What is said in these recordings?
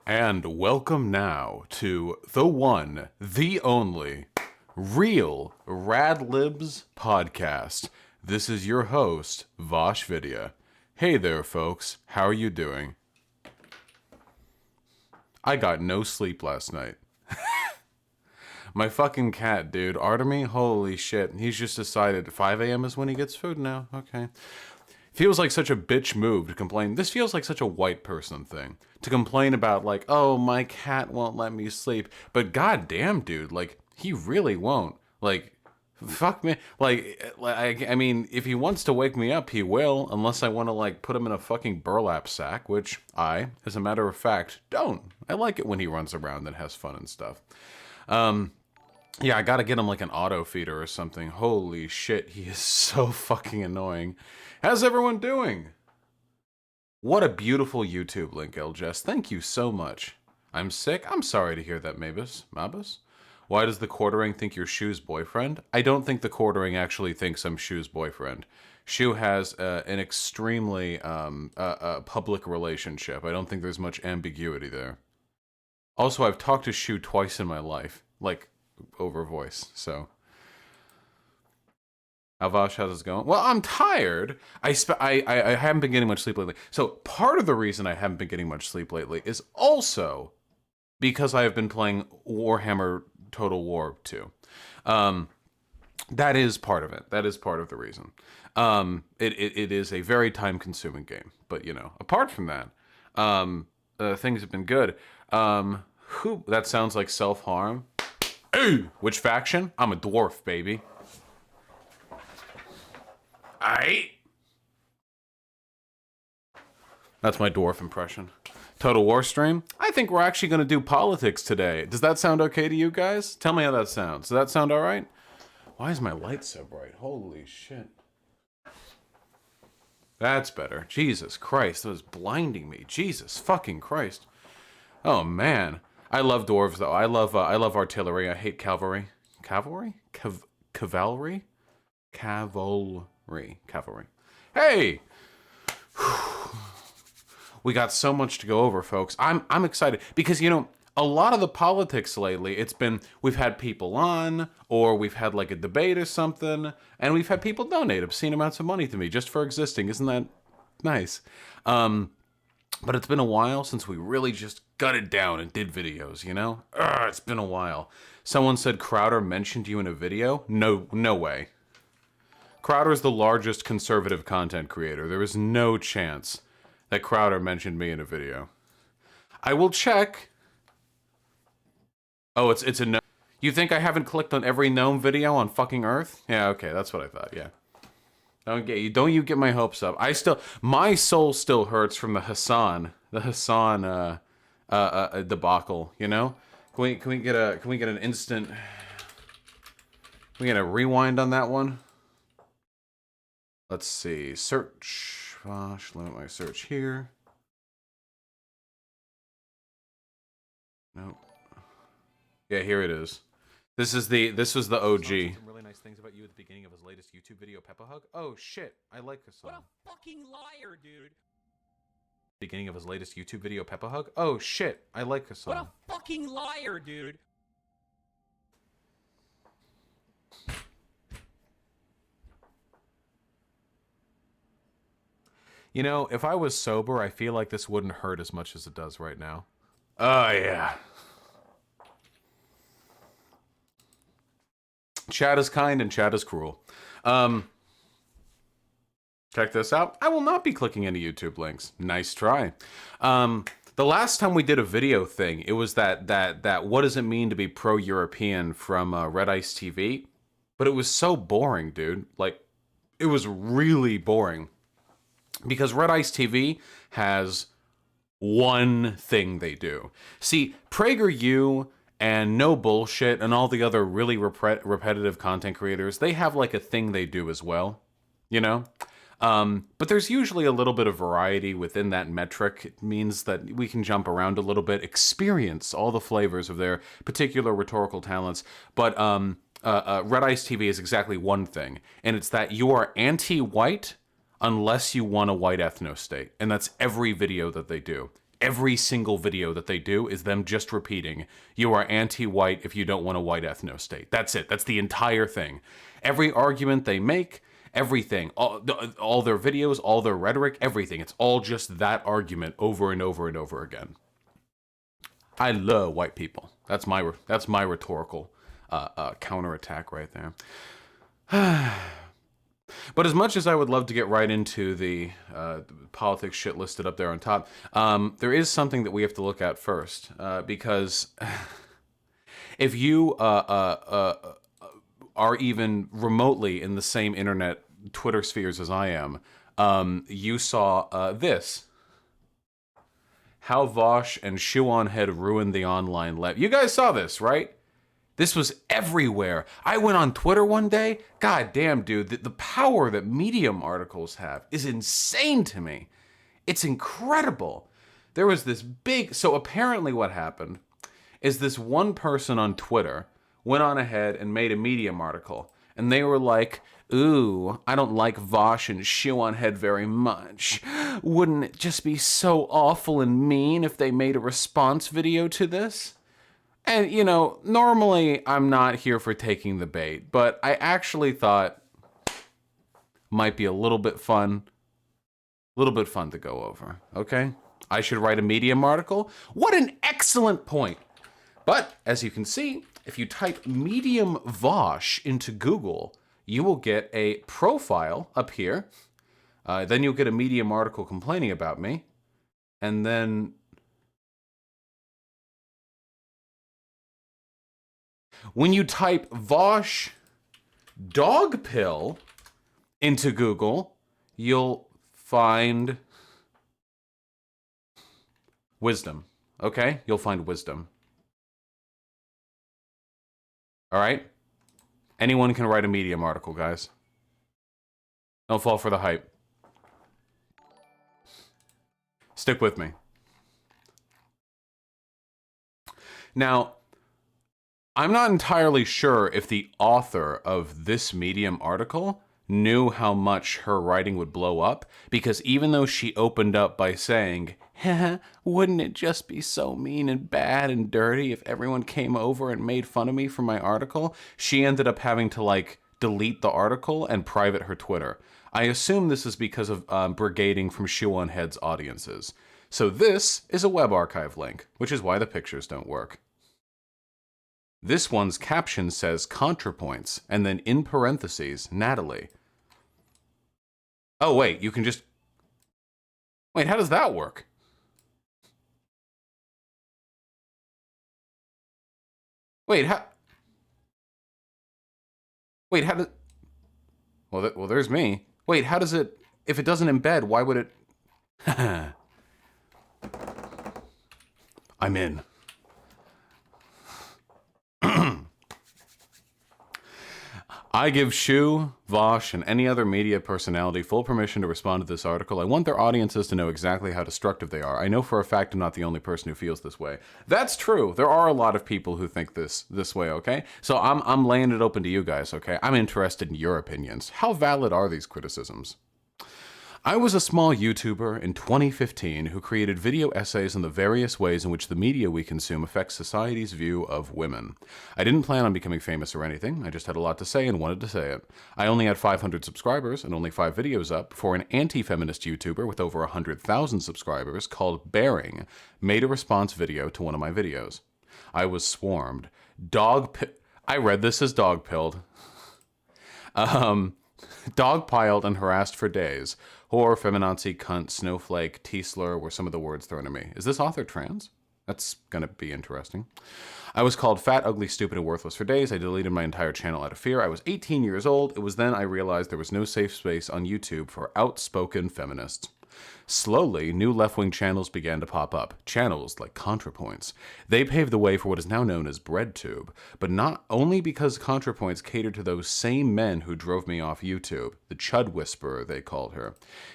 And welcome now to the one, the only, real Rad Libs podcast. This is your host, Vosh Vidya. Hey there, folks. How are you doing? I got no sleep last night. My fucking cat, dude, Artemy, holy shit. He's just decided 5 a.m. is when he gets food now. Okay. Feels like such a bitch move to complain. This feels like such a white person thing. To complain about, like, oh, my cat won't let me sleep. But goddamn, dude, like, he really won't. Like, fuck me. I mean, if he wants to wake me up, he will. Unless I want to, like, put him in a fucking burlap sack. Which I, as a matter of fact, don't. I like it when he runs around and has fun and stuff. Yeah, I gotta get him like an auto feeder or something. Holy shit, he is so fucking annoying. How's everyone doing? What a beautiful YouTube link, Eljes. Thank you so much. I'm sick? I'm sorry to hear that, Mabus. Why does the quartering think you're Shu's boyfriend? I don't think the quartering actually thinks I'm Shu's boyfriend. Shu has an extremely public relationship. I don't think there's much ambiguity there. Also, I've talked to Shu twice in my life. Like, over voice, so. Alvash, how's it going? Well, I'm tired. I haven't been getting much sleep lately. So part of the reason I haven't been getting much sleep lately is also because I have been playing Warhammer Total War 2. That is part of it. That is part of the reason. It is a very time-consuming game. But, you know, apart from that, things have been good. That sounds like self-harm. Hey, which faction? I'm a dwarf, baby. Aight. That's my dwarf impression. Total War stream? I think we're actually going to do politics today. Does that sound okay to you guys? Tell me how that sounds. Does that sound alright? Why is my light so bright? Holy shit. That's better. Jesus Christ, that was blinding me. Jesus fucking Christ. Oh, man. I love dwarves, though. I love artillery. I hate cavalry. Cavalry? Cavalry? Cavalry. Hey! We got so much to go over, folks. I'm excited because, you know, a lot of the politics lately, it's been we've had people on, or we've had like a debate or something, and we've had people donate obscene amounts of money to me just for existing. Isn't that nice? But it's been a while since we really just gutted down and did videos, you know? It's been a while. Someone said Crowder mentioned you in a video? No way. Crowder's the largest conservative content creator. There is no chance that Crowder mentioned me in a video. I will check. Oh, it's a no. You think I haven't clicked on every gnome video on fucking Earth? Yeah, okay, that's what I thought, yeah. Don't you get my hopes up. My soul still hurts from the Hassan debacle, you know? Can we get an instant, can we get a rewind on that one? Let's see, search, limit my search here. Nope. Yeah, here it is. This was the OG. Some really nice things about you at the beginning of his latest YouTube video, Peppa Hug. Oh shit, I like Hassan. What a fucking liar, dude. Beginning of his latest YouTube video, Peppa Hug. Oh shit, I like Hassan. What a fucking liar, dude. You know, if I was sober, I feel like this wouldn't hurt as much as it does right now. Oh yeah. Chat is kind and chat is cruel. Check this out. I will not be clicking any YouTube links. Nice try. The last time we did a video thing, it was that what does it mean to be pro-European from Red Ice TV? But it was so boring, dude. Like, it was really boring. Because Red Ice TV has one thing they do. See, PragerU and No Bullshit and all the other really repetitive content creators, they have like a thing they do as well, you know? But there's usually a little bit of variety within that metric. It means that we can jump around a little bit, experience all the flavors of their particular rhetorical talents. But Red Ice TV is exactly one thing, and it's that you are anti-white unless you want a white ethno state. And that's every video that they do. every single video that they do is them just repeating, you are anti-white if you don't want a white ethno-state. That's it. That's the entire thing. Every argument they make, everything, all their videos, all their rhetoric, everything. It's all just that argument over and over and over again. I love white people. That's my rhetorical counterattack right there. But as much as I would love to get right into the politics shit listed up there on top, there is something that we have to look at first, because if you are even remotely in the same internet Twitter spheres as I am, you saw this. How Vosh and Shoe on Head ruined the online left. You guys saw this, right? This was everywhere. I went on Twitter one day. God damn, dude, the power that Medium articles have is insane to me. It's incredible. There was this big... So apparently what happened is this one person on Twitter went on ahead and made a Medium article. And they were like, ooh, I don't like Vosh and Shoe on Head very much. Wouldn't it just be so awful and mean if they made a response video to this? And, you know, normally I'm not here for taking the bait, but I actually thought might be a little bit fun to go over, okay? I should write a Medium article? What an excellent point! But, as you can see, if you type Medium Vosh into Google, you will get a profile up here. Then you'll get a Medium article complaining about me. And then... when you type Vosh dog pill into Google, you'll find wisdom, okay? You'll find wisdom. All right? Anyone can write a Medium article, guys. Don't fall for the hype. Stick with me. Now, I'm not entirely sure if the author of this Medium article knew how much her writing would blow up, because even though she opened up by saying, wouldn't it just be so mean and bad and dirty if everyone came over and made fun of me for my article, she ended up having to, like, delete the article and private her Twitter. I assume this is because of brigading from Shoe on Head's audiences. So this is a web archive link, which is why the pictures don't work. This one's caption says ContraPoints, and then in parentheses, Natalie. Oh, wait, you can just... Wait, how does that work? Wait, how... Wait, how does... Well, there's me. Wait, how does it... If it doesn't embed, why would it... I'm in. I give Shu, Vosh, and any other media personality full permission to respond to this article. I want their audiences to know exactly how destructive they are. I know for a fact I'm not the only person who feels this way. That's true. There are a lot of people who think this way, okay? So I'm laying it open to you guys, okay? I'm interested in your opinions. How valid are these criticisms? I was a small YouTuber in 2015 who created video essays on the various ways in which the media we consume affects society's view of women. I didn't plan on becoming famous or anything, I just had a lot to say and wanted to say it. I only had 500 subscribers and only 5 videos up before an anti-feminist YouTuber with over 100,000 subscribers called Bearing made a response video to one of my videos. I was swarmed. I read this as dog-pilled. Dogpiled and harassed for days. Whore, feminazi, cunt, snowflake, T-slur were some of the words thrown at me. Is this author trans? That's gonna be interesting. I was called fat, ugly, stupid, and worthless for days. I deleted my entire channel out of fear. I was 18 years old. It was then I realized there was no safe space on YouTube for outspoken feminists. Slowly, new left-wing channels began to pop up. Channels like ContraPoints. They paved the way for what is now known as BreadTube, but not only because ContraPoints catered to those same men who drove me off YouTube. The Chud Whisperer, they called her.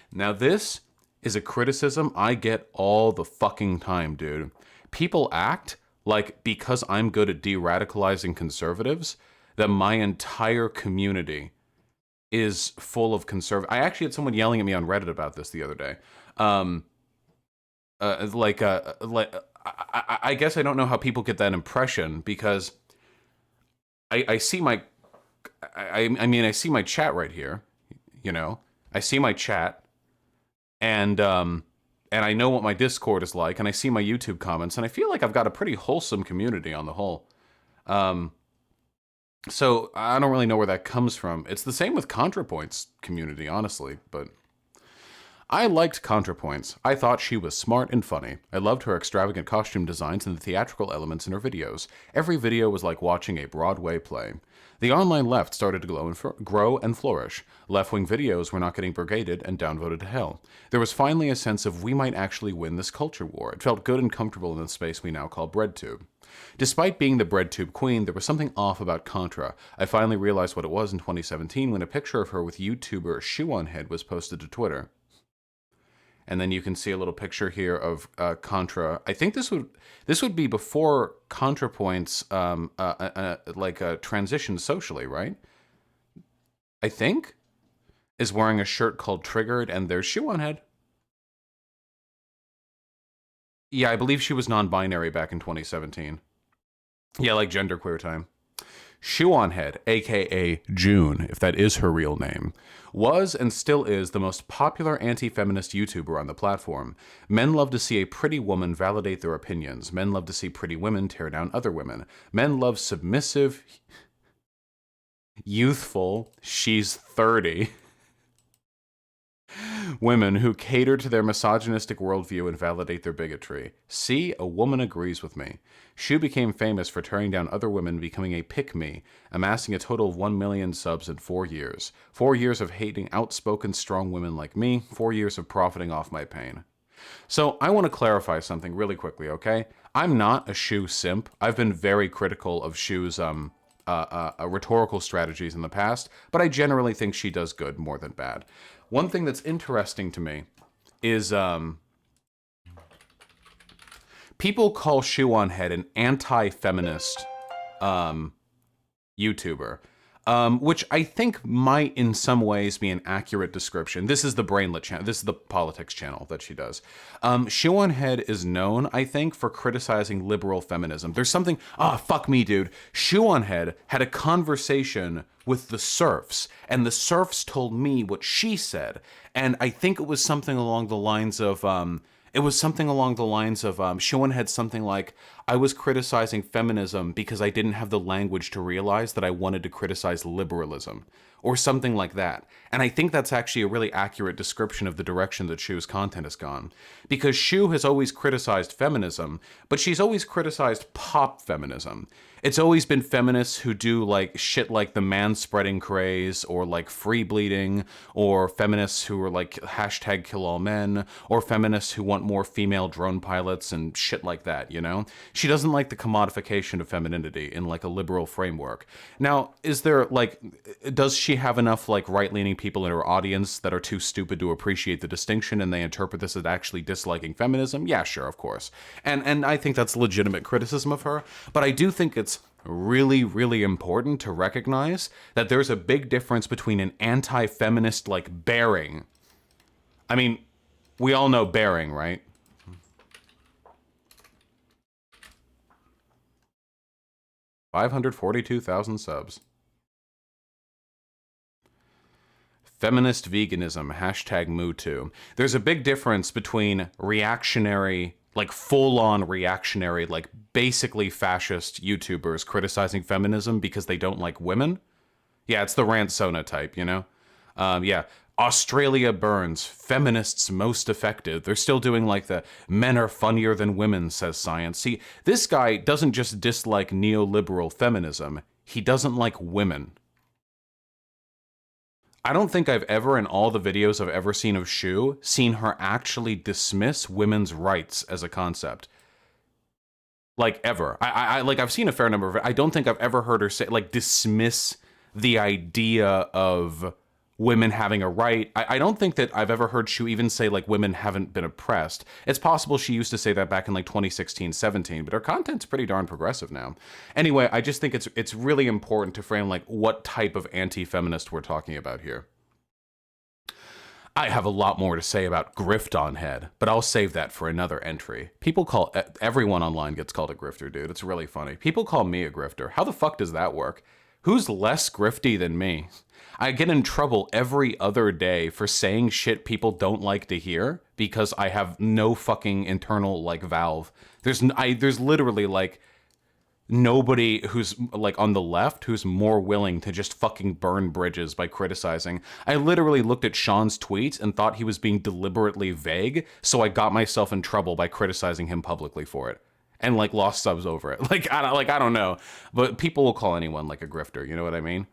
Now this is a criticism I get all the fucking time, dude. People act like because I'm good at de-radicalizing conservatives, that my entire community is full of conservative. I actually had someone yelling at me on Reddit about this the other day. I guess I don't know how people get that impression because I see my I mean I see my chat right here, you know. I see my chat and I know what my Discord is like and I see my YouTube comments and I feel like I've got a pretty wholesome community on the whole. So I don't really know where that comes from. It's the same with ContraPoint's community, honestly, but I liked ContraPoints. I thought she was smart and funny. I loved her extravagant costume designs and the theatrical elements in her videos. Every video was like watching a Broadway play. The online left started to grow and flourish. Left-wing videos were not getting brigaded and downvoted to hell. There was finally a sense of we might actually win this culture war. It felt good and comfortable in the space we now call BreadTube. Despite being the BreadTube queen, there was something off about Contra. I finally realized what it was in 2017 when a picture of her with YouTuber Shoe on Head was posted to Twitter. And then you can see a little picture here of Contra. I think this would be before ContraPoints transition socially, right? I think is wearing a shirt called Triggered, and there's Shoe on Head. Yeah, I believe she was non-binary back in 2017. Yeah, like genderqueer time. Shoe on Head, aka June, if that is her real name, was and still is the most popular anti-feminist YouTuber on the platform. Men love to see a pretty woman validate their opinions. Men love to see pretty women tear down other women. Men love submissive, youthful, she's 30, women who cater to their misogynistic worldview and validate their bigotry. See, a woman agrees with me. Shu became famous for tearing down other women, becoming a pick-me, amassing a total of 1 million subs in 4 years. 4 years of hating outspoken, strong women like me. 4 years of profiting off my pain. So I want to clarify something really quickly, okay? I'm not a Shu simp. I've been very critical of Shu's rhetorical strategies in the past, but I generally think she does good more than bad. One thing that's interesting to me is people call Shoe on Head an anti-feminist YouTuber, which I think might in some ways be an accurate description. This is the Brainlet channel. This is the politics channel that she does. Shoe on Head is known, I think, for criticizing liberal feminism. There's something, fuck me, dude. Shoe on Head had a conversation with the serfs, and the serfs told me what she said, and I think it was something along the lines of, Shoe on Head something like, I was criticizing feminism because I didn't have the language to realize that I wanted to criticize liberalism, or something like that. And I think that's actually a really accurate description of the direction that Shu's content has gone. Because Shu has always criticized feminism, but she's always criticized pop feminism. It's always been feminists who do like shit like the man-spreading craze, or like free bleeding, or feminists who are like hashtag kill all men, or feminists who want more female drone pilots and shit like that, you know? She doesn't like the commodification of femininity in like a liberal framework. Now, is there like, does she have enough like right-leaning people in her audience that are too stupid to appreciate the distinction and they interpret this as actually disliking feminism? Yeah, sure, of course. And I think that's legitimate criticism of her, but I do think it's really, really important to recognize that there's a big difference between an anti-feminist like bearing. I mean, we all know bearing, right? $542,000 subs. Feminist veganism, hashtag #MooToo. There's a big difference between reactionary, like full-on reactionary, like basically fascist YouTubers criticizing feminism because they don't like women. Yeah, it's the Rant Sona type, you know? Yeah. Australia burns, feminists most effective. They're still doing like the men are funnier than women, says science. See, this guy doesn't just dislike neoliberal feminism, he doesn't like women. I don't think I've ever, in all the videos I've ever seen of Shu, seen her actually dismiss women's rights as a concept. Like, ever. I've seen a fair number of it. I don't think I've ever heard her say, like, dismiss the idea of women having a right. I don't think that I've ever heard Shu even say, like, women haven't been oppressed. It's possible she used to say that back in, like, 2016, 17, but her content's pretty darn progressive now. Anyway, I just think it's really important to frame, like, what type of anti-feminist we're talking about here. I have a lot more to say about grift on head, but I'll save that for another entry. People call everyone online gets called a grifter, dude. It's really funny. People call me a grifter. How the fuck does that work? Who's less grifty than me? I get in trouble every other day for saying shit people don't like to hear because I have no fucking internal like valve. There's literally like nobody who's like on the left who's more willing to just fucking burn bridges by criticizing. I literally looked at Sean's tweets and thought he was being deliberately vague, so I got myself in trouble by criticizing him publicly for it. And like lost subs over it. I don't know. But people will call anyone like a grifter, you know what I mean?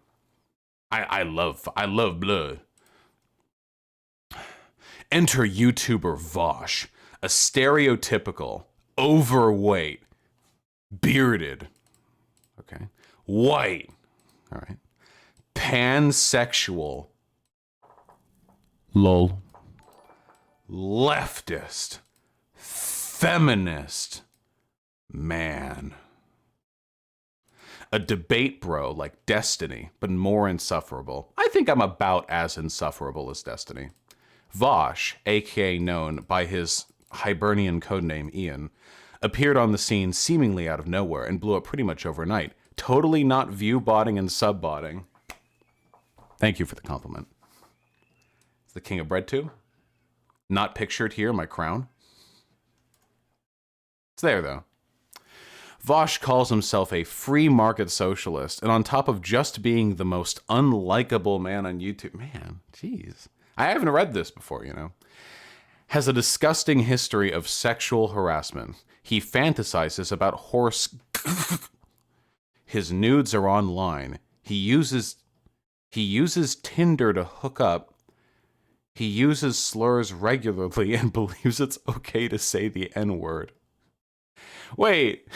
I love blood. Enter YouTuber Vosh, a stereotypical, overweight, bearded, okay, white, all right, pansexual, lol, leftist, feminist man. A debate bro like Destiny, but more insufferable. I think I'm about as insufferable as Destiny. Vosh, aka known by his Hibernian codename Ian, appeared on the scene seemingly out of nowhere and blew up pretty much overnight. Totally not view-botting and sub-botting. Thank you for the compliment. Is the king of bread too? Not pictured here, my crown. It's there, though. Vosh calls himself a free market socialist, and on top of just being the most unlikable man on YouTube, man, jeez. I haven't read this before, you know. Has a disgusting history of sexual harassment. He fantasizes about horse. His nudes are online. He uses Tinder to hook up. He uses slurs regularly and believes it's okay to say the N-word. Wait.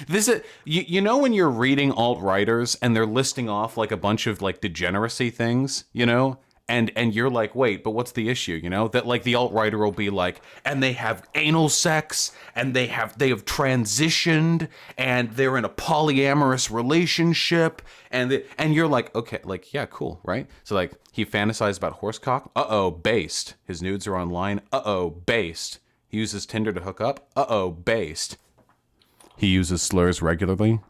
This is you know when you're reading alt-writers and they're listing off like a bunch of like degeneracy things, you know? And you're like, wait, but what's the issue, you know? That like the alt-writer will be like, and they have anal sex, and they have transitioned, and they're in a polyamorous relationship, and you're like, okay, like, yeah, cool, right? So like he fantasized about horsecock. Uh-oh, based. His nudes are online. Uh-oh, based. He uses Tinder to hook up. Uh-oh, based. He uses slurs regularly.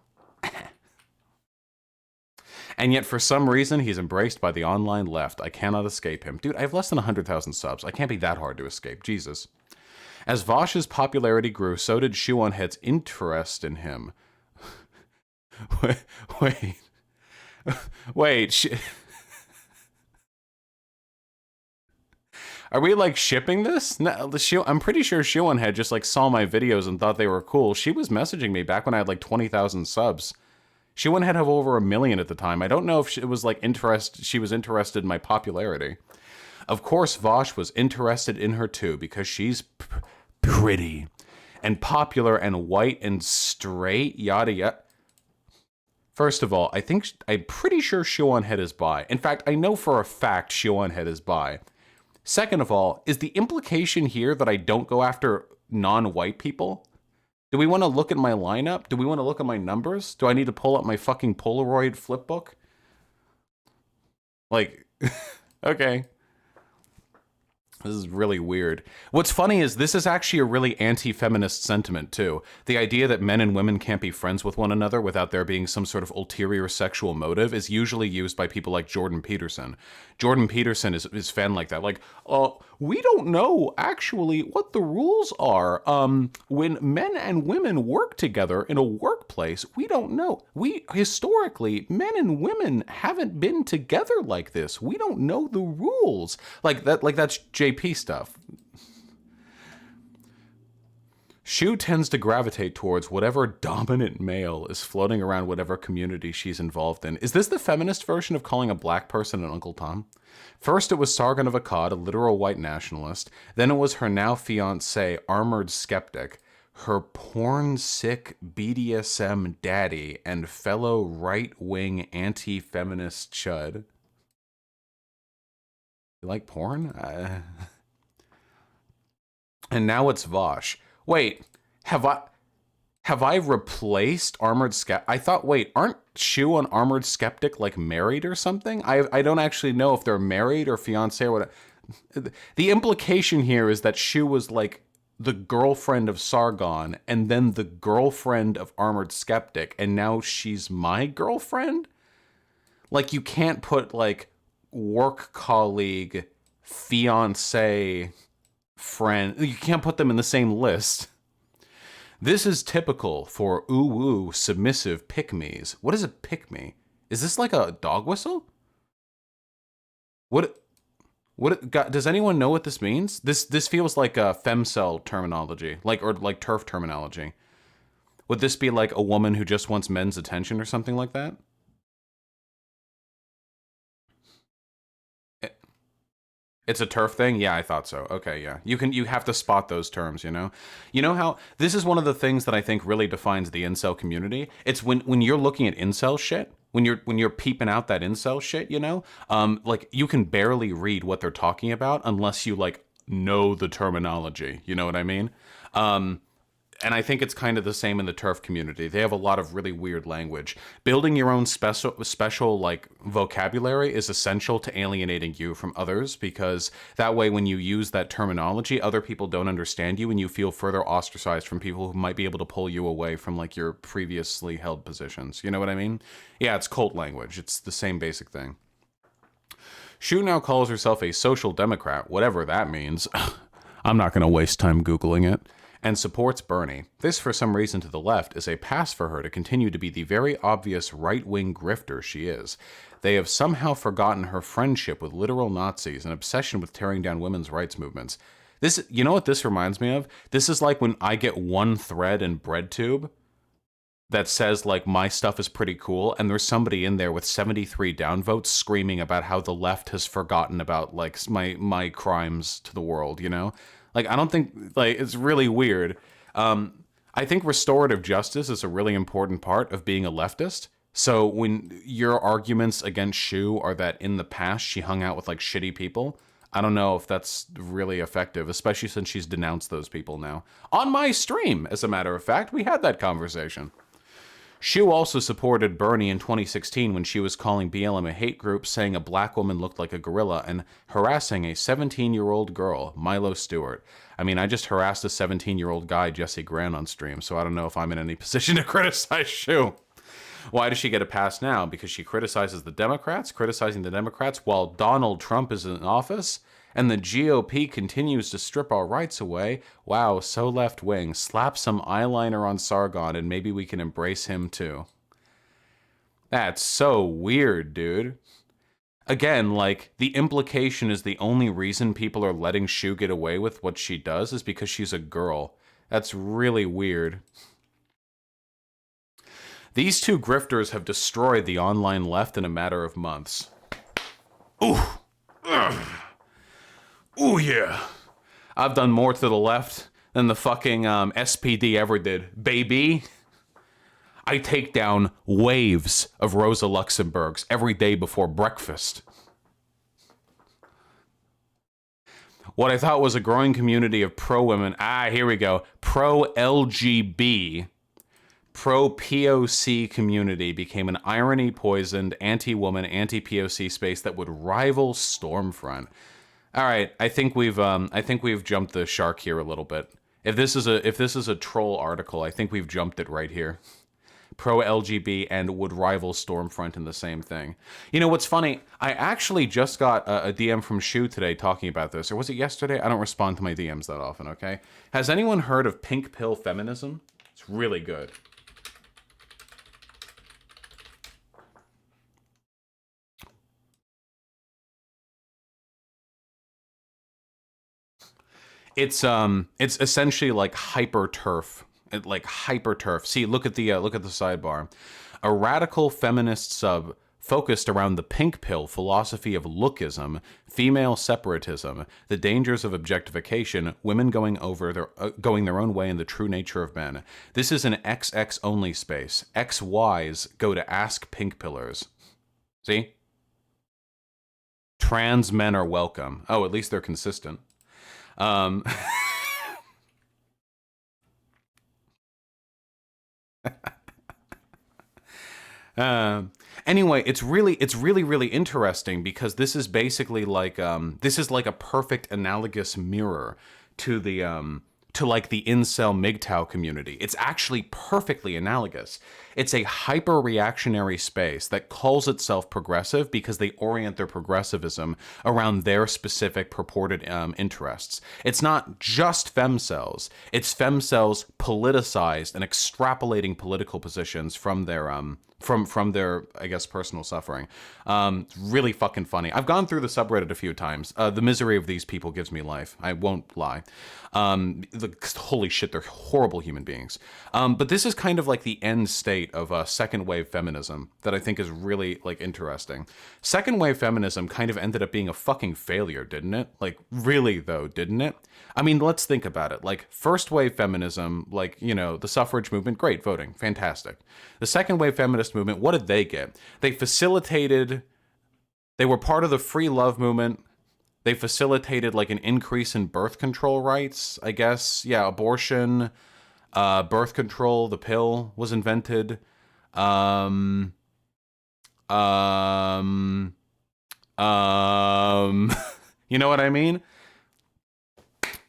And yet, for some reason, he's embraced by the online left. I cannot escape him. Dude, I have less than 100,000 subs. I can't be that hard to escape. Jesus. As Vosh's popularity grew, so did Shoe on Head's interest in him. Wait. Are we like shipping this? No, I'm pretty sure Shoe on Head just like saw my videos and thought they were cool. She was messaging me back when I had like 20,000 subs. She went ahead of over 1 million at the time. I don't know if it was like she was interested in my popularity. Of course, Vosh was interested in her too because she's pretty and popular and white and straight, yada yada. First of all, I'm pretty sure Shoe on Head is bi. In fact, I know for a fact Shoe on Head is bi. Second of all, is the implication here that I don't go after non-white people? Do we want to look at my lineup? Do we want to look at my numbers? Do I need to pull up my fucking Polaroid flip book? Like, okay. This is really weird. What's funny is this is actually a really anti-feminist sentiment, too. The idea that men and women can't be friends with one another without there being some sort of ulterior sexual motive is usually used by people like Jordan Peterson. Jordan Peterson is fan like that. Like, we don't know actually what the rules are. When men and women work together in a workplace, we don't know. Historically, men and women haven't been together like this. We don't know the rules. Like that's JP stuff. Shu tends to gravitate towards whatever dominant male is floating around whatever community she's involved in. Is this the feminist version of calling a black person an Uncle Tom? First it was Sargon of Akkad, a literal white nationalist. Then it was her now fiancé, armored skeptic, her porn-sick BDSM daddy, and fellow right-wing anti-feminist chud. You like porn? And now it's Vosh. Wait, have Have I replaced Armored Skeptic? I thought, wait, aren't Shu and Armored Skeptic like married or something? I don't actually know if they're married or fiance or what. The implication here is that Shu was like the girlfriend of Sargon and then the girlfriend of Armored Skeptic, and now she's my girlfriend? Like, you can't put like work colleague, fiance, friend. You can't put them in the same list. This is typical for ooh submissive pick-me's. What is a pick-me? Is this like a dog whistle? Does anyone know what this means? This feels like a femcel terminology, or like turf terminology. Would this be like a woman who just wants men's attention or something like that? It's a turf thing? Yeah, I thought so. Okay, yeah. You have to spot those terms, you know? You know how this is one of the things that I think really defines the incel community? It's when you're looking at incel shit, when you're peeping out that incel shit, you know? Like you can barely read what they're talking about unless you like know the terminology. You know what I mean? And I think it's kind of the same in the turf community. They have a lot of really weird language. Building your own special like vocabulary is essential to alienating you from others, because that way when you use that terminology, other people don't understand you and you feel further ostracized from people who might be able to pull you away from like your previously held positions. You know what I mean? Yeah, it's cult language. It's the same basic thing. Shu now calls herself a social democrat, whatever that means. I'm not going to waste time Googling it. And supports Bernie. This, for some reason to the left, is a pass for her to continue to be the very obvious right-wing grifter she is. They have somehow forgotten her friendship with literal Nazis and obsession with tearing down women's rights movements. This, you know what this reminds me of? This is like when I get one thread in BreadTube that says like my stuff is pretty cool, and there's somebody in there with 73 downvotes screaming about how the left has forgotten about like my crimes to the world, you know? Like, I don't think, like, it's really weird. I think restorative justice is a really important part of being a leftist. So when your arguments against Shu are that in the past she hung out with, like, shitty people, I don't know if that's really effective, especially since she's denounced those people now. On my stream, as a matter of fact, we had that conversation. Shu also supported Bernie in 2016 when she was calling BLM a hate group, saying a black woman looked like a gorilla, and harassing a 17-year-old girl, Milo Stewart. I mean, I just harassed a 17-year-old guy, Jesse Grant, on stream, so I don't know if I'm in any position to criticize Shu. Why does she get a pass now? Because she criticizing the Democrats while Donald Trump is in office? And the GOP continues to strip our rights away. Wow, so left-wing. Slap some eyeliner on Sargon and maybe we can embrace him too. That's so weird, dude. Again, like, the implication is the only reason people are letting Shu get away with what she does is because she's a girl. That's really weird. These two grifters have destroyed the online left in a matter of months. Ooh. Ugh. Ooh, yeah. I've done more to the left than the fucking SPD ever did. Baby. I take down waves of Rosa Luxemburgs every day before breakfast. What I thought was a growing community of pro-women, here we go, pro-LGB, pro-POC community became an irony-poisoned, anti-woman, anti-POC space that would rival Stormfront. All right, I think we've jumped the shark here a little bit. If this is a troll article, I think we've jumped it right here. Pro-LGB and would rival Stormfront in the same thing. You know what's funny? I actually just got a DM from Shu today talking about this, or was it yesterday? I don't respond to my DMs that often. Okay. Has anyone heard of pink pill feminism? It's really good. It's essentially like hyper turf, See, look at the sidebar. A radical feminist sub focused around the pink pill philosophy of lookism, female separatism, the dangers of objectification, women going their own way, and the true nature of men. This is an XX only space. XYs go to ask pink pillars. See? Trans men are welcome. Oh, at least they're consistent. Anyway, it's really interesting because this is basically like this is like a perfect analogous mirror to the to like the incel MGTOW community. It's actually perfectly analogous. It's a hyper reactionary space that calls itself progressive because they orient their progressivism around their specific purported interests. It's not just femcells. It's femcells politicized and extrapolating political positions from their from their, I guess, personal suffering. Really fucking funny. I've gone through the subreddit a few times. The misery of these people gives me life. I won't lie. Holy shit, they're horrible human beings. But this is kind of like the end state of second wave feminism that I think is really like interesting. Second wave feminism kind of ended up being a fucking failure, didn't it? Like really though, didn't it? I mean, let's think about it. Like first wave feminism, like, you know, the suffrage movement, great, voting, fantastic. The second wave feminist movement, what did they get? They were part of the free love movement. They facilitated like an increase in birth control rights, I guess. Yeah, abortion, birth control, the pill was invented. Um, um, you know what I mean?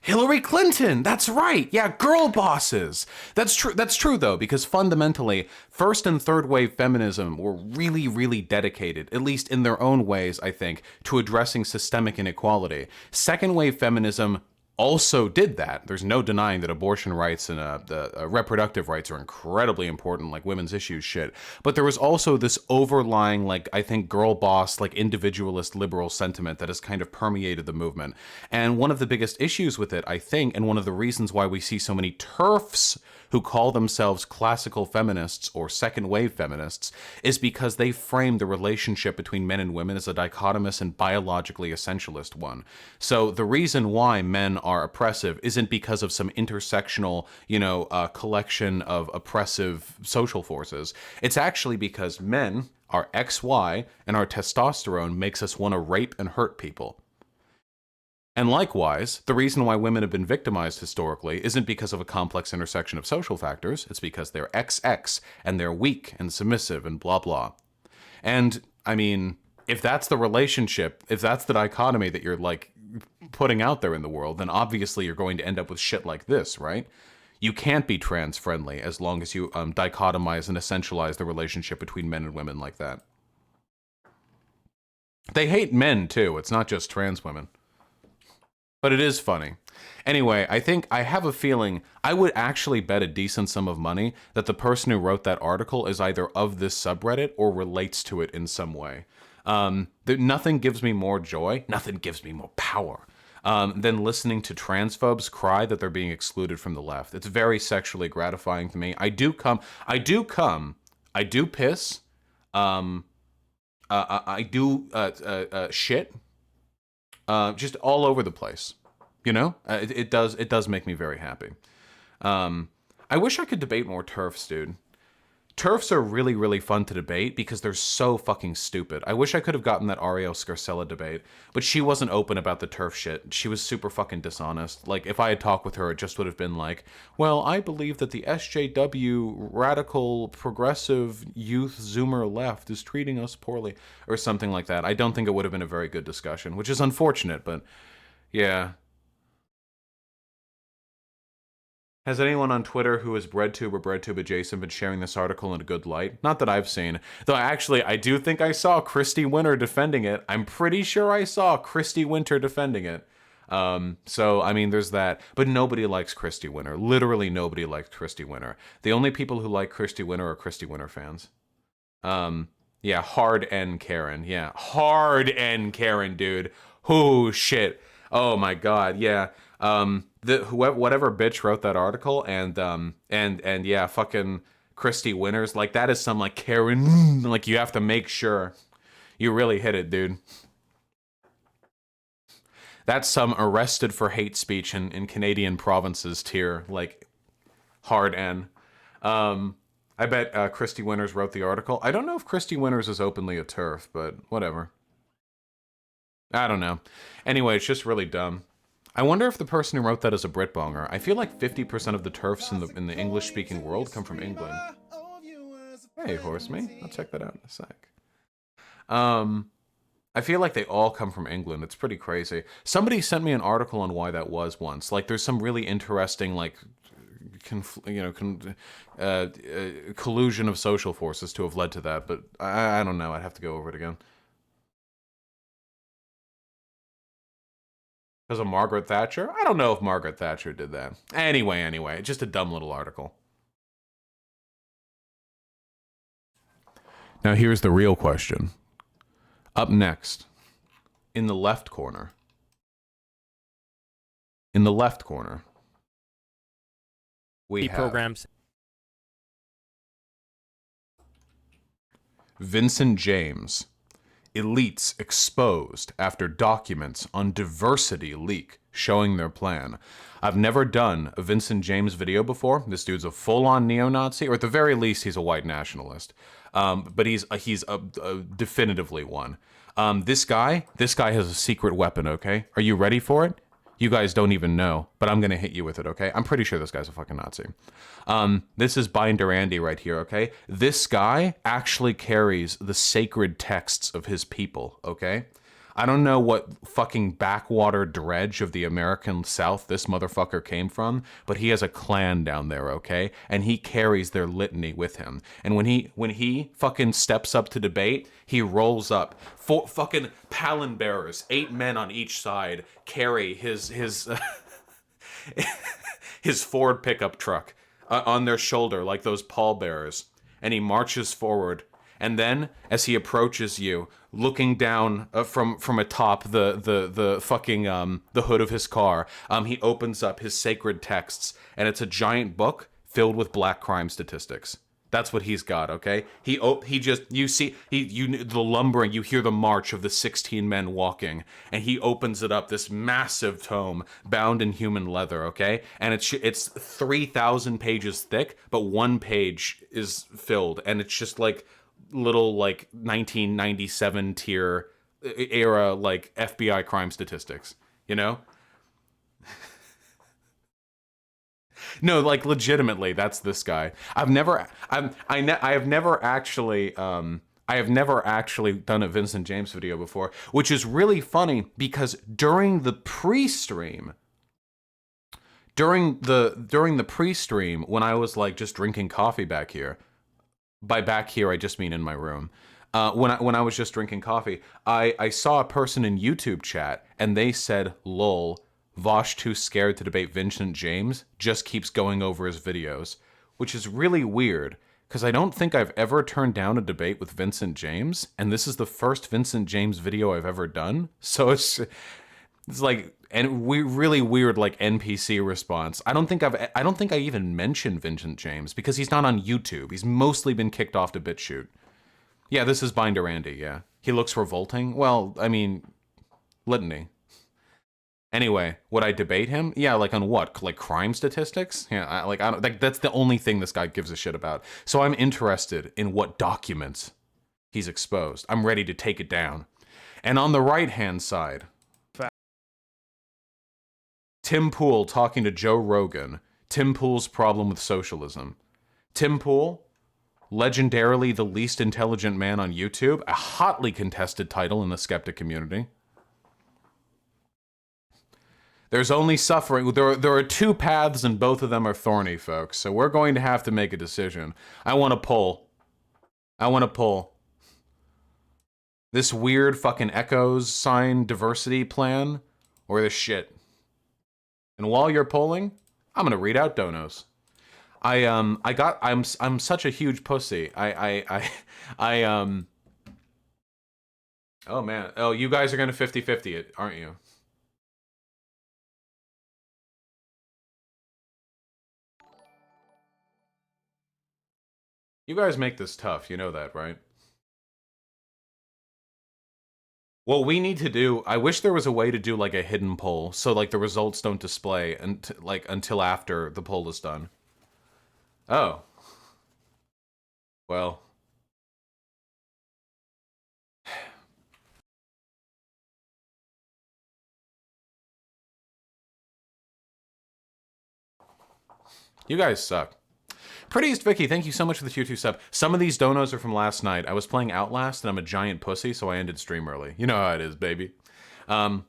Hillary Clinton, that's right. Yeah, girl bosses. That's true. That's true though, because fundamentally, first and third wave feminism were really dedicated, at least in their own ways, I think, to addressing systemic inequality. Second wave feminism also did that. There's no denying that abortion rights and the reproductive rights are incredibly important, like women's issues shit. But there was also this overlying, like, I think, girl boss, like individualist liberal sentiment that has kind of permeated the movement. And one of the biggest issues with it, I think, and one of the reasons why we see so many TERFs who call themselves classical feminists or second wave feminists is because they frame the relationship between men and women as a dichotomous and biologically essentialist one. So the reason why men are oppressive isn't because of some intersectional, collection of oppressive social forces. It's actually because men are XY and our testosterone makes us want to rape and hurt people. And likewise, the reason why women have been victimized historically isn't because of a complex intersection of social factors, it's because they're XX and they're weak and submissive and blah blah. And I mean, if that's the relationship, if that's the dichotomy that you're like putting out there in the world, then obviously you're going to end up with shit like this, right? You can't be trans friendly as long as you dichotomize and essentialize the relationship between men and women like that. They hate men too, it's not just trans women. But it is funny. Anyway, I have a feeling I would actually bet a decent sum of money that the person who wrote that article is either of this subreddit or relates to it in some way. Nothing gives me more joy, nothing gives me more power than listening to transphobes cry that they're being excluded from the left. It's very sexually gratifying to me. I do piss, I do shit. Just all over the place, it does make me very happy. I wish I could debate more TERFs, dude. TERFs are really fun to debate because they're so fucking stupid. I wish I could have gotten that Ariel Scarcella debate, but she wasn't open about the TERF shit. She was super fucking dishonest. Like, if I had talked with her, it just would have been like, well, I believe that the SJW radical progressive youth Zoomer left is treating us poorly, or something like that. I don't think it would have been a very good discussion, which is unfortunate, but yeah. Has anyone on Twitter who is BreadTube or BreadTube adjacent been sharing this article in a good light? Not that I've seen. Though actually, I do think I saw Christy Winter defending it. I'm pretty sure I saw Christy Winter defending it. So, I mean, there's that. But nobody likes Christy Winter. Literally nobody likes Christy Winter. The only people who like Christy Winter are Christy Winter fans. Yeah, hard N Karen. Yeah, hard N Karen, dude. Oh, shit. Oh, my God. Yeah. Whatever bitch wrote that article and yeah, fucking Christy Winters, like that is some like Karen, like you have to make sure you really hit it, dude. That's some arrested for hate speech in Canadian provinces tier, like hard N. I bet Christy Winters wrote the article. I don't know if Christy Winters is openly a TERF, but whatever. I don't know. Anyway, it's just really dumb. I wonder if the person who wrote that is a Britbonger. I feel like 50% of the TERFs in the English-speaking world come from England. Hey, horse me. I'll check that out in a sec. Um, I feel like they all come from England. It's pretty crazy. Somebody sent me an article on why that was once. Like, there's some really interesting, like, collusion of social forces to have led to that. But I don't know. I'd have to go over it again. Because of Margaret Thatcher? I don't know if Margaret Thatcher did that. Anyway, just a dumb little article. Now here's the real question. Up next, in the left corner. In the left corner, we have programs. Vincent James. Elites exposed after documents on diversity leak showing their plan. I've never done a Vincent James video before. This dude's a full-on neo-Nazi, or at the very least, he's a white nationalist. But he's definitively one. This guy has a secret weapon. Okay, are you ready for it? You guys don't even know, but I'm gonna hit you with it, okay? I'm pretty sure this guy's a fucking Nazi. This is Binder Andy right here, okay? This guy actually carries the sacred texts of his people, okay? I don't know what fucking backwater dredge of the American South this motherfucker came from, but he has a clan down there, okay? And he carries their litany with him. And when he fucking steps up to debate, he rolls up. Four fucking Palin bearers, 8 men on each side, carry his his Ford pickup truck on their shoulder like those pallbearers, and he marches forward. And then, as he approaches you, looking down from atop the fucking the hood of his car, he opens up his sacred texts, and it's a giant book filled with black crime statistics. That's what he's got, okay? He just, you see, the lumbering, you hear the march of the 16 men walking, and he opens it up, this massive tome bound in human leather, okay? And it's 3,000 pages thick, but one page is filled, and it's just like little like 1997 tier era like FBI crime statistics, you know? No, like legitimately, that's this guy. I have never actually I have never actually done a Vincent James video before, which is really funny because during the pre-stream when I was like just drinking coffee back here, by back here I just mean in my room. When I was just drinking coffee, I saw a person in YouTube chat and they said, "Lol, Vosh too scared to debate Vincent James, just keeps going over his videos," which is really weird because I don't think I've ever turned down a debate with Vincent James, and this is the first Vincent James video I've ever done. So it's like, and we really weird like NPC response. I don't think I even mentioned Vincent James because he's not on YouTube. He's mostly been kicked off to BitChute. Yeah, this is Binder Andy. Yeah, he looks revolting. Well, I mean, litany. Anyway, would I debate him? Yeah, like on what? Like crime statistics? Yeah, I don't like that's the only thing this guy gives a shit about. So I'm interested in what documents he's exposed. I'm ready to take it down. And on the right-hand side, Tim Pool talking to Joe Rogan. Tim Pool's problem with socialism. Tim Pool, legendarily the least intelligent man on YouTube, a hotly contested title in the skeptic community. There's only suffering. There are two paths, and both of them are thorny, folks. So we're going to have to make a decision. I want to pull. This weird fucking echoes sign diversity plan, or this shit. And while you're polling, I'm gonna read out donos. I'm such a huge pussy. Oh man. Oh, you guys are gonna 50-50 it, aren't you? You guys make this tough, you know that, right? What we need to do, I wish there was a way to do like a hidden poll, so like the results don't display until after the poll is done. Oh. Well. You guys suck. Prettiest Vicky, thank you so much for the tier 2 sub. Some of these donos are from last night. I was playing Outlast and I'm a giant pussy, so I ended stream early. You know how it is, baby. Thank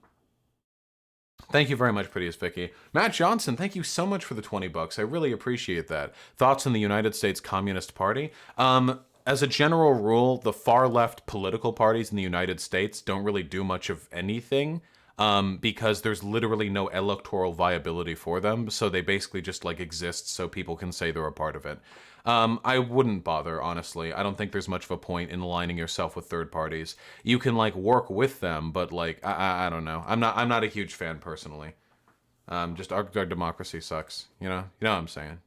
you very much, Prettiest Vicky. Matt Johnson, thank you so much for the 20 bucks. I really appreciate that. Thoughts on the United States Communist Party? As a general rule, the far left political parties in the United States don't really do much of anything. Because there's literally no electoral viability for them, so they basically just like exist so people can say they're a part of it. I wouldn't bother, honestly. I don't think there's much of a point in aligning yourself with third parties. You can like work with them, but like I don't know. I'm not a huge fan personally. Just our democracy sucks. You know what I'm saying.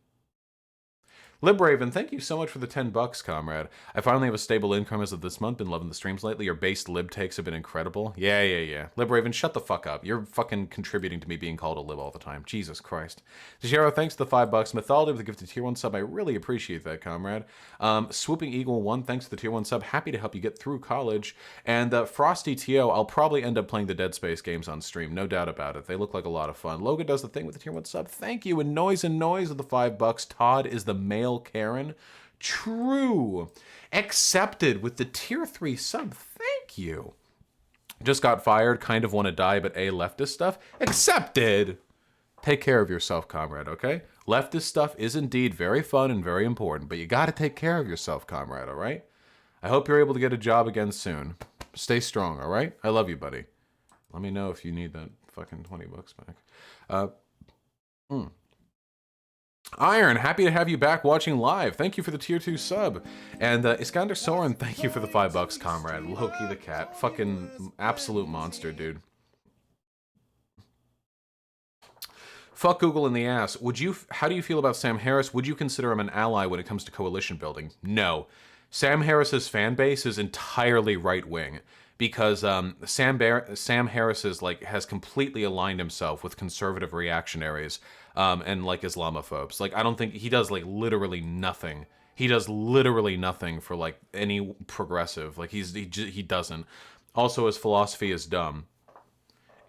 Libraven, thank you so much for the 10 bucks, comrade. I finally have a stable income as of this month. Been loving the streams lately. Your based lib takes have been incredible. Yeah. Libraven, shut the fuck up. You're fucking contributing to me being called a lib all the time. Jesus Christ. Tashiro, thanks for the 5 bucks. Mythology with the gifted tier 1 sub. I really appreciate that, comrade. Swooping Eagle 1, thanks for the tier 1 sub. Happy to help you get through college. And Frosty T.O., I'll probably end up playing the Dead Space games on stream. No doubt about it. They look like a lot of fun. Logan does the thing with the tier 1 sub. Thank you. And Noise with the 5 bucks. Todd is the male Karen. True. Accepted with the tier 3 sub. Thank you. Just got fired. Kind of want to die, but leftist stuff. Accepted. Take care of yourself, comrade, okay? Leftist stuff is indeed very fun and very important, but you got to take care of yourself, comrade, all right? I hope you're able to get a job again soon. Stay strong, all right? I love you, buddy. Let me know if you need that fucking 20 bucks back. Iron, happy to have you back watching live. Thank you for the tier 2 sub. And Iskander Soren, thank you for the 5 bucks, comrade. Loki the cat. Fucking absolute monster, dude. Fuck Google in the ass. How do you feel about Sam Harris? Would you consider him an ally when it comes to coalition building? No. Sam Harris's fan base is entirely right-wing. Because Sam Harris has completely aligned himself with conservative reactionaries and like Islamophobes. Like I don't think he does like literally nothing. He does literally nothing for like any progressive. Like he doesn't. Also, his philosophy is dumb.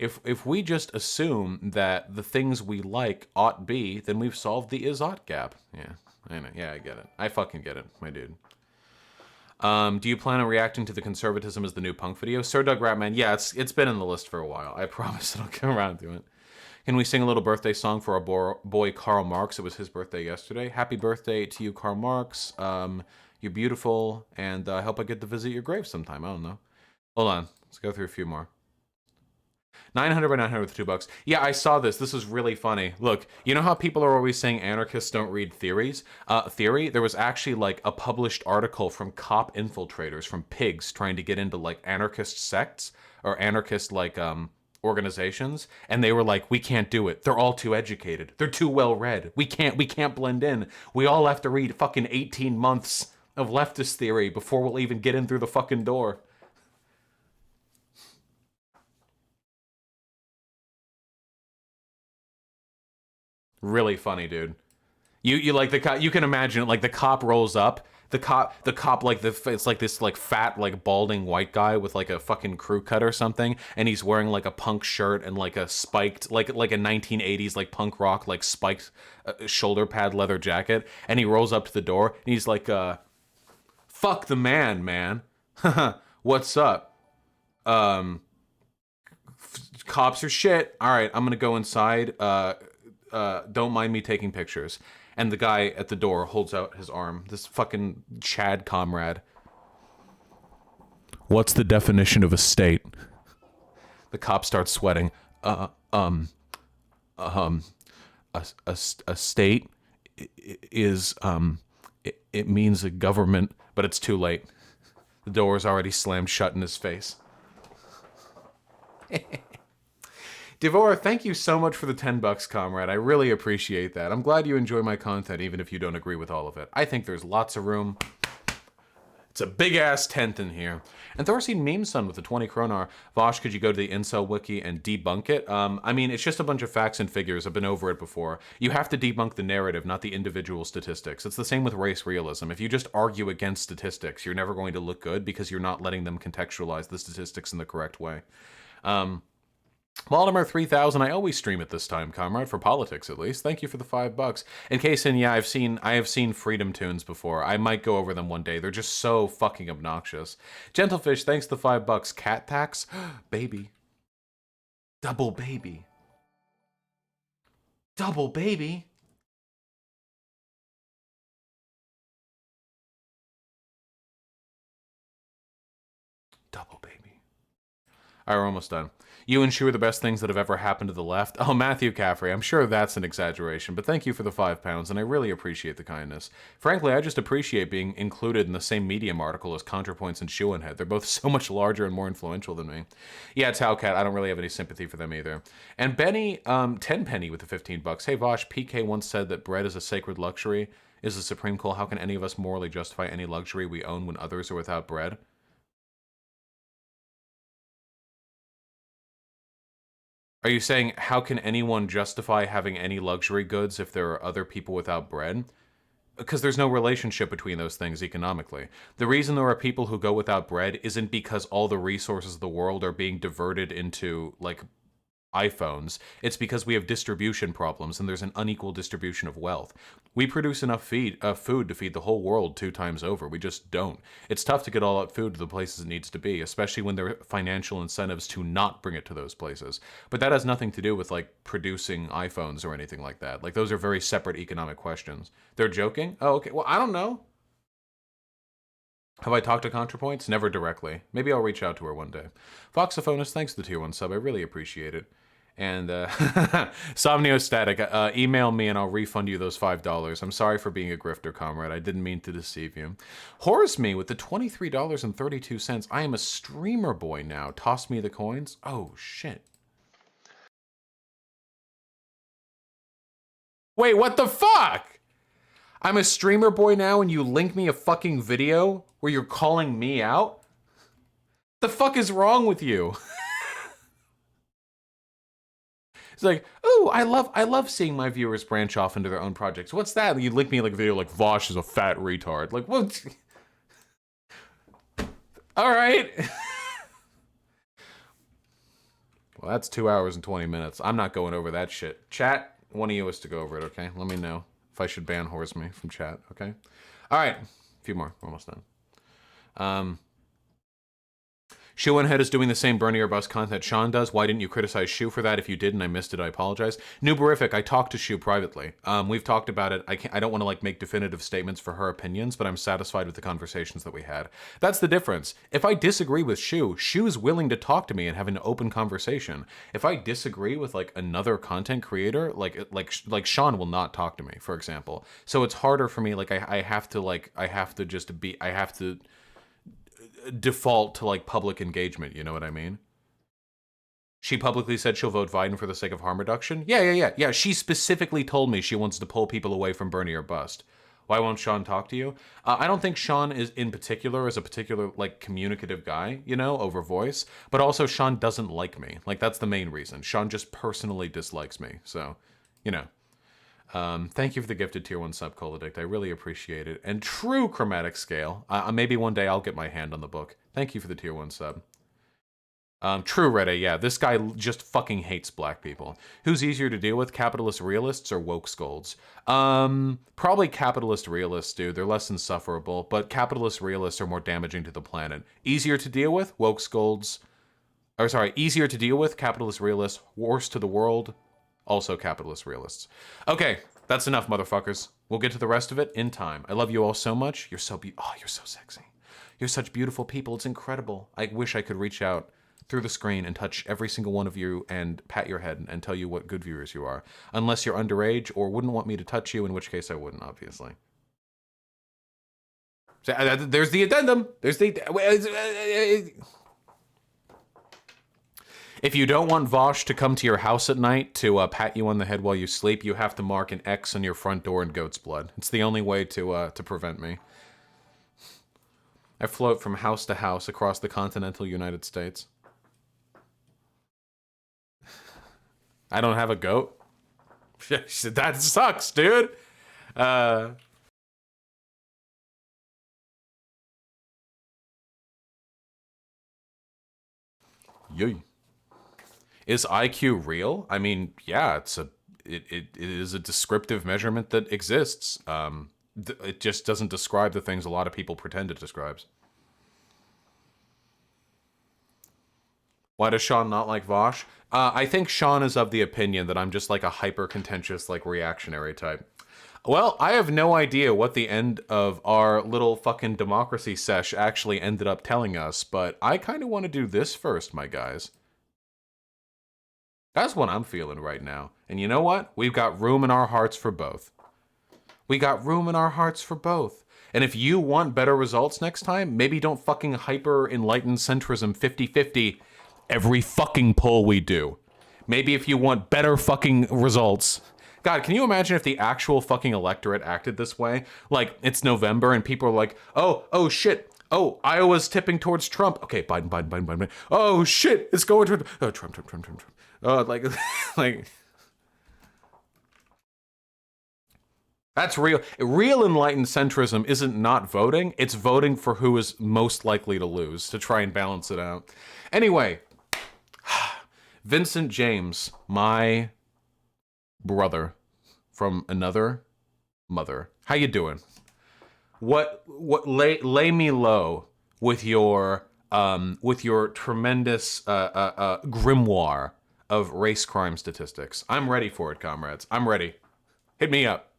If we just assume that the things we like ought be, then we've solved the is-ought gap. Yeah, I know. Yeah, I get it. I fucking get it, my dude. Do you plan on reacting to the conservatism as the new punk video? Sir Doug Ratman, yeah, it's been in the list for a while. I promise I'll get around to it. Can we sing a little birthday song for our boy Karl Marx? It was his birthday yesterday. Happy birthday to you, Karl Marx. You're beautiful, and I hope I get to visit your grave sometime. I don't know. Hold on. Let's go through a few more. 900 by 900 with 2 bucks. Yeah, I saw this. This is really funny. Look, you know how people are always saying anarchists don't read theories? There was actually like a published article from cop infiltrators from pigs trying to get into like anarchist sects or anarchist like organizations, and they were like, we can't do it. They're all too educated. They're too well read. We can't blend in. We all have to read fucking 18 months of leftist theory before we'll even get in through the fucking door. Really funny, dude. You like the cop, you can imagine it, like the cop rolls up, the cop like it's like this like fat like balding white guy with like a fucking crew cut or something, and he's wearing like a punk shirt and like a spiked like a 1980s like punk rock like spiked shoulder pad leather jacket, and he rolls up to the door and he's like fuck the man. What's up? Cops are shit. All right, I'm gonna go inside. Don't mind me taking pictures. And the guy at the door holds out his arm. This fucking Chad comrade. What's the definition of a state? The cop starts sweating. A state is, it means a government, but it's too late. The door is already slammed shut in his face. Devor, thank you so much for the 10 bucks, comrade. I really appreciate that. I'm glad you enjoy my content, even if you don't agree with all of it. I think there's lots of room. It's a big-ass tent in here. And Thorstein Memeson with the 20 kronar. Vosh, could you go to the Incel Wiki and debunk it? I mean, it's just a bunch of facts and figures. I've been over it before. You have to debunk the narrative, not the individual statistics. It's the same with race realism. If you just argue against statistics, you're never going to look good because you're not letting them contextualize the statistics in the correct way. Baltimore 3000, I always stream at this time, comrade, for politics at least. Thank you for the $5. In case, and yeah, I have seen Freedom Tunes before. I might go over them one day. They're just so fucking obnoxious. Gentlefish, thanks the $5. Cat tax? Baby. Double baby. Double baby? Double baby. All right, we're almost done. You and Shu are the best things that have ever happened to the left. Oh, Matthew Caffrey, I'm sure that's an exaggeration, but thank you for the £5, and I really appreciate the kindness. Frankly, I just appreciate being included in the same Medium article as ContraPoints and Shu and Head. They're both so much larger and more influential than me. Yeah, Towcat, I don't really have any sympathy for them either. And Benny, 10 penny with the $15. Hey, Vosh, PK once said that bread is a sacred luxury. Is the supreme call. How can any of us morally justify any luxury we own when others are without bread? Are you saying, how can anyone justify having any luxury goods if there are other people without bread? Because there's no relationship between those things economically. The reason there are people who go without bread isn't because all the resources of the world are being diverted into, like, iPhones. It's because we have distribution problems and there's an unequal distribution of wealth. We produce enough food to feed the whole world 2 times over. We just don't. It's tough to get all that food to the places it needs to be, especially when there are financial incentives to not bring it to those places. But that has nothing to do with like producing iPhones or anything like that. Like those are very separate economic questions. They're joking? Oh, okay. Well, I don't know. Have I talked to ContraPoints? Never directly. Maybe I'll reach out to her one day. Foxophonus, thanks for the tier 1 sub. I really appreciate it. And Somniostatic, email me and I'll refund you those $5. I'm sorry for being a grifter, comrade. I didn't mean to deceive you. Horse me with the $23.32. I am a streamer boy now. Toss me the coins. Oh, shit. Wait, what the fuck? I'm a streamer boy now and you link me a fucking video where you're calling me out? The fuck is wrong with you? It's like, oh, I love seeing my viewers branch off into their own projects. What's that? You link me like a video like Vosh is a fat retard. Like, what? All right. Well, that's 2 hours and 20 minutes. I'm not going over that shit. Chat, one of you is to go over it, okay? Let me know if I should ban me from chat, okay? All right, a few more. We're almost done. Shu and Head is doing the same Bernie or Bust content Sean does. Why didn't you criticize Shu for that? If you did and I missed it, I apologize. Nooberific, I talked to Shu privately. We've talked about it. I don't want to like make definitive statements for her opinions, but I'm satisfied with the conversations that we had. That's the difference. If I disagree with Shu, Shu's willing to talk to me and have an open conversation. If I disagree with like another content creator, like Sean will not talk to me, for example. So it's harder for me. Like I have to default to like public engagement, you know what I mean? She publicly said she'll vote Biden for the sake of harm reduction. Yeah. She specifically told me she wants to pull people away from Bernie or bust. Why won't Sean talk to you? I don't think Sean is in particular is a particular like communicative guy, you know, over voice. But also Sean doesn't like me. Like that's the main reason. Sean just personally dislikes me. So, you know. Thank you for the gifted tier 1 sub, Coladict. I really appreciate it. And true chromatic scale. Maybe one day I'll get my hand on the book. Thank you for the tier 1 sub. True Reddit, yeah. This guy just fucking hates black people. Who's easier to deal with, capitalist realists or woke scolds? Probably capitalist realists, dude. They're less insufferable, but capitalist realists are more damaging to the planet. Easier to deal with, woke scolds. Or sorry, easier to deal with, capitalist realists. Worse to the world, also capitalist realists. Okay, that's enough, motherfuckers. We'll get to the rest of it in time. I love you all so much. You're so you're so sexy. You're such beautiful people. It's incredible. I wish I could reach out through the screen and touch every single one of you and pat your head and tell you what good viewers you are. Unless you're underage or wouldn't want me to touch you, in which case I wouldn't, obviously. So, there's the addendum. There's the... If you don't want Vosh to come to your house at night to pat you on the head while you sleep, you have to mark an X on your front door in goat's blood. It's the only way to prevent me. I float from house to house across the continental United States. I don't have a goat? That sucks, dude! Yay. Is IQ real? I mean, yeah, it is a descriptive measurement that exists. It just doesn't describe the things a lot of people pretend it describes. Why does Sean not like Vosh? I think Sean is of the opinion that I'm just like a hyper contentious, like reactionary type. Well, I have no idea what the end of our little fucking democracy sesh actually ended up telling us, but I kind of want to do this first, my guys. That's what I'm feeling right now. And you know what? We've got room in our hearts for both. We got room in our hearts for both. And if you want better results next time, maybe don't fucking hyper enlightened centrism 50-50 every fucking poll we do. Maybe if you want better fucking results. God, can you imagine if the actual fucking electorate acted this way? Like, it's November and people are like, oh shit. Oh, Iowa's tipping towards Trump. Okay, Biden. Oh shit, it's going to Trump. Like that's real. Real enlightened centrism isn't not voting. It's voting for who is most likely to lose to try and balance it out. Anyway, Vincent James, my brother from another mother. How you doing? What lay me low with your tremendous grimoire of race crime statistics. I'm ready for it, comrades. I'm ready. Hit me up.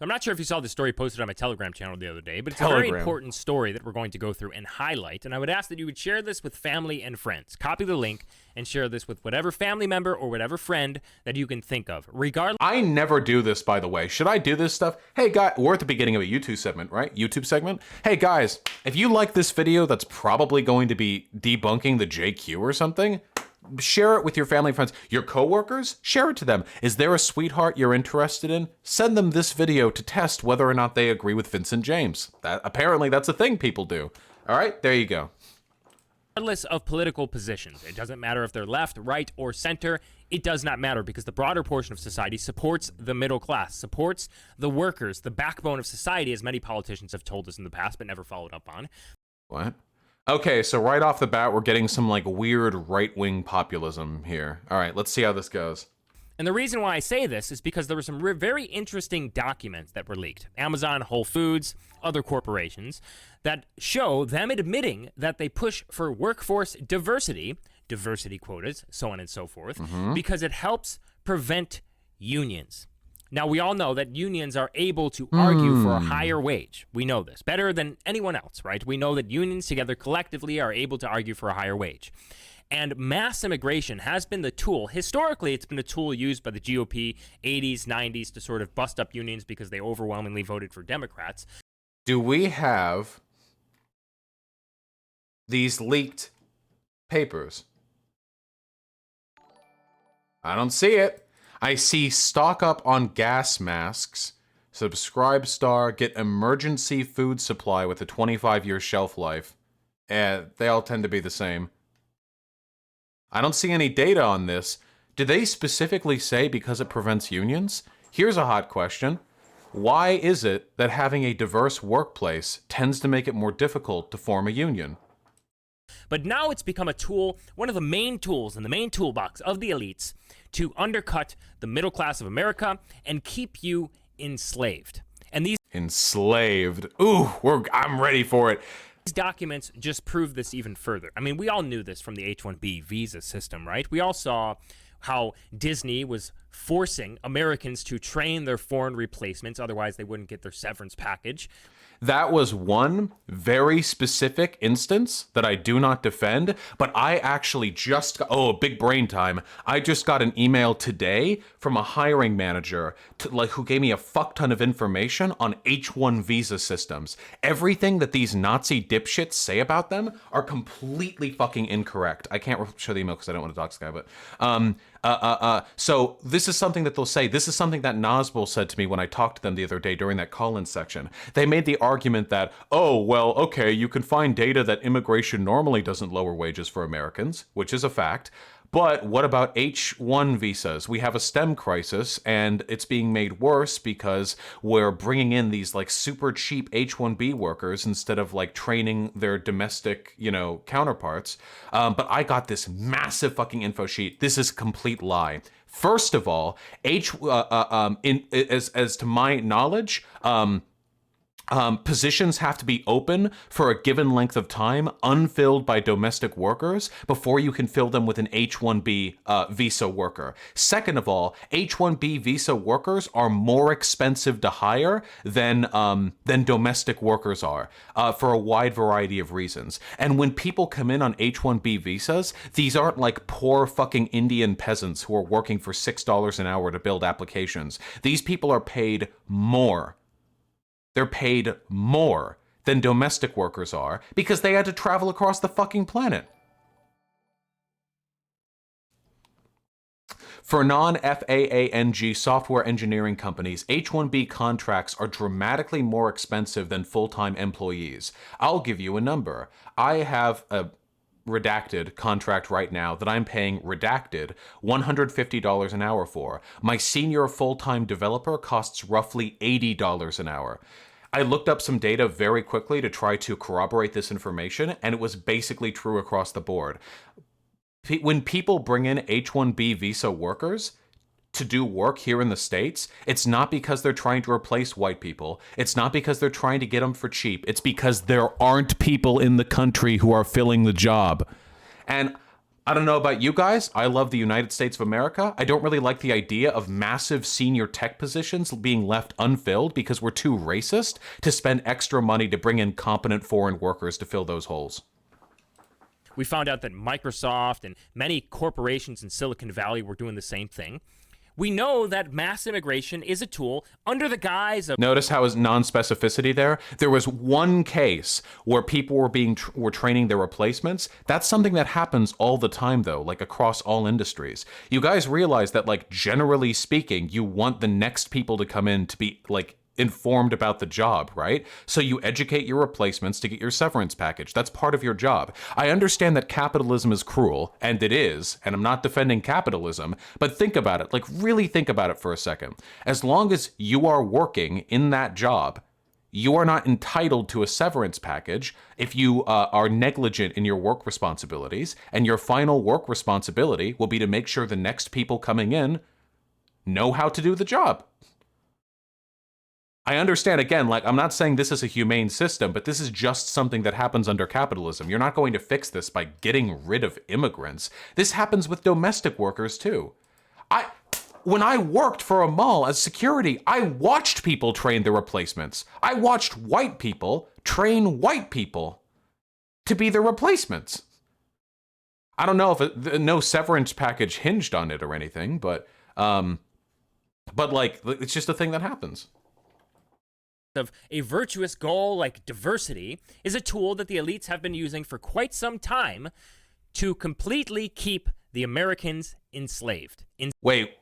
I'm not sure if you saw the story posted on my Telegram channel the other day, but it's a very important story that we're going to go through and highlight. And I would ask that you would share this with family and friends. Copy the link and share this with whatever family member or whatever friend that you can think of. Regardless. I never do this, by the way. Should I do this stuff? Hey, guys, we're at the beginning of a YouTube segment, right? YouTube segment. Hey, guys, if you like this video that's probably going to be debunking the JQ or something, share it with your family and friends. Your coworkers, share it to them. Is there a sweetheart you're interested in? Send them this video to test whether or not they agree with Vincent James. Apparently that's a thing people do. All right, there you go. Regardless of political positions, it doesn't matter if they're left, right, or center. It does not matter because the broader portion of society supports the middle class, supports the workers, the backbone of society, as many politicians have told us in the past but never followed up on. What? Okay, so right off the bat, we're getting some like weird right-wing populism here. All right, let's see how this goes. And the reason why I say this is because there were some very interesting documents that were leaked. Amazon, Whole Foods, other corporations that show them admitting that they push for workforce diversity quotas, so on and so forth, because it helps prevent unions. Now, we all know that unions are able to argue for a higher wage. We know this better than anyone else, right? We know that unions together collectively are able to argue for a higher wage. And mass immigration has been the tool. Historically, it's been a tool used by the GOP 80s, 90s to sort of bust up unions because they overwhelmingly voted for Democrats. Do we have these leaked papers? I don't see it. I see stock up on gas masks, subscribe star, get emergency food supply with a 25-year shelf life. They all tend to be the same. I don't see any data on this. Did they specifically say because it prevents unions? Here's a hot question. Why is it that having a diverse workplace tends to make it more difficult to form a union? But now it's become a tool, one of the main tools in the main toolbox of the elites to undercut the middle class of America and keep you enslaved. And these enslaved. Ooh, I'm ready for it. These documents just prove this even further. I mean, we all knew this from the H-1B visa system, right? We all saw how Disney was forcing Americans to train their foreign replacements, otherwise they wouldn't get their severance package. That was one very specific instance that I do not defend, but I actually just got, big brain time. I just got an email today from a hiring manager who gave me a fuck ton of information on H-1 visa systems. Everything that these Nazi dipshits say about them are completely fucking incorrect. I can't show the email because I don't want to dox this guy, but so this is something that they'll say. This is something that Nazbol said to me when I talked to them the other day during that call-in section. They made the argument that, you can find data that immigration normally doesn't lower wages for Americans, which is a fact, But what about H-1 visas? We have a STEM crisis, and it's being made worse because we're bringing in these like super cheap H-1B workers instead of like training their domestic, counterparts. But I got this massive fucking info sheet. This is a complete lie. First of all, as to my knowledge, positions have to be open for a given length of time, unfilled by domestic workers, before you can fill them with an H-1B visa worker. Second of all, H-1B visa workers are more expensive to hire than domestic workers are, for a wide variety of reasons. And when people come in on H-1B visas, these aren't like poor fucking Indian peasants who are working for $6 an hour to build applications. These people are paid more. They're paid more than domestic workers are because they had to travel across the fucking planet. For non-FAANG software engineering companies, H-1B contracts are dramatically more expensive than full-time employees. I'll give you a number. I have a redacted contract right now that I'm paying redacted $150 an hour for. My senior full-time developer costs roughly $80 an hour. I looked up some data very quickly to try to corroborate this information, and it was basically true across the board. When people bring in H-1B visa workers to do work here in the States, it's not because they're trying to replace white people. It's not because they're trying to get them for cheap. It's because there aren't people in the country who are filling the job. And I don't know about you guys. I love the United States of America. I don't really like the idea of massive senior tech positions being left unfilled because we're too racist to spend extra money to bring in competent foreign workers to fill those holes. We found out that Microsoft and many corporations in Silicon Valley were doing the same thing. We know that mass immigration is a tool under the guise of... Notice how his non-specificity there? There was one case where people were training their replacements. That's something that happens all the time, though, like across all industries. You guys realize that, like, generally speaking, you want the next people to come in to be, like, informed about the job, right? So you educate your replacements to get your severance package. That's part of your job. I understand that capitalism is cruel, and it is, and I'm not defending capitalism, but think about it, like really think about it for a second. As long as you are working in that job, you are not entitled to a severance package if you are negligent in your work responsibilities, and your final work responsibility will be to make sure the next people coming in know how to do the job. I understand, again, like, I'm not saying this is a humane system, but this is just something that happens under capitalism. You're not going to fix this by getting rid of immigrants. This happens with domestic workers, too. When I worked for a mall as security, I watched people train their replacements. I watched white people train white people to be their replacements. I don't know if no severance package hinged on it or anything, but like, it's just a thing that happens. Of a virtuous goal like diversity is a tool that the elites have been using for quite some time to completely keep the Americans enslaved. Wait,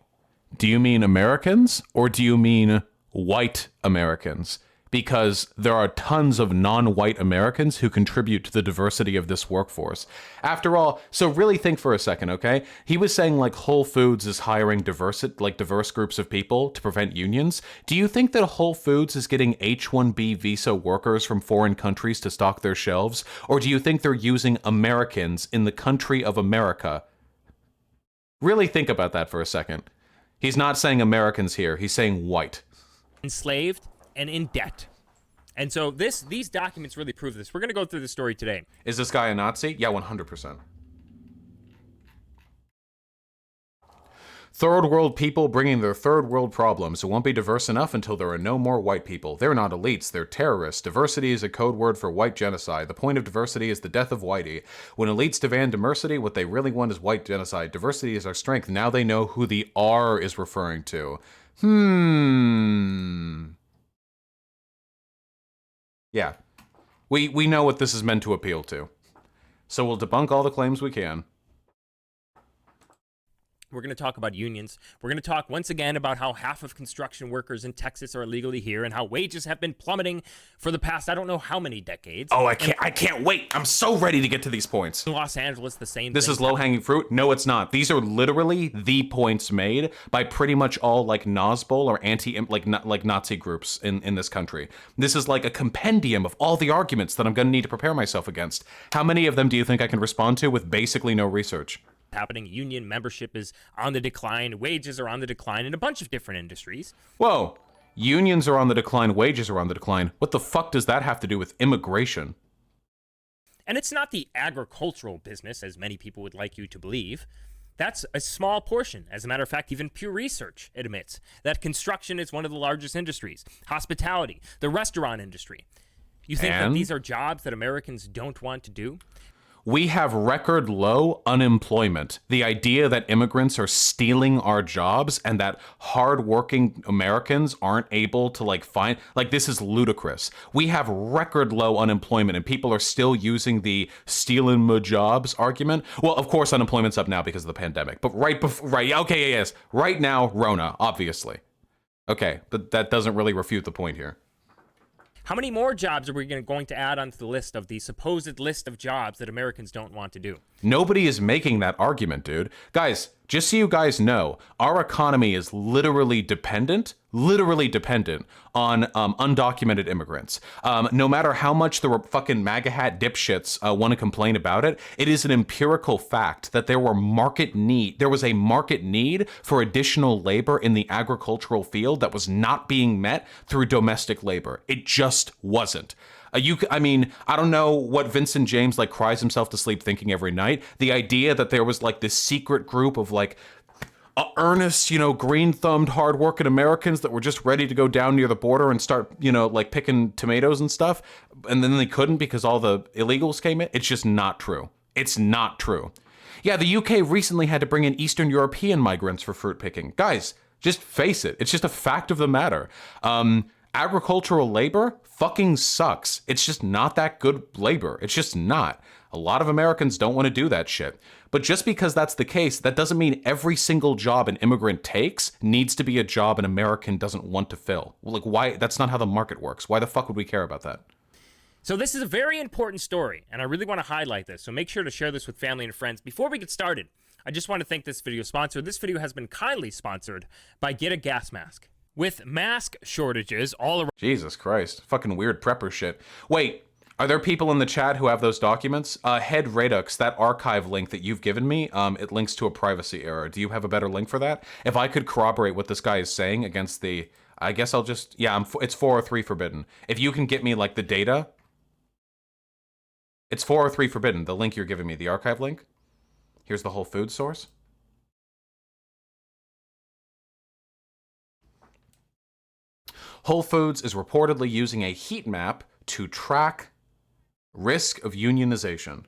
do you mean Americans or do you mean white Americans? Because there are tons of non-white Americans who contribute to the diversity of this workforce. After all, so really think for a second, okay? He was saying like Whole Foods is hiring diverse groups of people to prevent unions. Do you think that Whole Foods is getting H-1B visa workers from foreign countries to stock their shelves? Or do you think they're using Americans in the country of America? Really think about that for a second. He's not saying Americans here, he's saying white. Enslaved and in debt. And so these documents really prove this. We're going to go through the story today. Is this guy a Nazi? Yeah, 100%. Third world people bringing their third world problems. It won't be diverse enough until there are no more white people. They're not elites, they're terrorists. Diversity is a code word for white genocide. The point of diversity is the death of whitey. When elites demand diversity, what they really want is white genocide. Diversity is our strength. Now they know who the R is referring to. Yeah. We know what this is meant to appeal to. So we'll debunk all the claims we can. We're going to talk about unions. We're going to talk once again about how half of construction workers in Texas are illegally here and how wages have been plummeting for the past, I don't know how many decades. Oh, I can't wait. I'm so ready to get to these points. In Los Angeles, the same This thing. is low-hanging fruit? No, it's not. These are literally the points made by pretty much all like Nazbol or like Nazi groups in this country. This is like a compendium of all the arguments that I'm going to need to prepare myself against. How many of them do you think I can respond to with basically no research? Happening. Union membership is on the decline. Wages are on the decline in a bunch of different industries. Whoa. Unions are on the decline. Wages are on the decline. What the fuck does that have to do with immigration? And it's not the agricultural business, as many people would like you to believe. That's a small portion. As a matter of fact, even Pew Research admits that construction is one of the largest industries. Hospitality, the restaurant industry. You think that these are jobs that Americans don't want to do? We have record low unemployment. The idea that immigrants are stealing our jobs and that hardworking Americans aren't able to find this is ludicrous. We have record low unemployment and people are still using the stealing my jobs argument. Well, of course, unemployment's up now because of the pandemic, but right now, Rona, obviously. Okay, but that doesn't really refute the point here. How many more jobs are we going to add onto the list of the supposed list of jobs that Americans don't want to do? Nobody is making that argument, dude. Guys, just so you guys know, our economy is literally dependent on undocumented immigrants. No matter how much the fucking MAGA hat dipshits want to complain about it, it is an empirical fact that there was a market need for additional labor in the agricultural field that was not being met through domestic labor. It just wasn't. I don't know what Vincent James cries himself to sleep thinking every night. The idea that there was this secret group of earnest, green-thumbed, hard-working Americans that were just ready to go down near the border and start, picking tomatoes and stuff, and then they couldn't because all the illegals came in. It's just not true. It's not true. Yeah, the UK recently had to bring in Eastern European migrants for fruit picking. Guys, just face it. It's just a fact of the matter. Agricultural labor fucking sucks. It's just not that good labor. It's just not. A lot of Americans don't want to do that shit. But just because that's the case, that doesn't mean every single job an immigrant takes needs to be a job an American doesn't want to fill. Why? That's not how the market works. Why the fuck would we care about that? So this is a very important story, and I really want to highlight this. So make sure to share this with family and friends. Before we get started, I just want to thank this video sponsor. This video has been kindly sponsored by Get a Gas Mask. With mask shortages all around. Jesus Christ. Fucking weird prepper shit. Wait, are there people in the chat who have those documents? Head Redux, that archive link that you've given me, it links to a privacy error. Do you have a better link for that? If I could corroborate what this guy is saying against I guess I'll just, it's 403 forbidden. If you can get me the data, it's 403 forbidden, the link you're giving me, the archive link. Here's the whole food source. Whole Foods is reportedly using a heat map to track risk of unionization.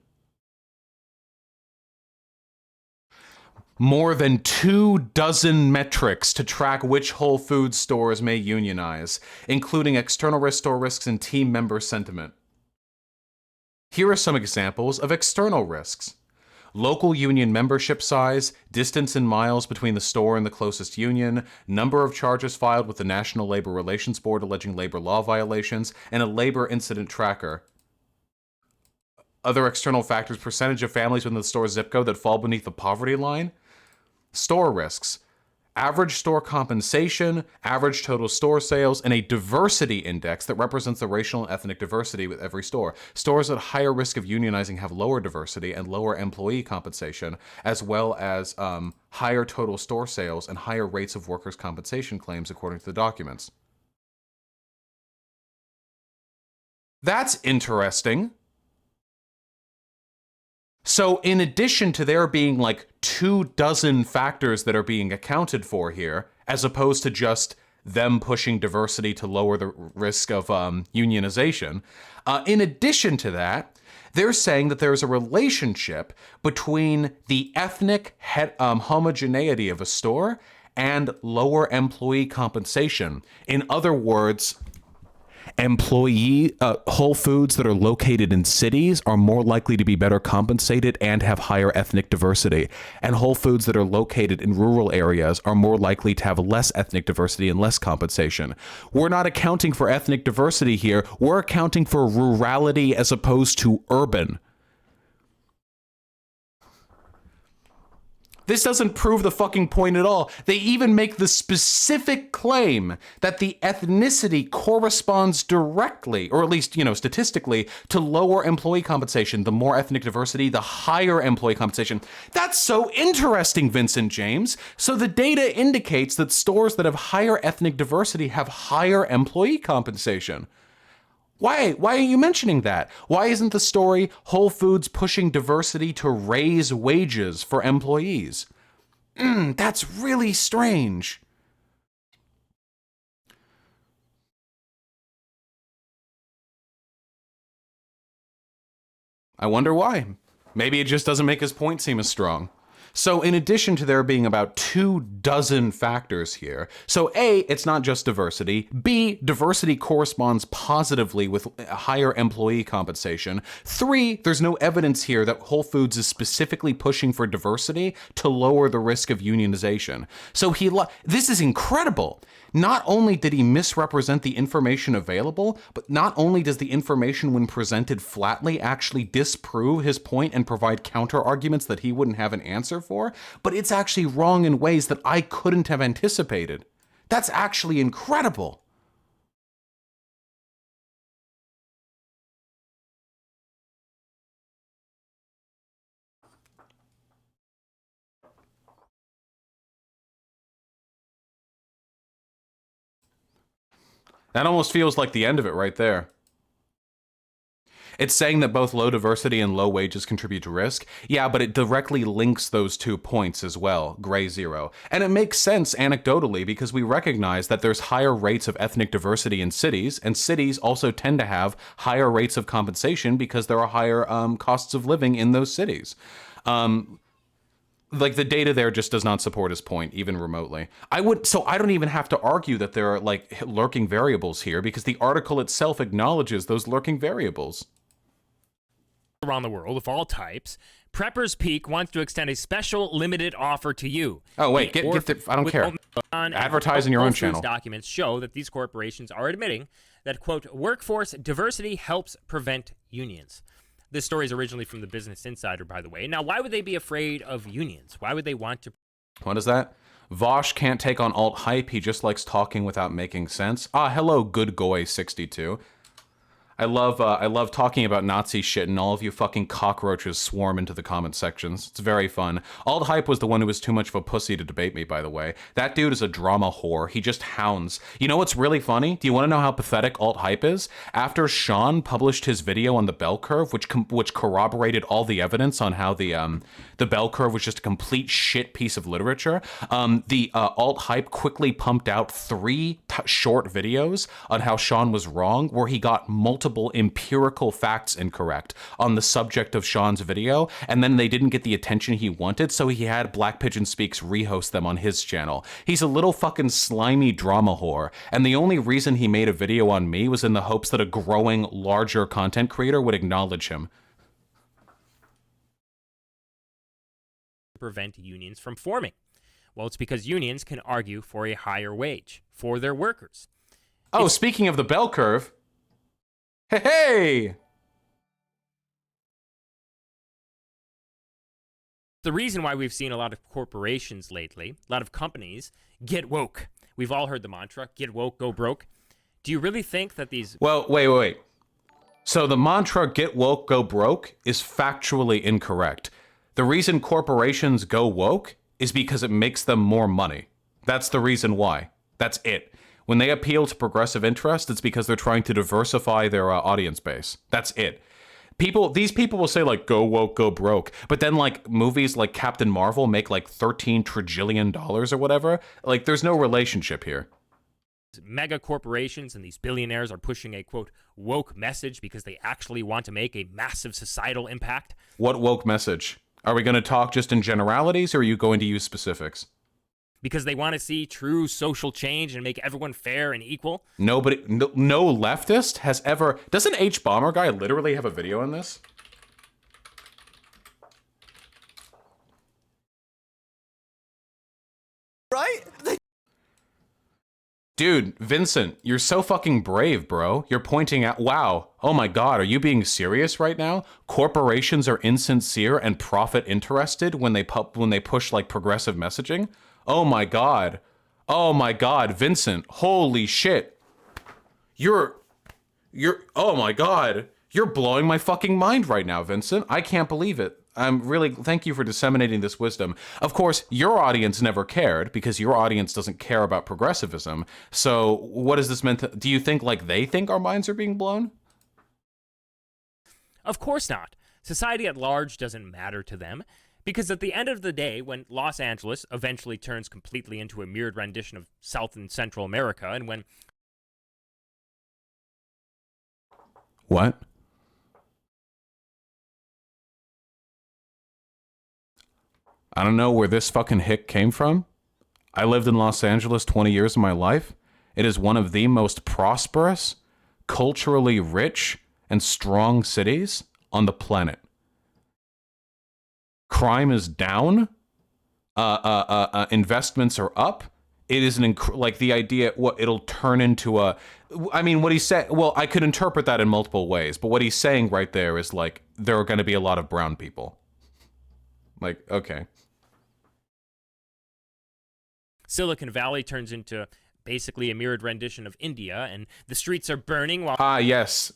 More than 24 metrics to track which Whole Foods stores may unionize, including external risk, store risks, and team member sentiment. Here are some examples of external risks. Local union membership size, distance in miles between the store and the closest union, number of charges filed with the National Labor Relations Board alleging labor law violations, and a labor incident tracker. Other external factors, percentage of families within the store's zip code that fall beneath the poverty line. Store risks. Average store compensation, average total store sales, and a diversity index that represents the racial and ethnic diversity with every store. Stores at higher risk of unionizing have lower diversity and lower employee compensation, as well as higher total store sales and higher rates of workers' compensation claims, according to the documents. That's interesting. So in addition to there being 24 factors that are being accounted for here, as opposed to just them pushing diversity to lower the risk of unionization, in addition to that, they're saying that there's a relationship between the ethnic homogeneity of a store and lower employee compensation. In other words, Whole Foods that are located in cities are more likely to be better compensated and have higher ethnic diversity. And Whole Foods that are located in rural areas are more likely to have less ethnic diversity and less compensation. We're not accounting for ethnic diversity here. We're accounting for rurality as opposed to urban. This doesn't prove the fucking point at all. They even make the specific claim that the ethnicity corresponds directly, or at least, statistically, to lower employee compensation. The more ethnic diversity, the higher employee compensation. That's so interesting, Vincent James. So the data indicates that stores that have higher ethnic diversity have higher employee compensation. Why are you mentioning that? Why isn't the story Whole Foods pushing diversity to raise wages for employees? That's really strange. I wonder why. Maybe it just doesn't make his point seem as strong. So in addition to there being about 24 factors here, so A, it's not just diversity. B, diversity corresponds positively with higher employee compensation. 3, there's no evidence here that Whole Foods is specifically pushing for diversity to lower the risk of unionization. So this is incredible. Not only did he misrepresent the information available, but not only does the information when presented flatly actually disprove his point and provide counter arguments that he wouldn't have an answer for, but it's actually wrong in ways that I couldn't have anticipated. That's actually incredible. That almost feels like the end of it right there. It's saying that both low diversity and low wages contribute to risk. Yeah, but it directly links those 2 points as well, gray zero. And it makes sense anecdotally because we recognize that there's higher rates of ethnic diversity in cities, and cities also tend to have higher rates of compensation because there are higher costs of living in those cities. Like the data there just does not support his point even remotely. So I don't even have to argue that there are like lurking variables here because the article itself acknowledges those lurking variables. Around the world of all types, Preppers Peak wants to extend a special limited offer to you. Oh wait, I don't care. Advertise in your own channel. Documents show that these corporations are admitting that, quote, workforce diversity helps prevent unions. This story is originally from the Business Insider, by the way. Now, why would they be afraid of unions? Why would they want to? What is that? Vosh can't take on alt hype. He just likes talking without making sense. Hello, good goy 62. I love talking about Nazi shit, and all of you fucking cockroaches swarm into the comment sections. It's very fun. Alt Hype was the one who was too much of a pussy to debate me, by the way. That dude is a drama whore. He just hounds. You know what's really funny? Do you want to know how pathetic Alt Hype is? After Sean published his video on the bell curve, which corroborated all the evidence on how the bell curve was just a complete shit piece of literature, the Alt Hype quickly pumped out 3 short videos on how Sean was wrong, where he got multiple empirical facts incorrect on the subject of Sean's video, and then they didn't get the attention he wanted, so he had Black Pigeon Speaks rehost them on his channel. He's a little fucking slimy drama whore, and the only reason he made a video on me was in the hopes that a growing, larger content creator would acknowledge him. Prevent unions from forming. Well, it's because unions can argue for a higher wage for their workers. Oh, speaking of the bell curve, hey! The reason why we've seen a lot of corporations lately, a lot of companies, get woke. We've all heard the mantra, get woke, go broke. Do you really think that these... Well, wait. So the mantra, get woke, go broke, is factually incorrect. The reason corporations go woke is because it makes them more money. That's the reason why. That's it. When they appeal to progressive interest, it's because they're trying to diversify their audience base. That's it. These people will say like, go woke, go broke. But then like movies like Captain Marvel make like $13 trillion or whatever. Like there's no relationship here. Mega corporations and these billionaires are pushing a, quote, woke message because they actually want to make a massive societal impact. What woke message? Are we going to talk just in generalities, or are you going to use specifics? because they want to see true social change and make everyone fair and equal. Nobody, no leftist has ever. Doesn't H Bomber guy literally have a video on this? Right? Dude, Vincent, you're so fucking brave, bro. You're pointing out, wow, oh my god, are you being serious right now? Corporations are insincere and profit interested when they push like progressive messaging? Oh my god. Oh my god, Vincent, holy shit. You're, oh my god. You're blowing my fucking mind right now, Vincent. I can't believe it. Thank you for disseminating this wisdom. Of course, your audience never cared because your audience doesn't care about progressivism. So what is this meant to, do you think like they think our minds are being blown? Of course not. Society at large doesn't matter to them, because at the end of the day, when Los Angeles eventually turns completely into a mirrored rendition of South and Central America, and when... What? I don't know where this fucking hick came from. I lived in Los Angeles 20 years of my life. It is one of the most prosperous, culturally rich, and strong cities on the planet. Crime is down. Investments are up. It is like the idea, what it'll turn into a, I mean, what he said, well, I could interpret that in multiple ways, but what he's saying right there is like, there are going to be a lot of brown people. Like, okay. Silicon Valley turns into basically a mirrored rendition of India, and the streets are burning while... Ah, yes.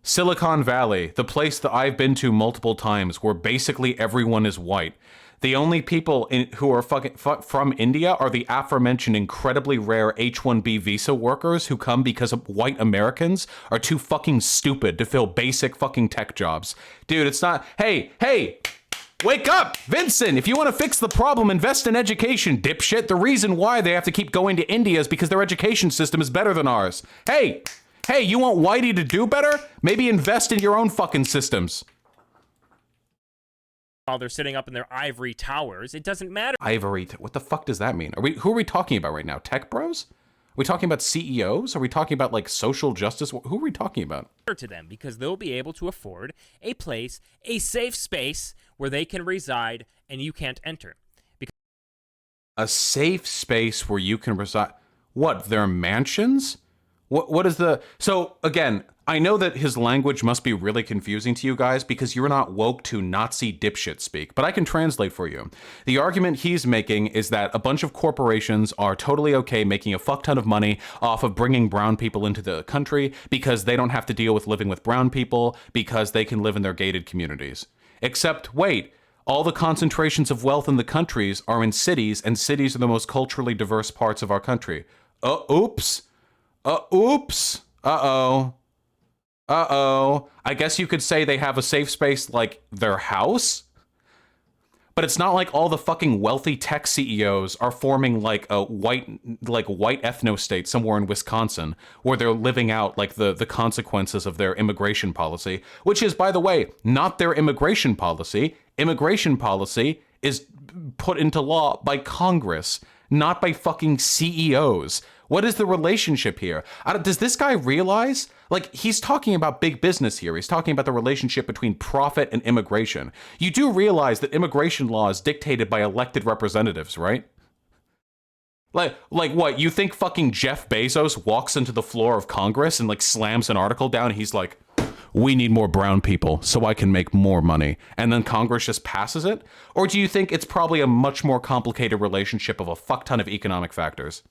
Silicon Valley, the place that I've been to multiple times where basically everyone is white. The only people who are from India are the aforementioned incredibly rare H-1B visa workers who come because white Americans are too fucking stupid to fill basic fucking tech jobs. Dude, it's not... Hey! Wake up! Vincent, if you want to fix the problem, invest in education, dipshit. The reason why they have to keep going to India is because their education system is better than ours. Hey, you want Whitey to do better? Maybe invest in your own fucking systems. While they're sitting up in their ivory towers, it doesn't matter. What the fuck does that mean? Who are we talking about right now? Tech bros? Are we talking about CEOs? Are we talking about like social justice? Who are we talking about? To them, because they'll be able to afford a place, a safe space where they can reside and you can't enter. A safe space where you can reside. What, their mansions? What is the... So, again, I know that his language must be really confusing to you guys because you're not woke to Nazi dipshit speak, but I can translate for you. The argument he's making is that a bunch of corporations are totally okay making a fuck ton of money off of bringing brown people into the country because they don't have to deal with living with brown people because they can live in their gated communities. Except, wait, all the concentrations of wealth in the countries are in cities, and cities are the most culturally diverse parts of our country. Oops. Oops. Uh-oh. I guess you could say they have a safe space like their house? But it's not like all the fucking wealthy tech CEOs are forming like a white ethno state somewhere in Wisconsin where they're living out like the consequences of their immigration policy, which is, by the way, not their immigration policy. Immigration policy is put into law by Congress, not by fucking CEOs. What is the relationship here? Does this guy realize? Like, he's talking about big business here. He's talking about the relationship between profit and immigration. You do realize that immigration law is dictated by elected representatives, right? Like what? You think fucking Jeff Bezos walks into the floor of Congress and like slams an article down and he's like, we need more brown people so I can make more money. And then Congress just passes it? Or do you think it's probably a much more complicated relationship of a fuck ton of economic factors?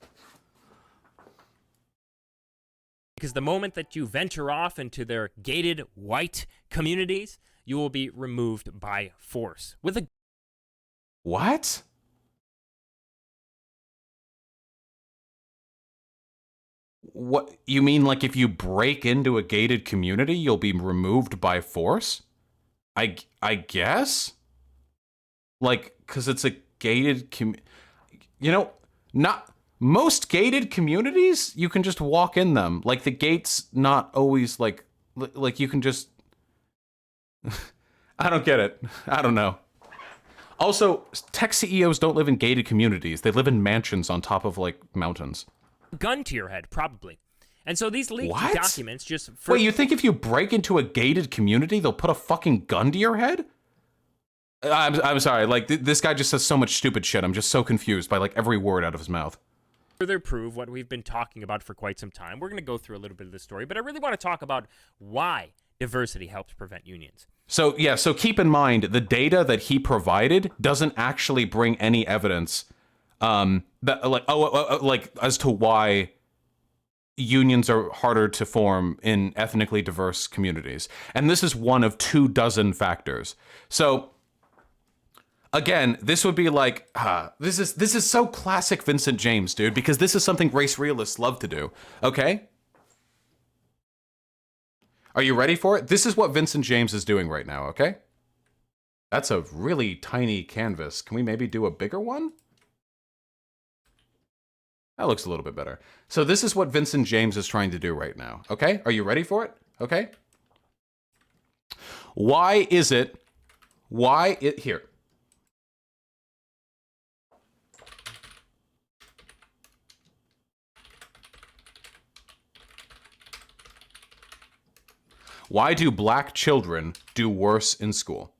Because the moment that you venture off into their gated white communities, you will be removed by force. With a... What? What, you mean like if you break into a gated community, you'll be removed by force? I guess? Like, because it's a gated not... Most gated communities, you can just walk in them. Like, the gate's not always, like you can just... I don't get it. I don't know. Also, tech CEOs don't live in gated communities. They live in mansions on top of, like, mountains. Gun to your head, probably. And so these leaked What? documents just... Wait, you think if you break into a gated community, they'll put a fucking gun to your head? I'm sorry. Like, this guy just says so much stupid shit. I'm just so confused by, like, every word out of his mouth. further prove what we've been talking about for quite some time. We're going to go through a little bit of this story, but I really want to talk about why diversity helps prevent unions. So, yeah, so keep in mind, the data that he provided doesn't actually bring any evidence that, like, as to why unions are harder to form in ethnically diverse communities. And this is one of 24 factors. So, again, this would be like, this is so classic Vincent James, dude, because this is something race realists love to do, okay? Are you ready for it? This is what Vincent James is doing right now, okay? That's a really tiny canvas. Can we maybe do a bigger one? That looks a little bit better. So this is what Vincent James is trying to do right now, okay? Are you ready for it? Okay? Here. Why do black children do worse in school?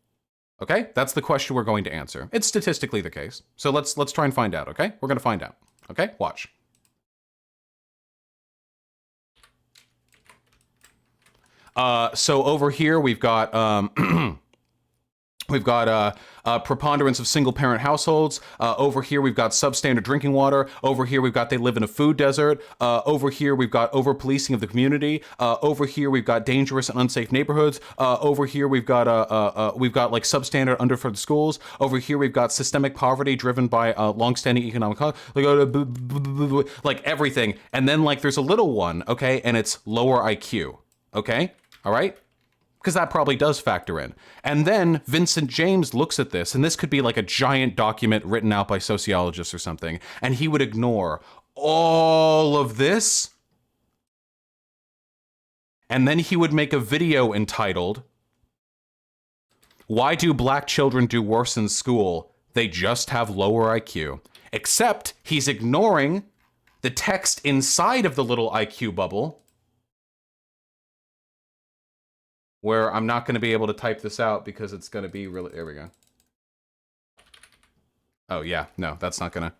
Okay? That's the question we're going to answer. It's statistically the case. So let's try and find out, okay? We're going to find out. Okay? Watch. So over here we've got we've got preponderance of single-parent households. Over here, we've got substandard drinking water. Over here, we've got they live in a food desert. Over here, we've got over-policing of the community. Over here, we've got dangerous and unsafe neighborhoods. Over here, we've got like substandard underfunded schools. Over here, we've got systemic poverty driven by longstanding economic like everything. And then like there's a little one, okay, and it's lower IQ, okay, all right. Because that probably does factor in. And then Vincent James looks at this, and this could be like a giant document written out by sociologists or something, and he would ignore all of this. And then he would make a video entitled, "Why do black children do worse in school? They just have lower IQ." Except he's ignoring the text inside of the little IQ bubble, where I'm not going to be able to type this out because it's going to be really... There we go. Oh, yeah. No, that's not going to...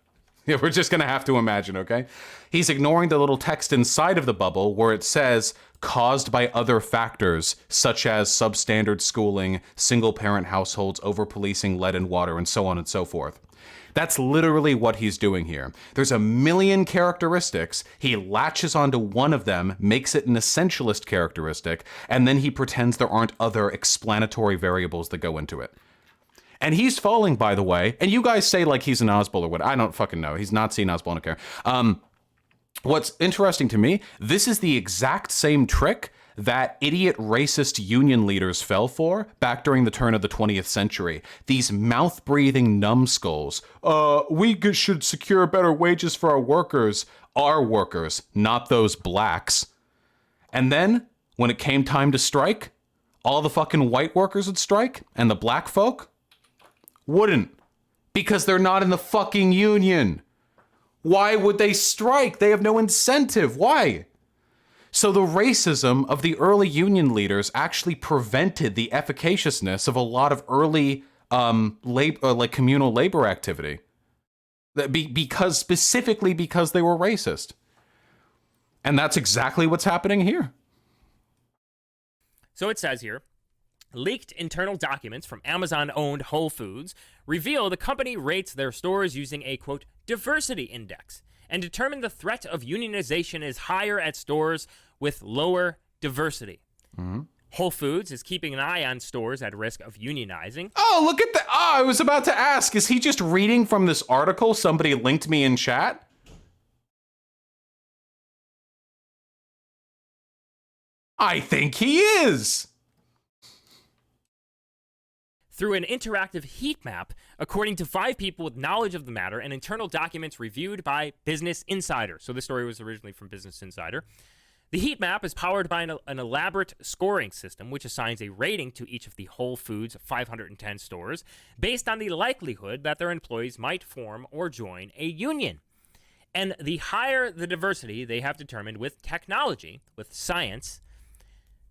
Yeah, we're just going to have to imagine, okay? He's ignoring the little text inside of the bubble where it says, caused by other factors, such as substandard schooling, single-parent households, over-policing, lead and water, and so on and so forth. That's literally what he's doing here. There's a million characteristics. He latches onto one of them, makes it an essentialist characteristic, and then he pretends there aren't other explanatory variables that go into it. And he's falling, by the way, and you guys say like he's an Oswald or what. I don't fucking know. He's Nazi, Oswald, I don't care. What's interesting to me, this is the exact same trick that idiot racist union leaders fell for back during the turn of the 20th century. These mouth-breathing numbskulls. We should secure better wages for our workers, not those blacks. And then, when it came time to strike, all the fucking white workers would strike, and the black folk wouldn't. Because they're not in the fucking union. Why would they strike? They have no incentive. Why? So the racism of the early union leaders actually prevented the efficaciousness of a lot of early communal labor activity. Specifically because they were racist. And that's exactly what's happening here. So it says here, leaked internal documents from Amazon-owned Whole Foods reveal the company rates their stores using a, quote, diversity index, and determine the threat of unionization is higher at stores with lower diversity. Mm-hmm. Whole Foods is keeping an eye on stores at risk of unionizing. Oh, look at that. Oh, I was about to ask, is he just reading from this article somebody linked me in chat? I think he is. Through an interactive heat map, according to 5 people with knowledge of the matter and internal documents reviewed by Business Insider. So this story was originally from Business Insider. The heat map is powered by an elaborate scoring system, which assigns a rating to each of the Whole Foods 510 stores based on the likelihood that their employees might form or join a union. And the higher the diversity they have determined with technology, with science,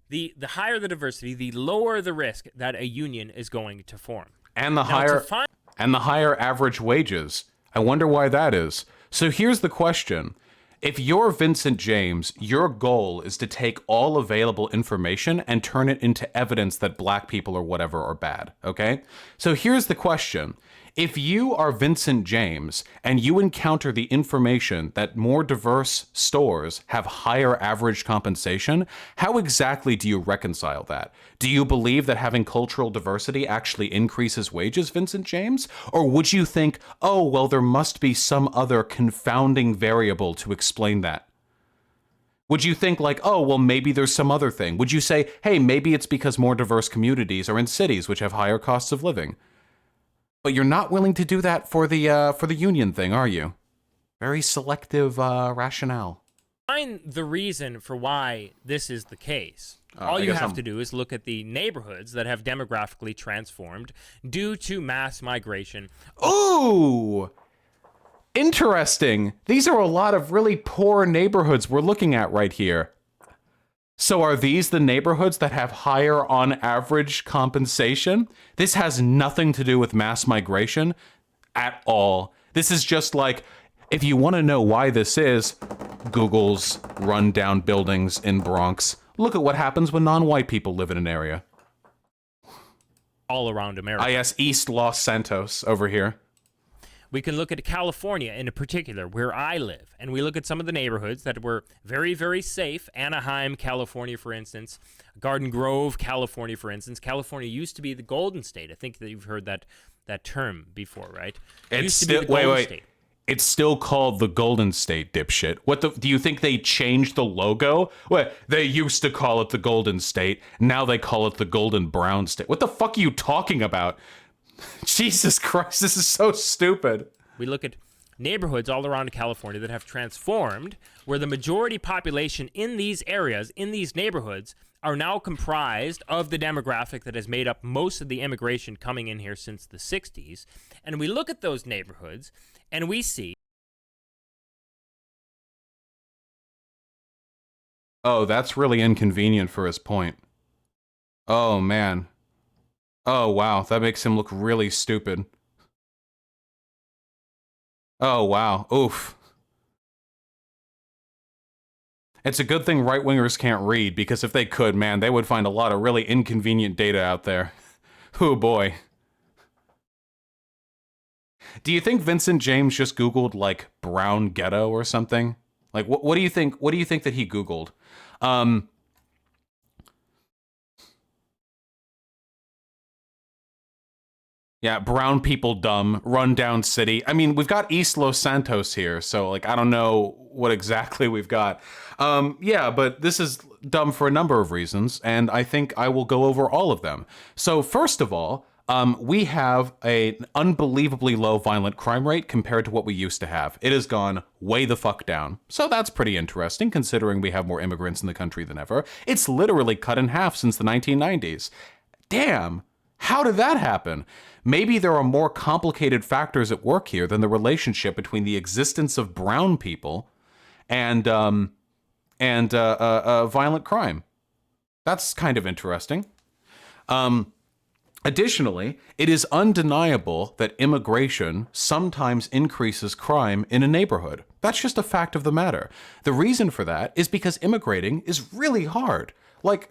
the higher the diversity, the lower the risk that a union is going to form. And the Now, higher average wages. I wonder why that is. So here's the question. If you're Vincent James, your goal is to take all available information and turn it into evidence that black people or whatever are bad, okay? So here's the question. If you are Vincent James and you encounter the information that more diverse stores have higher average compensation, how exactly do you reconcile that? Do you believe that having cultural diversity actually increases wages, Vincent James? Or would you think, oh, well, there must be some other confounding variable to explain that? Would you think like, oh, well, maybe there's some other thing? Would you say, hey, maybe it's because more diverse communities are in cities which have higher costs of living? But you're not willing to do that for the union thing, are you? Very selective rationale. Find the reason for why this is the case. All you have to do is look at the neighborhoods that have demographically transformed due to mass migration. Ooh! Interesting. These are a lot of really poor neighborhoods we're looking at right here. So are these the neighborhoods that have higher on average compensation? This has nothing to do with mass migration at all. This is just like, if you want to know why this is, Google's rundown buildings in Bronx. Look at what happens when non-white people live in an area. All around America. Yes, East Los Santos over here. We can look at California in particular, where I live, and we look at some of the neighborhoods that were very, very safe. Anaheim, California, for instance. Garden Grove, California, for instance. California used to be the Golden State. I think that you've heard that term before, right? It's still wait. State. It's still called the Golden State, dipshit. Do you think they changed the logo? Well, they used to call it the Golden State. Now they call it the Golden Brown State. What the fuck are you talking about? Jesus Christ, this is so stupid. We look at neighborhoods all around California that have transformed, where the majority population in these areas, in these neighborhoods, are now comprised of the demographic that has made up most of the immigration coming in here since the 60s. And we look at those neighborhoods and we see... Oh, that's really inconvenient for his point. Oh, man. Oh, wow, that makes him look really stupid. Oh, wow, oof. It's a good thing right-wingers can't read, because if they could, man, they would find a lot of really inconvenient data out there. Oh, boy. Do you think Vincent James just Googled, like, brown ghetto or something? Like, what do you think? What do you think that he Googled? Yeah, brown people dumb, rundown city. I mean, we've got East Los Santos here, so, like, I don't know what exactly we've got. Yeah, but this is dumb for a number of reasons, and I think I will go over all of them. So, first of all, we have an unbelievably low violent crime rate compared to what we used to have. It has gone way the fuck down. So that's pretty interesting, considering we have more immigrants in the country than ever. It's literally cut in half since the 1990s. Damn, how did that happen? Maybe there are more complicated factors at work here than the relationship between the existence of brown people and violent crime. That's kind of interesting. Additionally, it is undeniable that immigration sometimes increases crime in a neighborhood. That's just a fact of the matter. The reason for that is because immigrating is really hard. Like,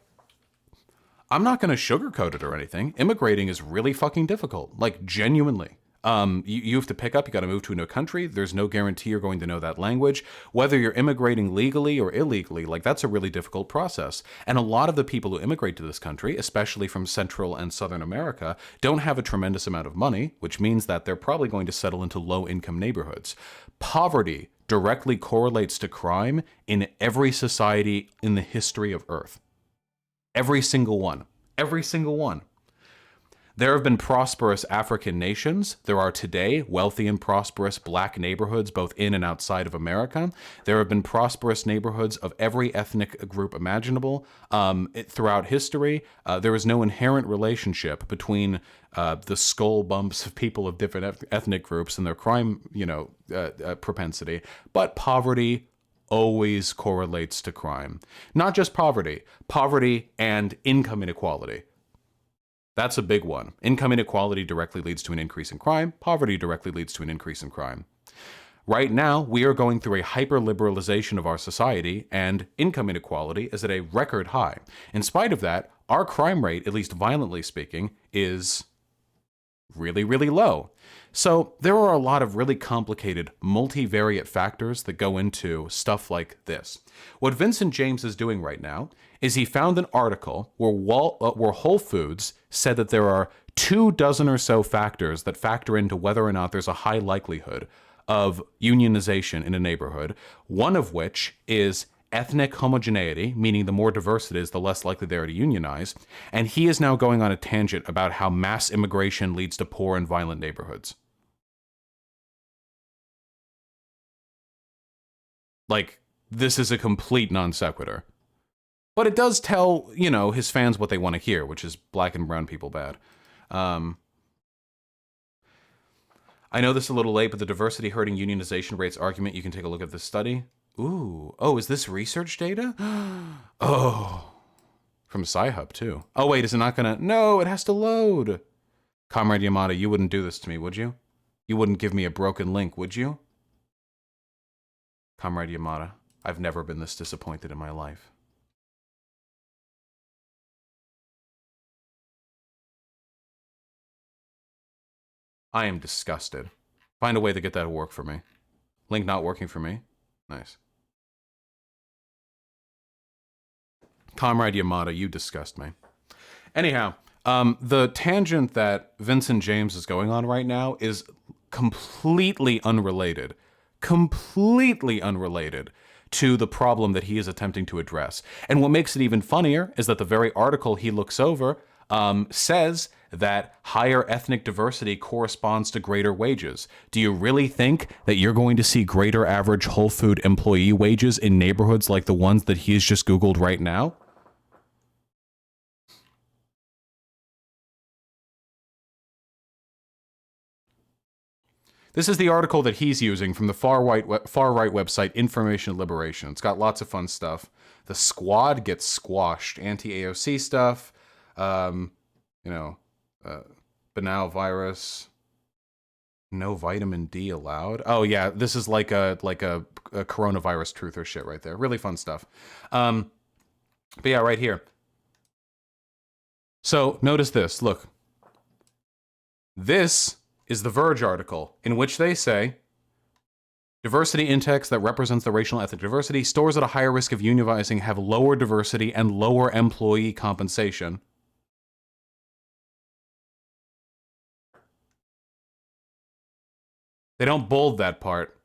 I'm not going to sugarcoat it or anything. Immigrating is really fucking difficult. Like, genuinely. You have to pick up, you got to move to a new country. There's no guarantee you're going to know that language. Whether you're immigrating legally or illegally, like, that's a really difficult process. And a lot of the people who immigrate to this country, especially from Central and Southern America, don't have a tremendous amount of money, which means that they're probably going to settle into low-income neighborhoods. Poverty directly correlates to crime in every society in the history of Earth. Every single one. Every single one. There have been prosperous African nations. There are today wealthy and prosperous black neighborhoods, both in and outside of America. There have been prosperous neighborhoods of every ethnic group imaginable throughout history. There is no inherent relationship between the skull bumps of people of different ethnic groups and their crime, propensity. But poverty always correlates to crime. Not just poverty, poverty and income inequality. That's a big one. Income inequality directly leads to an increase in crime. Poverty directly leads to an increase in crime. Right now, we are going through a hyper-liberalization of our society, and income inequality is at a record high. In spite of that, our crime rate, at least violently speaking, is really, really low. So there are a lot of really complicated multivariate factors that go into stuff like this. What Vincent James is doing right now is he found an article where Whole Foods said that there are 24 or so factors that factor into whether or not there's a high likelihood of unionization in a neighborhood, one of which is ethnic homogeneity, meaning the more diverse it is, the less likely they are to unionize. And he is now going on a tangent about how mass immigration leads to poor and violent neighborhoods. Like, this is a complete non sequitur. But it does tell, his fans what they want to hear, which is black and brown people bad. I know this is a little late, but the diversity hurting unionization rates argument, you can take a look at this study. Ooh. Oh, is this research data? Oh. From Sci-Hub, too. Oh, wait, is it not gonna... No, it has to load. Comrade Yamada, you wouldn't do this to me, would you? You wouldn't give me a broken link, would you? Comrade Yamada, I've never been this disappointed in my life. I am disgusted. Find a way to get that to work for me. Link not working for me. Nice. Comrade Yamada, you disgust me. Anyhow, the tangent that Vincent James is going on right now is completely unrelated to the problem that he is attempting to address. And what makes it even funnier is that the very article he looks over says that higher ethnic diversity corresponds to greater wages. Do you really think that you're going to see greater average Whole Food employee wages in neighborhoods like the ones that he's just Googled right now? This is the article that he's using from the far right website Information Liberation. It's got lots of fun stuff. The squad gets squashed. Anti-AOC stuff. Banal virus. No vitamin D allowed. Oh yeah, this is like a coronavirus truther shit right there. Really fun stuff. But yeah, right here. So notice this. Look. This is the Verge article in which they say diversity index that represents the racial and ethnic diversity. Stores at a higher risk of unionizing have lower diversity and lower employee compensation. They don't bold that part.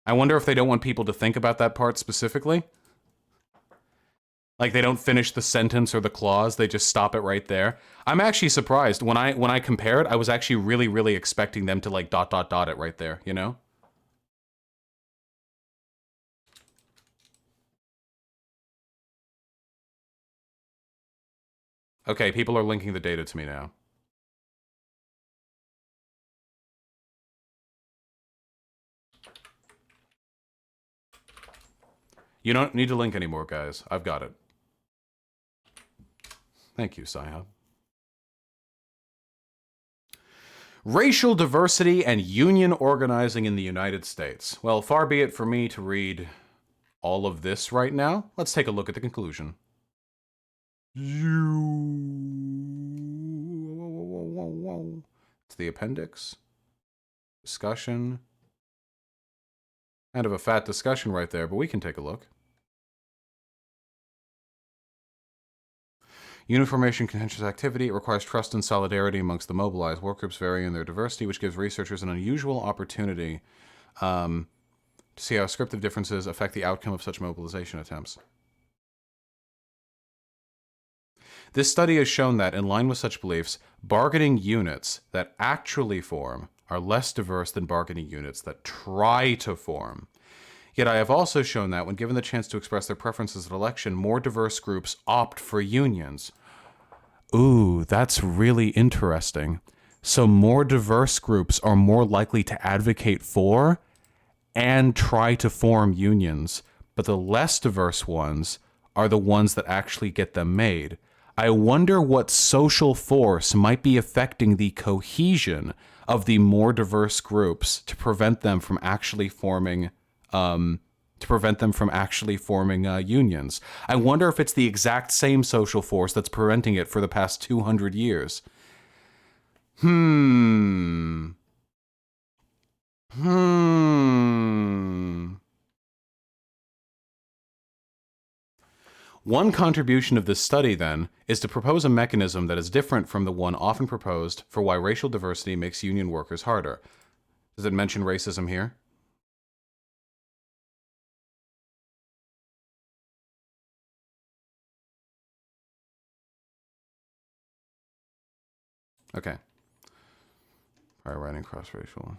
I wonder if they don't want people to think about that part specifically. Like they don't finish the sentence or the clause, they just stop it right there. I'm actually surprised. When I compared, I was actually really, really expecting them to like ... it right there, you know? Okay, people are linking the data to me now. You don't need to link anymore, guys. I've got it. Thank you, Sci-Hub. Racial diversity and union organizing in the United States. Well, far be it for me to read all of this right now. Let's take a look at the conclusion. It's the appendix. Discussion. Kind of a fat discussion right there, but we can take a look. Uniformation contentious activity. It requires trust and solidarity amongst the mobilized. Work groups vary in their diversity, which gives researchers an unusual opportunity to see how scriptive differences affect the outcome of such mobilization attempts. This study has shown that, in line with such beliefs, bargaining units that actually form are less diverse than bargaining units that try to form. Yet I have also shown that, when given the chance to express their preferences at election, more diverse groups opt for unions. Ooh, that's really interesting. So more diverse groups are more likely to advocate for and try to form unions, but the less diverse ones are the ones that actually get them made. I wonder what social force might be affecting the cohesion of the more diverse groups to prevent them from actually forming unions. I wonder if it's the exact same social force that's preventing it for the past 200 years. One contribution of this study, then, is to propose a mechanism that is different from the one often proposed for why racial diversity makes union workers harder. Does it mention racism here? Okay. Prior writing cross-racial.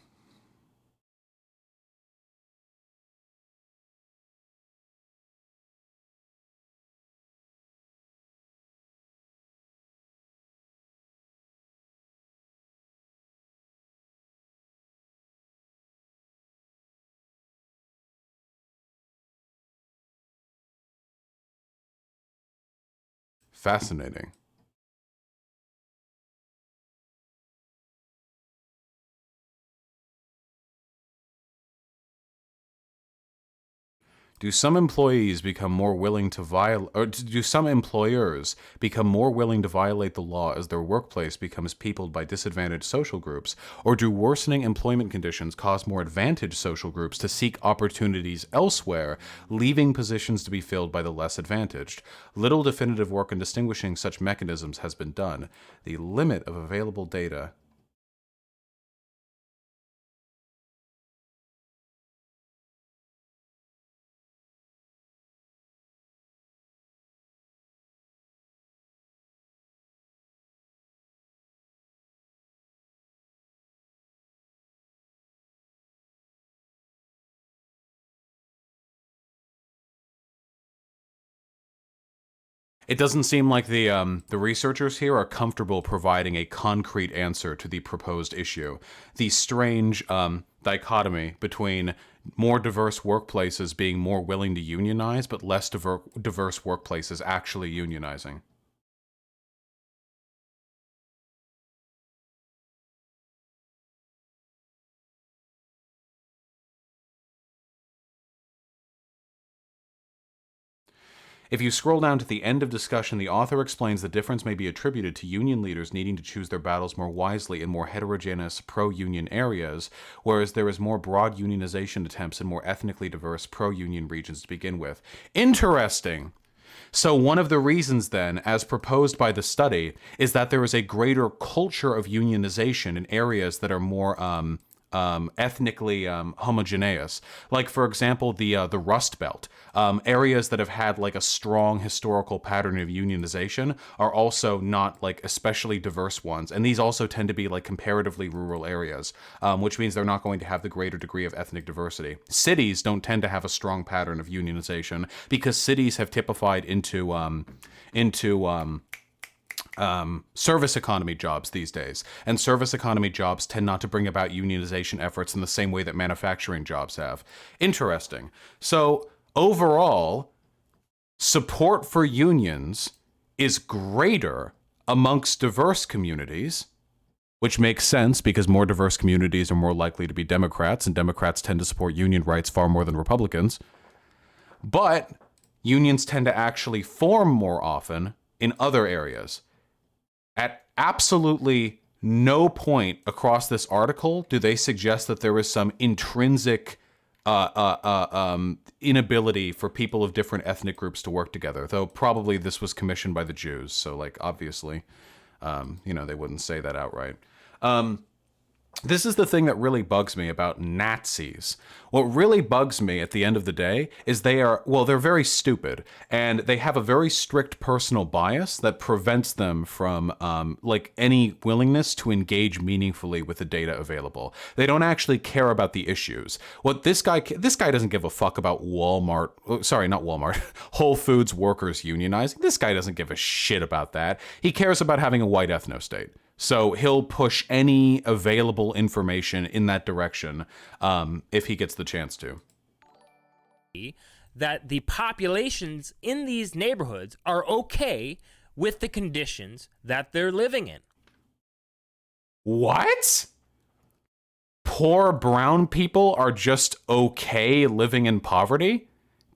Fascinating. Do some employees become more willing to violate, or do some employers become more willing to violate the law as their workplace becomes peopled by disadvantaged social groups? Or do worsening employment conditions cause more advantaged social groups to seek opportunities elsewhere, leaving positions to be filled by the less advantaged? Little definitive work in distinguishing such mechanisms has been done. The limit of available data. It doesn't seem like the researchers here are comfortable providing a concrete answer to the proposed issue. The strange dichotomy between more diverse workplaces being more willing to unionize, but less diverse workplaces actually unionizing. If you scroll down to the end of discussion, the author explains the difference may be attributed to union leaders needing to choose their battles more wisely in more heterogeneous pro-union areas, whereas there is more broad unionization attempts in more ethnically diverse pro-union regions to begin with. Interesting! So one of the reasons then, as proposed by the study, is that there is a greater culture of unionization in areas that are more ethnically homogeneous. Like, for example, the Rust Belt. Areas that have had like a strong historical pattern of unionization are also not like especially diverse ones. And these also tend to be like comparatively rural areas, which means they're not going to have the greater degree of ethnic diversity. Cities don't tend to have a strong pattern of unionization because cities have typified into service economy jobs these days. And service economy jobs tend not to bring about unionization efforts in the same way that manufacturing jobs have. Interesting. So overall, support for unions is greater amongst diverse communities, which makes sense because more diverse communities are more likely to be Democrats, and Democrats tend to support union rights far more than Republicans. But unions tend to actually form more often in other areas. At absolutely no point across this article do they suggest that there is some intrinsic inability for people of different ethnic groups to work together, though probably this was commissioned by the Jews, so like obviously, they wouldn't say that outright. This is the thing that really bugs me about Nazis. What really bugs me at the end of the day is they're very stupid, and they have a very strict personal bias that prevents them from like any willingness to engage meaningfully with the data available. They don't actually care about the issues. What this guy doesn't give a fuck about not Walmart, Whole Foods workers unionizing. This guy doesn't give a shit about that. He cares about having a white ethno-state. So he'll push any available information in that direction if he gets the chance to. That the populations in these neighborhoods are okay with the conditions that they're living in. What? Poor brown people are just okay living in poverty?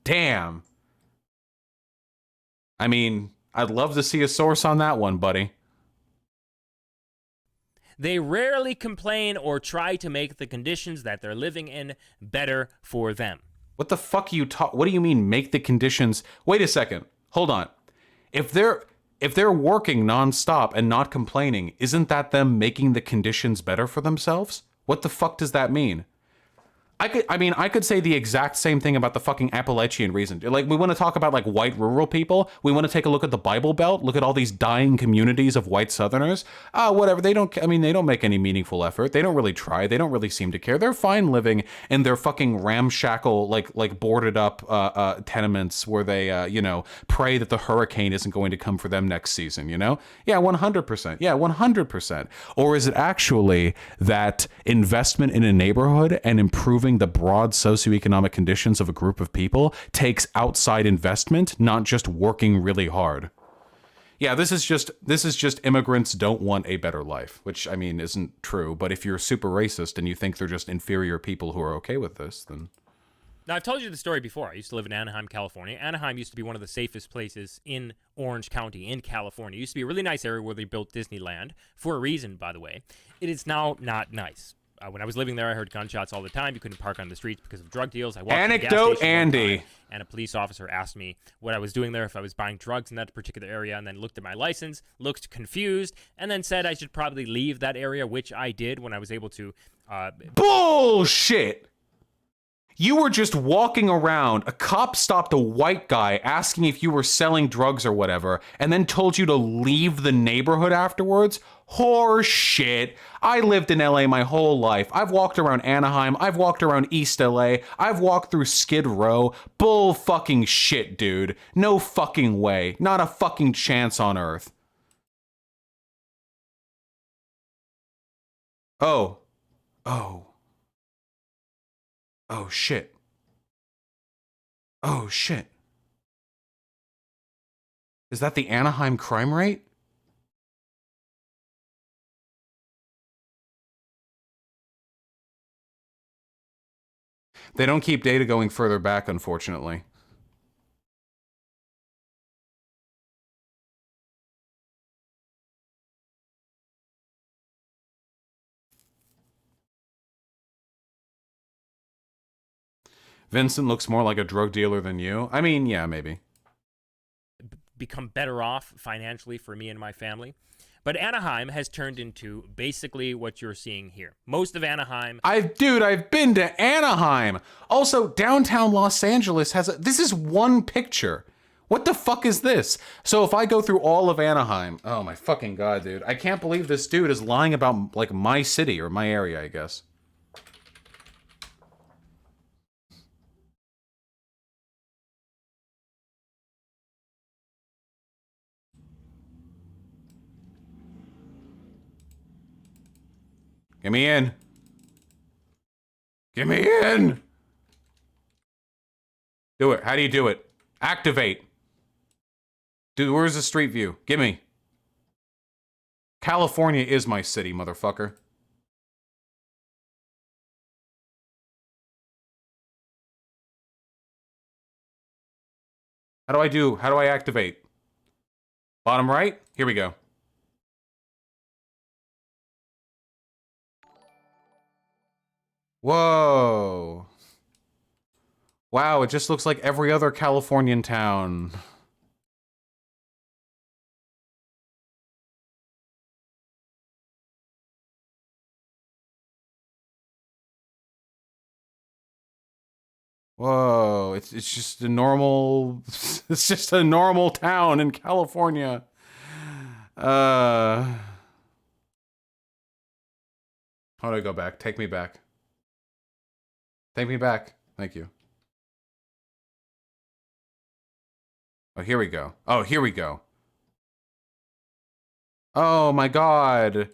Damn. I mean, I'd love to see a source on that one, buddy. They rarely complain or try to make the conditions that they're living in better for them. What the fuck are you what do you mean make the conditions? Wait a second. Hold on. If they're working nonstop and not complaining, isn't that them making the conditions better for themselves? What the fuck does that mean? I could say the exact same thing about the fucking Appalachian region. Like, we want to talk about like white rural people. We want to take a look at the Bible Belt. Look at all these dying communities of white Southerners. Whatever. They don't make any meaningful effort. They don't really try. They don't really seem to care. They're fine living in their fucking ramshackle, like boarded up tenements where they pray that the hurricane isn't going to come for them next season. You know? Yeah, 100%. Yeah, 100%. Or is it actually that investment in a neighborhood and improving the broad socioeconomic conditions of a group of people takes outside investment, not just working really hard? Yeah, this is just immigrants don't want a better life, which I mean isn't true, but if you're super racist and you think they're just inferior people who are okay with this, then... Now, I've told you the story before. I used to live in Anaheim, California. Anaheim used to be one of the safest places in Orange County in California. It used to be a really nice area where they built Disneyland, for a reason, by the way. It is now not nice. When I was living there, I heard gunshots all the time. You couldn't park on the streets because of drug deals. I walked to the gas Anecdote station one Andy. time, and a police officer asked me what I was doing there, if I was buying drugs in that particular area, and then looked at my license, looked confused, and then said I should probably leave that area, which I did when I was able to. Bullshit! You were just walking around, a cop stopped a white guy asking if you were selling drugs or whatever, and then told you to leave the neighborhood afterwards? Horse shit. I lived in LA my whole life. I've walked around Anaheim. I've walked around East LA. I've walked through Skid Row. Bull fucking shit, dude. No fucking way. Not a fucking chance on earth. Oh. Oh, shit. Oh, shit. Is that the Anaheim crime rate? They don't keep data going further back, unfortunately. Vincent looks more like a drug dealer than you. I mean, yeah, maybe. Become better off financially for me and my family. But Anaheim has turned into basically what you're seeing here. Most of Anaheim... I've been to Anaheim. Also, downtown Los Angeles this is one picture. What the fuck is this? So if I go through all of Anaheim... Oh my fucking god, dude. I can't believe this dude is lying about, like, my city or my area, I guess. Get me in. Get me in. Do it. How do you do it? Activate. Dude, where's the street view? Give me. California is my city, motherfucker. How do I activate? Bottom right? Here we go. Whoa. Wow, it just looks like every other Californian town. Whoa, it's just a normal it's just a normal town in California. How do I go back? Take me back. Take me back. Thank you. Oh, here we go. Oh, here we go. Oh my god.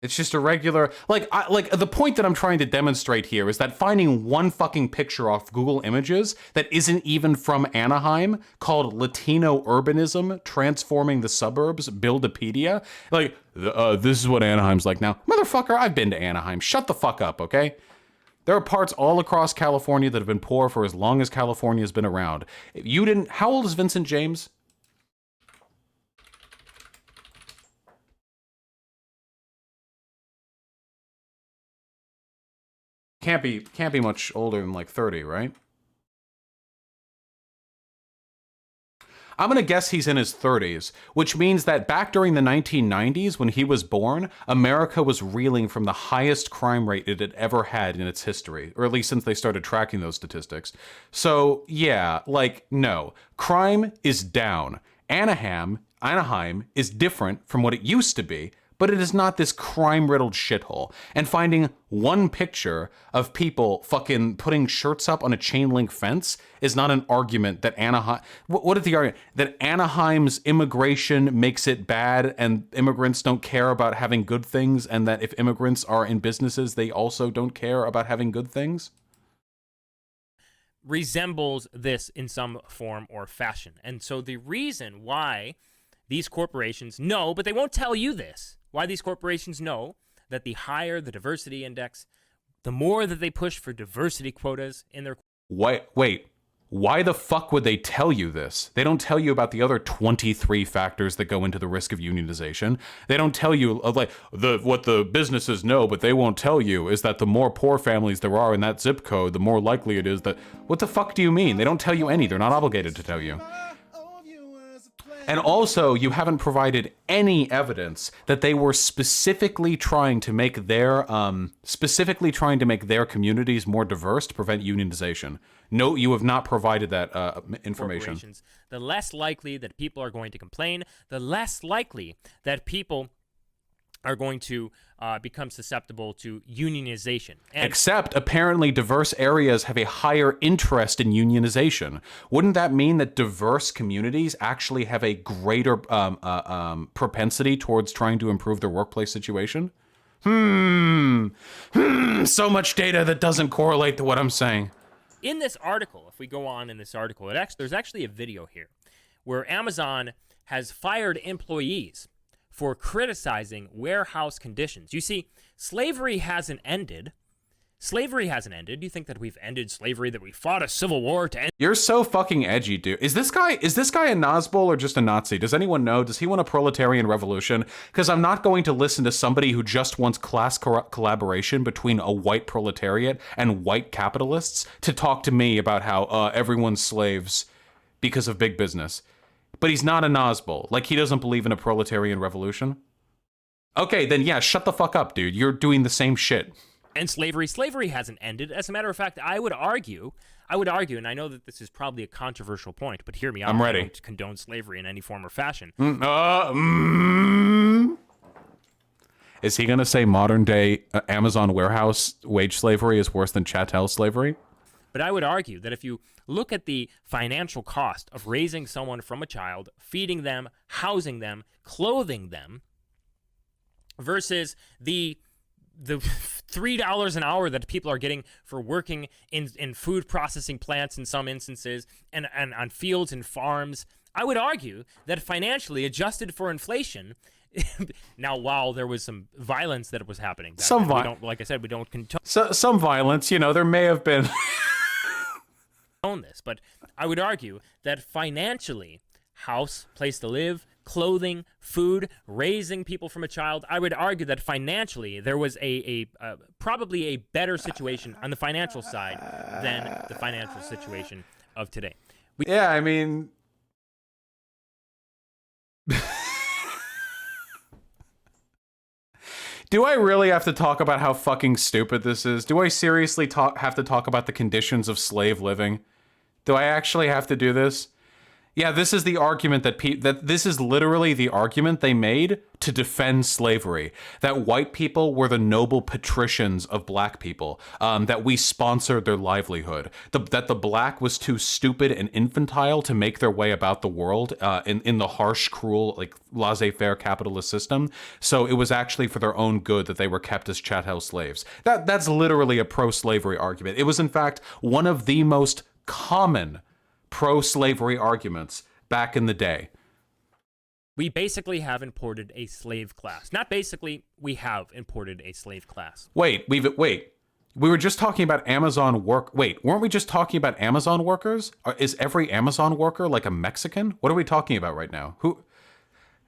It's just a regular, like the point that I'm trying to demonstrate here is that finding one fucking picture off Google Images that isn't even from Anaheim, called Latino Urbanism Transforming the Suburbs, Buildopedia, like, this is what Anaheim's like now. Motherfucker, I've been to Anaheim. Shut the fuck up, okay? There are parts all across California that have been poor for as long as California's been around. You didn't, how old is Vincent James? Can't be much older than like 30, right? I'm gonna guess he's in his 30s, which means that back during the 1990s, when he was born, America was reeling from the highest crime rate it had ever had in its history, or at least since they started tracking those statistics. So yeah, like, no, crime is down. Anaheim is different from what it used to be, but it is not this crime-riddled shithole. And finding one picture of people fucking putting shirts up on a chain link fence is not an argument that Anaheim... What is the argument? That Anaheim's immigration makes it bad and immigrants don't care about having good things, and that if immigrants are in businesses, they also don't care about having good things? Resembles this in some form or fashion. And so the reason why these corporations know, but they won't tell you this, why these corporations know that the higher the diversity index, the more that they push for diversity quotas in their... Wait, why the fuck would they tell you this? They don't tell you about the other 23 factors that go into the risk of unionization. They don't tell you, like, what the businesses know, but they won't tell you is that the more poor families there are in that zip code, the more likely it is that... What the fuck do you mean? They don't tell you any. They're not obligated to tell you. And also, you haven't provided any evidence that they were specifically trying to make their communities more diverse to prevent unionization. No, you have not provided that information. The less likely that people are going to complain, the less likely that people are going to become susceptible to unionization. And except, apparently, diverse areas have a higher interest in unionization. Wouldn't that mean that diverse communities actually have a greater propensity towards trying to improve their workplace situation? So much data that doesn't correlate to what I'm saying. In this article, if we go on in this article, there's actually a video here where Amazon has fired employees for criticizing warehouse conditions. You see, slavery hasn't ended. Slavery hasn't ended. Do you think that we've ended slavery, that we fought a civil war to end? You're so fucking edgy, dude. Is this guy a Nazbol or just a Nazi? Does anyone know? Does he want a proletarian revolution? Because I'm not going to listen to somebody who just wants class collaboration between a white proletariat and white capitalists to talk to me about how everyone's slaves because of big business. But he's not a Nazbol. Like, he doesn't believe in a proletarian revolution. Okay, then yeah, shut the fuck up, dude. You're doing the same shit. And slavery hasn't ended. As a matter of fact, I would argue, and I know that this is probably a controversial point, but hear me out. I'm ready. I don't condone slavery in any form or fashion. Is he gonna say modern day Amazon warehouse wage slavery is worse than chattel slavery? But I would argue that if you look at the financial cost of raising someone from a child, feeding them, housing them, clothing them, versus the $3 an hour that people are getting for working in food processing plants in some instances and on fields and farms, I would argue that financially adjusted for inflation, now, while there was some violence that was happening, like I said, we don't condone some violence. You know, there may have been. Own this, but I would argue that financially, house, place to live, clothing, food, raising people from a child, I would argue that financially there was probably a better situation on the financial side than the financial situation of today. Yeah, I mean, Do I really have to talk about how fucking stupid this is? Do I seriously have to talk about the conditions of slave living? Do I actually have to do this? Yeah, this is the argument that this is literally the argument they made to defend slavery. That white people were the noble patricians of black people. That we sponsored their livelihood. That the black was too stupid and infantile to make their way about the world in the harsh, cruel, like laissez-faire capitalist system. So it was actually for their own good that they were kept as chattel slaves. That's literally a pro-slavery argument. It was in fact one of the most common pro-slavery arguments back in the day. We basically have imported a slave class. Not basically, we have imported a slave class. Wait. We were just talking about Amazon work. Wait, weren't we just talking about Amazon workers? Is every Amazon worker like a Mexican? What are we talking about right now?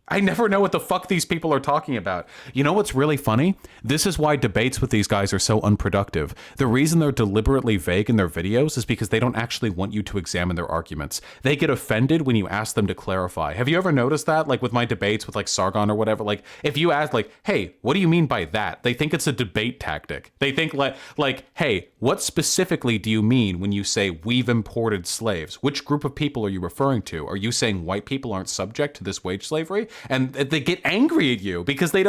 I never know what the fuck these people are talking about. You know what's really funny? This is why debates with these guys are so unproductive. The reason they're deliberately vague in their videos is because they don't actually want you to examine their arguments. They get offended when you ask them to clarify. Have you ever noticed that? Like with my debates with like Sargon or whatever, like if you ask like, hey, what do you mean by that? They think it's a debate tactic. They think like, hey, what specifically do you mean when you say we've imported slaves? Which group of people are you referring to? Are you saying white people aren't subject to this wage slavery? And they get angry at you because they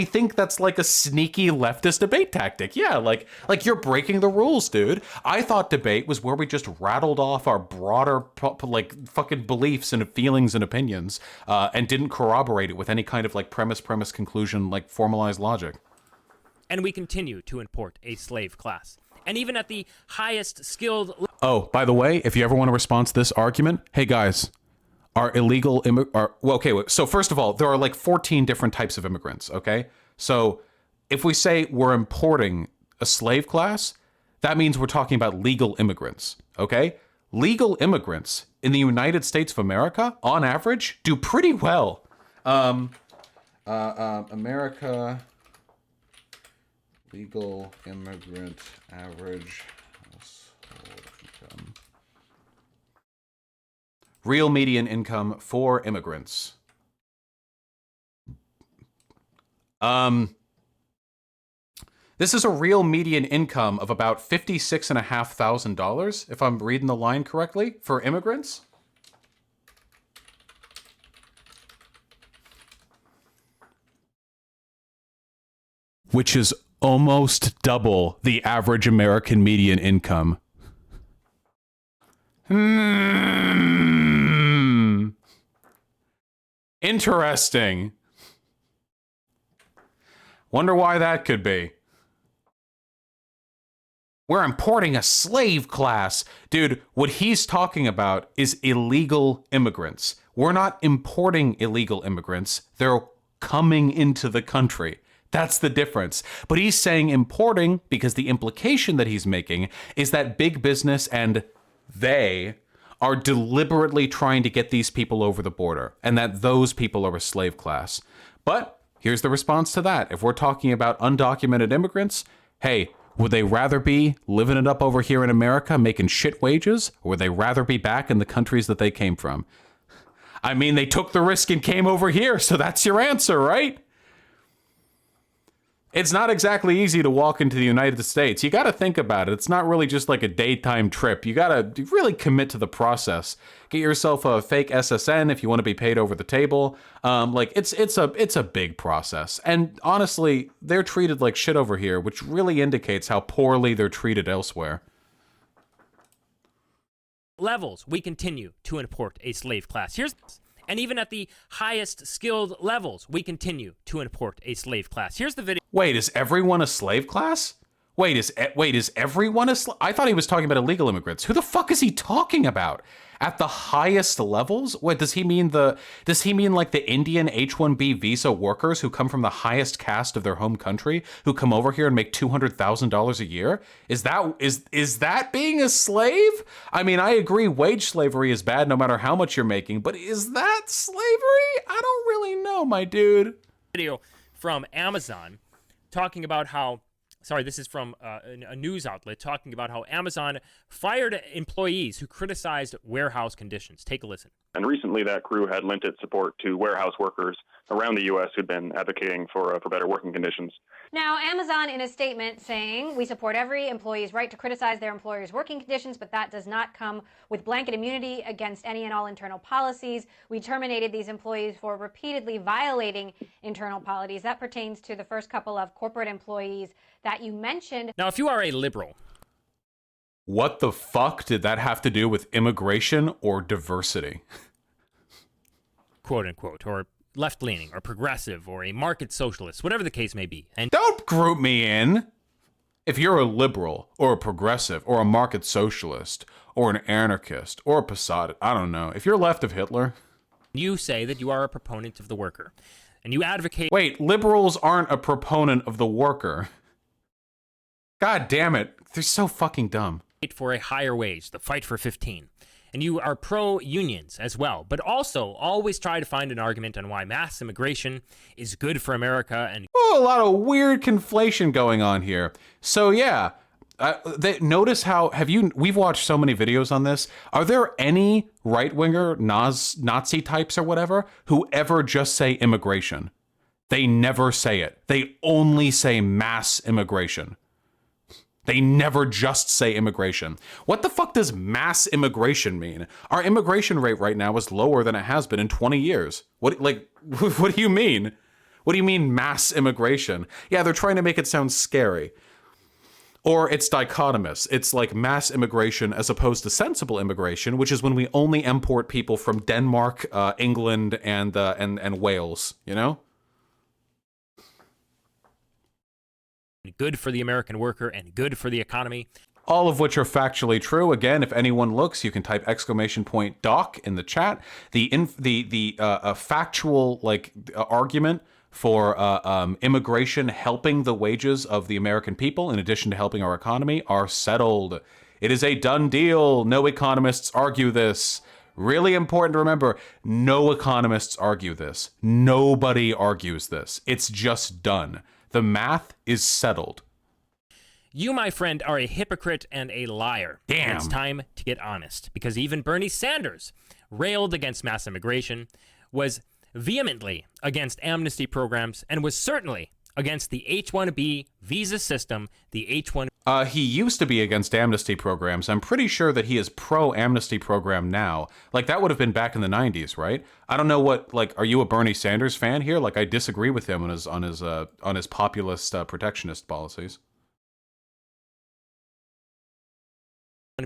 think that's like a sneaky leftist debate tactic. Yeah, like you're breaking the rules, dude. I thought debate was where we just rattled off our broader like fucking beliefs and feelings and opinions and didn't corroborate it with any kind of like premise, conclusion, like formalized logic. And we continue to import a slave class. And even at the highest skilled... Oh, by the way, if you ever want to respond to this argument, hey guys, so first of all, there are like 14 different types of immigrants, okay? So if we say we're importing a slave class, that means we're talking about legal immigrants, okay? Legal immigrants in the United States of America, on average, do pretty well. America, legal immigrant average household income. Real median income for immigrants. This is a real median income of about $56,500, if I'm reading the line correctly, for immigrants. Which is almost double the average American median income. Interesting. Wonder why that could be. We're importing a slave class. Dude, what he's talking about is illegal immigrants. We're not importing illegal immigrants. They're coming into the country. That's the difference. But he's saying importing because the implication that he's making is that big business and they are deliberately trying to get these people over the border and that those people are a slave class. But here's the response to that. If we're talking about undocumented immigrants, hey, would they rather be living it up over here in America making shit wages, or would they rather be back in the countries that they came from? I mean, they took the risk and came over here, so that's your answer, right? It's not exactly easy to walk into the United States. You got to think about it. It's not really just like a daytime trip. You got to really commit to the process. Get yourself a fake SSN if you want to be paid over the table. It's a big process. And honestly, they're treated like shit over here, which really indicates how poorly they're treated elsewhere. Levels, we continue to import a slave class. And even at the highest skilled levels, we continue to import a slave class. Here's the video. Wait, is everyone a slave class? Wait, is everyone a slave? I thought he was talking about illegal immigrants. Who the fuck is he talking about? At the highest levels? What does he mean like the Indian H-1B visa workers who come from the highest caste of their home country, who come over here and make $200,000 a year? Is that being a slave? I mean, I agree wage slavery is bad no matter how much you're making, but is that slavery? I don't really know, my dude. Video from Amazon talking about how this is from a news outlet talking about how Amazon fired employees who criticized warehouse conditions. Take a listen. And recently, that crew had lent its support to warehouse workers around the U.S. who'd been advocating for better working conditions. Now, Amazon in a statement saying, we support every employee's right to criticize their employer's working conditions, but that does not come with blanket immunity against any and all internal policies. We terminated these employees for repeatedly violating internal policies. That pertains to the first couple of corporate employees that you mentioned. Now, if you are a liberal, What the fuck did that have to do with immigration or diversity? quote unquote, or left-leaning or progressive or a market socialist, whatever the case may be. And Don't group me in. If you're a liberal or a progressive or a market socialist or an anarchist or a Passat, I don't know. If you're left of Hitler. you say that you are a proponent of the worker and you advocate Wait, liberals aren't a proponent of the worker. God damn it. They're so fucking dumb. for a higher wage, the fight for 15. And you are pro-unions as well, but also always try to find an argument on why mass immigration is good for America. And Oh, a lot of weird conflation going on here. So yeah, notice how we've watched so many videos on this. Are there any right-winger Nazi types or whatever who ever just say immigration? They never say it. They only say mass immigration. They never just say immigration. What the fuck does mass immigration mean? Our immigration rate right now is lower than it has been in 20 years. What do you mean? What do you mean mass immigration? Yeah, they're trying to make it sound scary. Or it's dichotomous. It's like mass immigration as opposed to sensible immigration, which is when we only import people from Denmark, England, and Wales, you know? good for the American worker and good for the economy. All of which are factually true. Again, if anyone looks, you can type !doc in the chat. The factual argument for immigration helping the wages of the American people, in addition to helping our economy, are settled. It is a done deal. No economists argue this. Really important to remember, no economists argue this. Nobody argues this. It's just done. The math is settled. You, my friend, are a hypocrite and a liar. Damn. And it's time to get honest, because even Bernie Sanders railed against mass immigration, was vehemently against amnesty programs, and was certainly against the H-1B visa system, the H-1... He used to be against amnesty programs. I'm pretty sure that he is pro-amnesty program now. Like, that would have been back in the 90s, right? I don't know what, are you a Bernie Sanders fan here? Like, I disagree with him on his populist protectionist policies.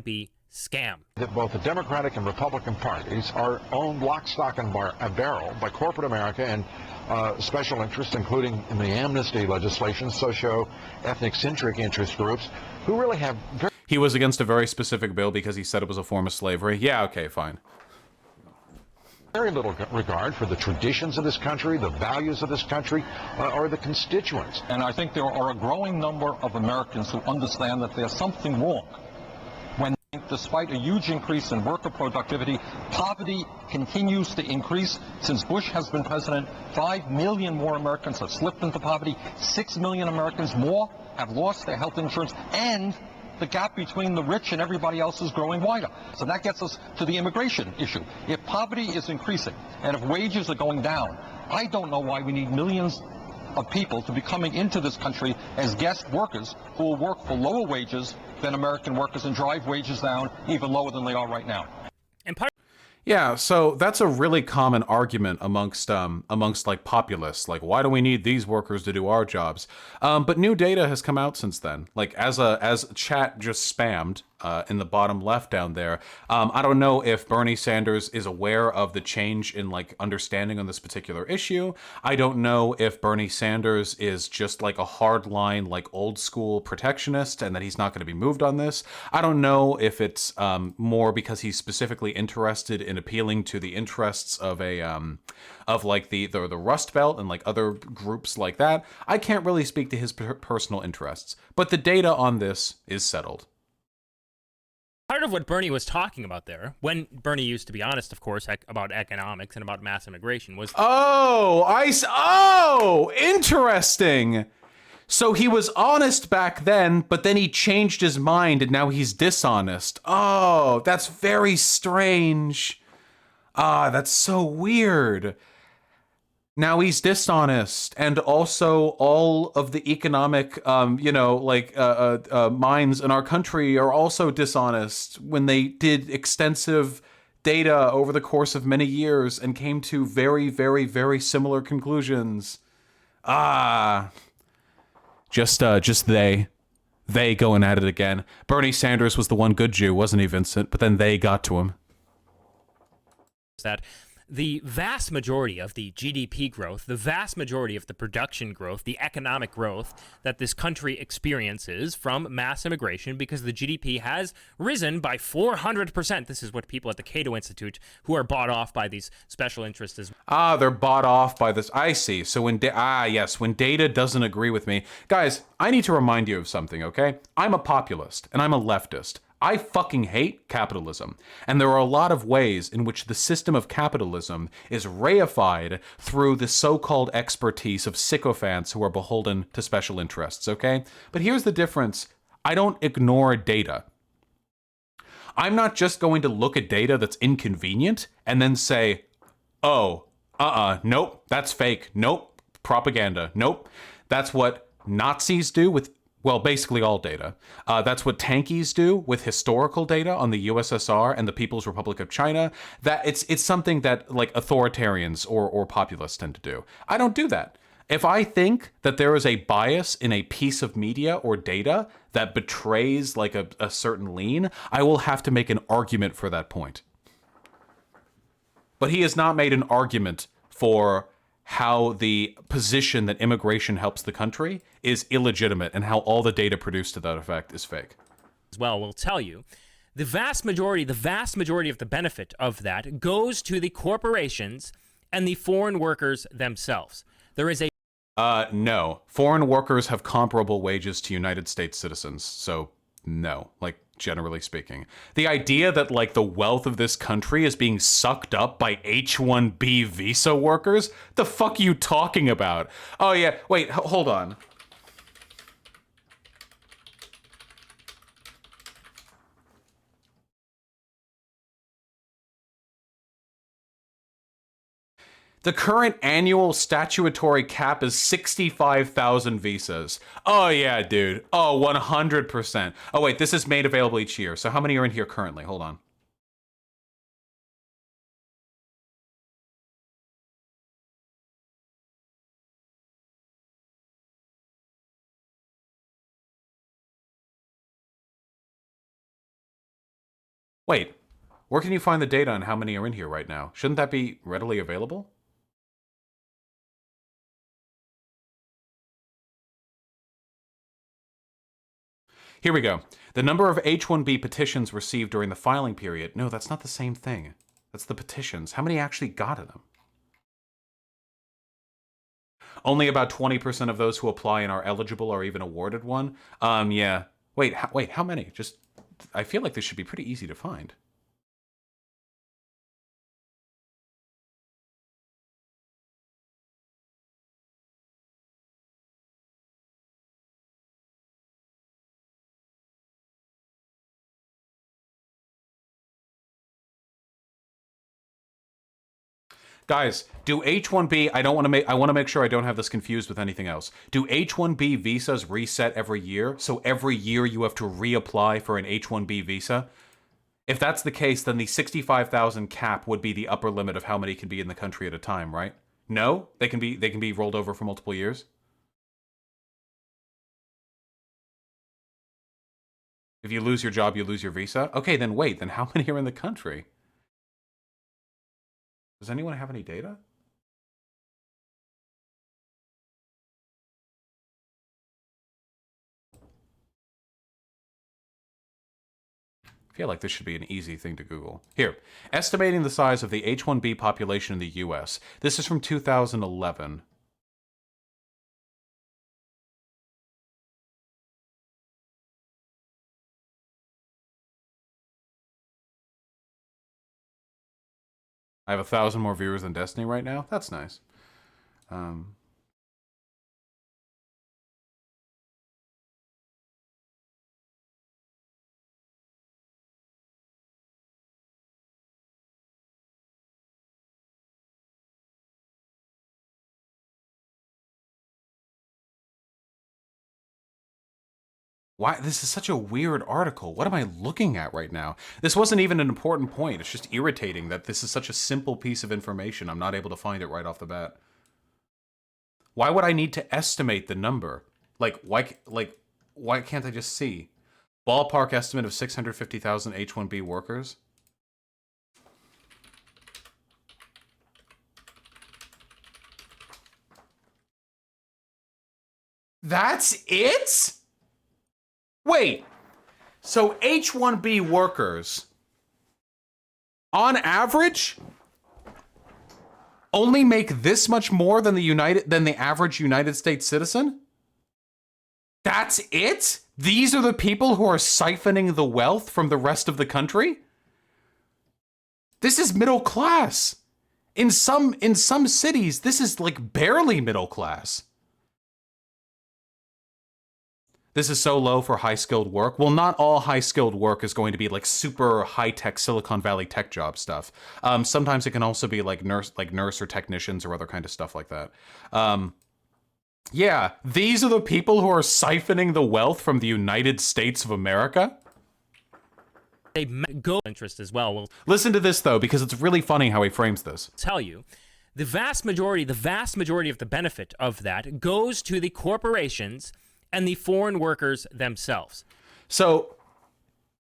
be scam. That both the Democratic and Republican parties are owned lock, stock, and barrel by corporate America and special interests, including in the amnesty legislation, socio-ethnic-centric interest groups, who really have He was against a very specific bill because he said it was a form of slavery. Yeah, okay, fine. very little regard for the traditions of this country, the values of this country, or the constituents. And I think there are a growing number of Americans who understand that there's something wrong when, despite a huge increase in worker productivity, poverty continues to increase. Since Bush has been president, 5 million more Americans have slipped into poverty, 6 million Americans more have lost their health insurance, and the gap between the rich and everybody else is growing wider. So that gets us to the immigration issue. If poverty is increasing and if wages are going down, I don't know why we need millions of people to be coming into this country as guest workers who will work for lower wages than American workers and drive wages down even lower than they are right now. And part Yeah, so that's a really common argument amongst like populists. Like, why do we need these workers to do our jobs? But new data has come out since then. Like, as chat just spammed in the bottom left down there. I don't know if Bernie Sanders is aware of the change in understanding on this particular issue. I don't know if Bernie Sanders is just a hardline old school protectionist and that he's not going to be moved on this. I don't know if it's more because he's specifically interested in appealing to the interests of the Rust Belt and other groups like that. I can't really speak to his personal interests, but the data on this is settled. Part of what Bernie was talking about there, when Bernie used to be honest, of course, about economics and about mass immigration, was... Oh, interesting. So he was honest back then, but then he changed his mind and now he's dishonest. Oh, that's very strange. Ah, that's so weird. Now he's dishonest, and also all of the economic, minds in our country are also dishonest when they did extensive data over the course of many years and came to very, very, very similar conclusions. Ah, just they going at it again. Bernie Sanders was the one good Jew, wasn't he, Vincent? But then they got to him. That the vast majority of the GDP growth, the vast majority of the production growth, the economic growth that this country experiences from mass immigration, because the GDP has risen by 400%. This is what people at the Cato Institute, who are bought off by these special interests, as They're bought off by this. I see. So when when data doesn't agree with me, guys, I need to remind you of something, okay? I'm a populist and I'm a leftist. I fucking hate capitalism. And there are a lot of ways in which the system of capitalism is reified through the so-called expertise of sycophants who are beholden to special interests, okay? But here's the difference. I don't ignore data. I'm not just going to look at data that's inconvenient and then say, oh, nope, that's fake. Nope, propaganda. Nope. That's what Nazis do with, well, basically all data. That's what tankies do with historical data on the USSR and the People's Republic of China. That it's something that like authoritarians or populists tend to do. I don't do that. If I think that there is a bias in a piece of media or data that betrays like a certain lean, I will have to make an argument for that point. But he has not made an argument for how the position that immigration helps the country is illegitimate and how all the data produced to that effect is fake. well will tell you, the vast majority of the benefit of that goes to the corporations and the foreign workers themselves. There is a No. Foreign workers have comparable wages to United States citizens, so no, like, generally speaking. The idea that, like, the wealth of this country is being sucked up by H-1B visa workers? The fuck are you talking about? Oh, yeah, wait, hold on. The current annual statutory cap is 65,000 visas. Oh, yeah, dude. Oh, 100%. Oh, wait, this is made available each year. So how many are in here currently? Hold on. Wait, where can you find the data on how many are in here right now? Shouldn't that be readily available? Here we go. The number of H-1B petitions received during the filing period. No, that's not the same thing. That's the petitions. How many actually got them? Only about 20% of those who apply and are eligible are even awarded one. Yeah. Wait, how many? Just, I feel like this should be pretty easy to find. Guys, do H-1B, I want to make sure I don't have this confused with anything else. Do H-1B visas reset every year? So every year you have to reapply for an H-1B visa? If that's the case, then the 65,000 cap would be the upper limit of how many can be in the country at a time, right? No? They can be rolled over for multiple years? If you lose your job, you lose your visa? Okay, then wait, then how many are in the country? Does anyone have any data? I feel like this should be an easy thing to Google. Here, estimating the size of the H-1B population in the US. This is from 2011. I have 1,000 more viewers than Destiny right now. That's nice. Why? This is such a weird article. What am I looking at right now? This wasn't even an important point. It's just irritating that this is such a simple piece of information. I'm not able to find it right off the bat. Why would I need to estimate the number? Why can't I just see? Ballpark estimate of 650,000 H-1B workers. That's it? Wait. So H-1B workers, on average, only make this much more than the average United States citizen? That's it? These are the people who are siphoning the wealth from the rest of the country? This is middle class. In some cities, this is like barely middle class. This is so low for high-skilled work. Well, not all high-skilled work is going to be like super high-tech Silicon Valley tech job stuff. Sometimes it can also be like nurse or technicians or other kind of stuff like that. Yeah, these are the people who are siphoning the wealth from the United States of America. They go interest as well. We'll Listen to this though, because it's really funny how he frames this. tell you, the vast majority of the benefit of that goes to the corporations and the foreign workers themselves. So,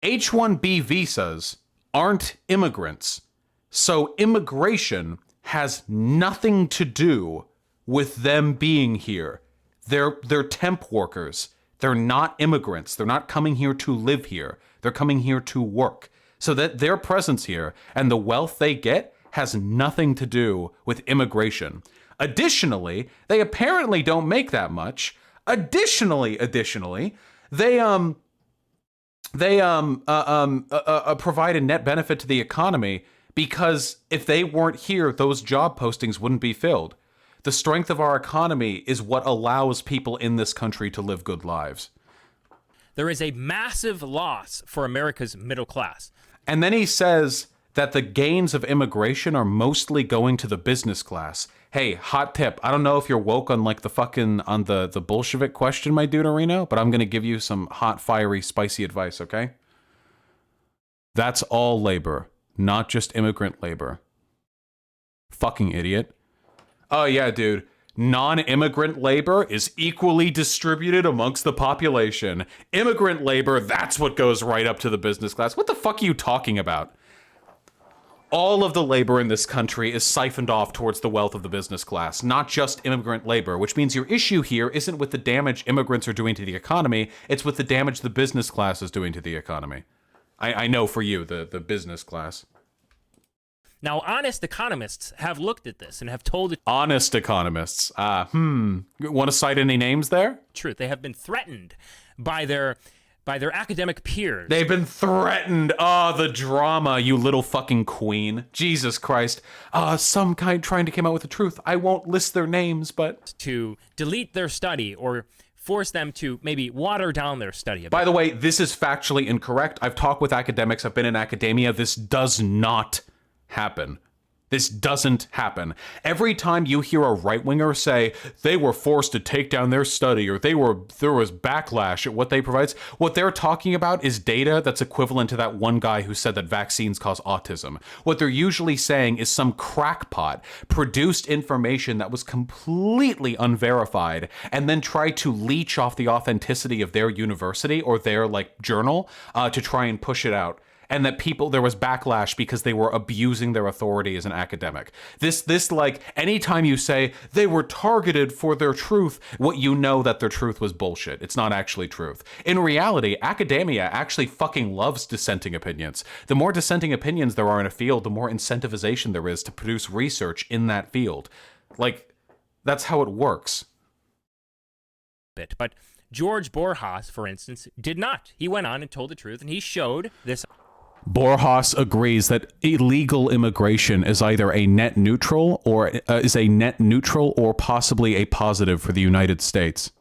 H-1B visas aren't immigrants. So, immigration has nothing to do with them being here. They're temp workers. They're not immigrants. They're not coming here to live here. They're coming here to work. So that their presence here and the wealth they get has nothing to do with immigration. Additionally, they apparently don't make that much. Additionally, they provide a net benefit to the economy because if they weren't here, those job postings wouldn't be filled. The strength of our economy is what allows people in this country to live good lives. There is a massive loss for America's middle class. And then he says that the gains of immigration are mostly going to the business class. Hey, hot tip. I don't know if you're woke on like the Bolshevik question, my dude Areno, but I'm going to give you some hot, fiery, spicy advice, okay? That's all labor, not just immigrant labor. Fucking idiot. Oh yeah, dude. Non-immigrant labor is equally distributed amongst the population. Immigrant labor, that's what goes right up to the business class. What the fuck are you talking about? All of the labor in this country is siphoned off towards the wealth of the business class, not just immigrant labor, which means your issue here isn't with the damage immigrants are doing to the economy, it's with the damage the business class is doing to the economy. I know for you, the business class. Now, honest economists have looked at this and have told the Honest economists. Want to cite any names there? truth. They have been threatened by their academic peers. They've been threatened. Oh, the drama, you little fucking queen. Jesus Christ. Some kind trying to come out with the truth. I won't list their names, but... to delete their study or force them to maybe water down their study a bit. By the way, this is factually incorrect. I've talked with academics. I've been in academia. This does not happen. This doesn't happen. Every time you hear a right-winger say they were forced to take down their study or there was backlash at what they provide, what they're talking about is data that's equivalent to that one guy who said that vaccines cause autism. What they're usually saying is some crackpot produced information that was completely unverified and then tried to leech off the authenticity of their university or their journal to try and push it out. And that there was backlash because they were abusing their authority as an academic. This anytime you say they were targeted for their truth, what you know that their truth was bullshit. It's not actually truth. In reality, academia actually fucking loves dissenting opinions. The more dissenting opinions there are in a field, the more incentivization there is to produce research in that field. That's how it works. But George Borjas, for instance, did not. He went on and told the truth, and he showed this. Borjas agrees that illegal immigration is either a net neutral or possibly a positive for the United States.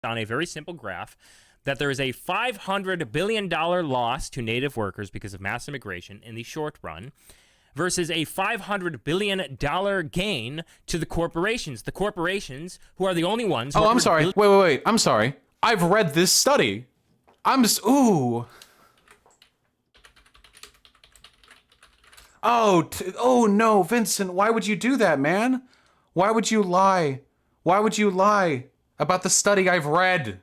On a very simple graph, that there is a $500 billion loss to native workers because of mass immigration in the short run versus a $500 billion gain to the corporations. The corporations who are the only ones... I'm sorry. Wait. I'm sorry. I've read this study. Ooh. Oh no, Vincent, why would you do that, man? Why would you lie? Why would you lie about the study I've read?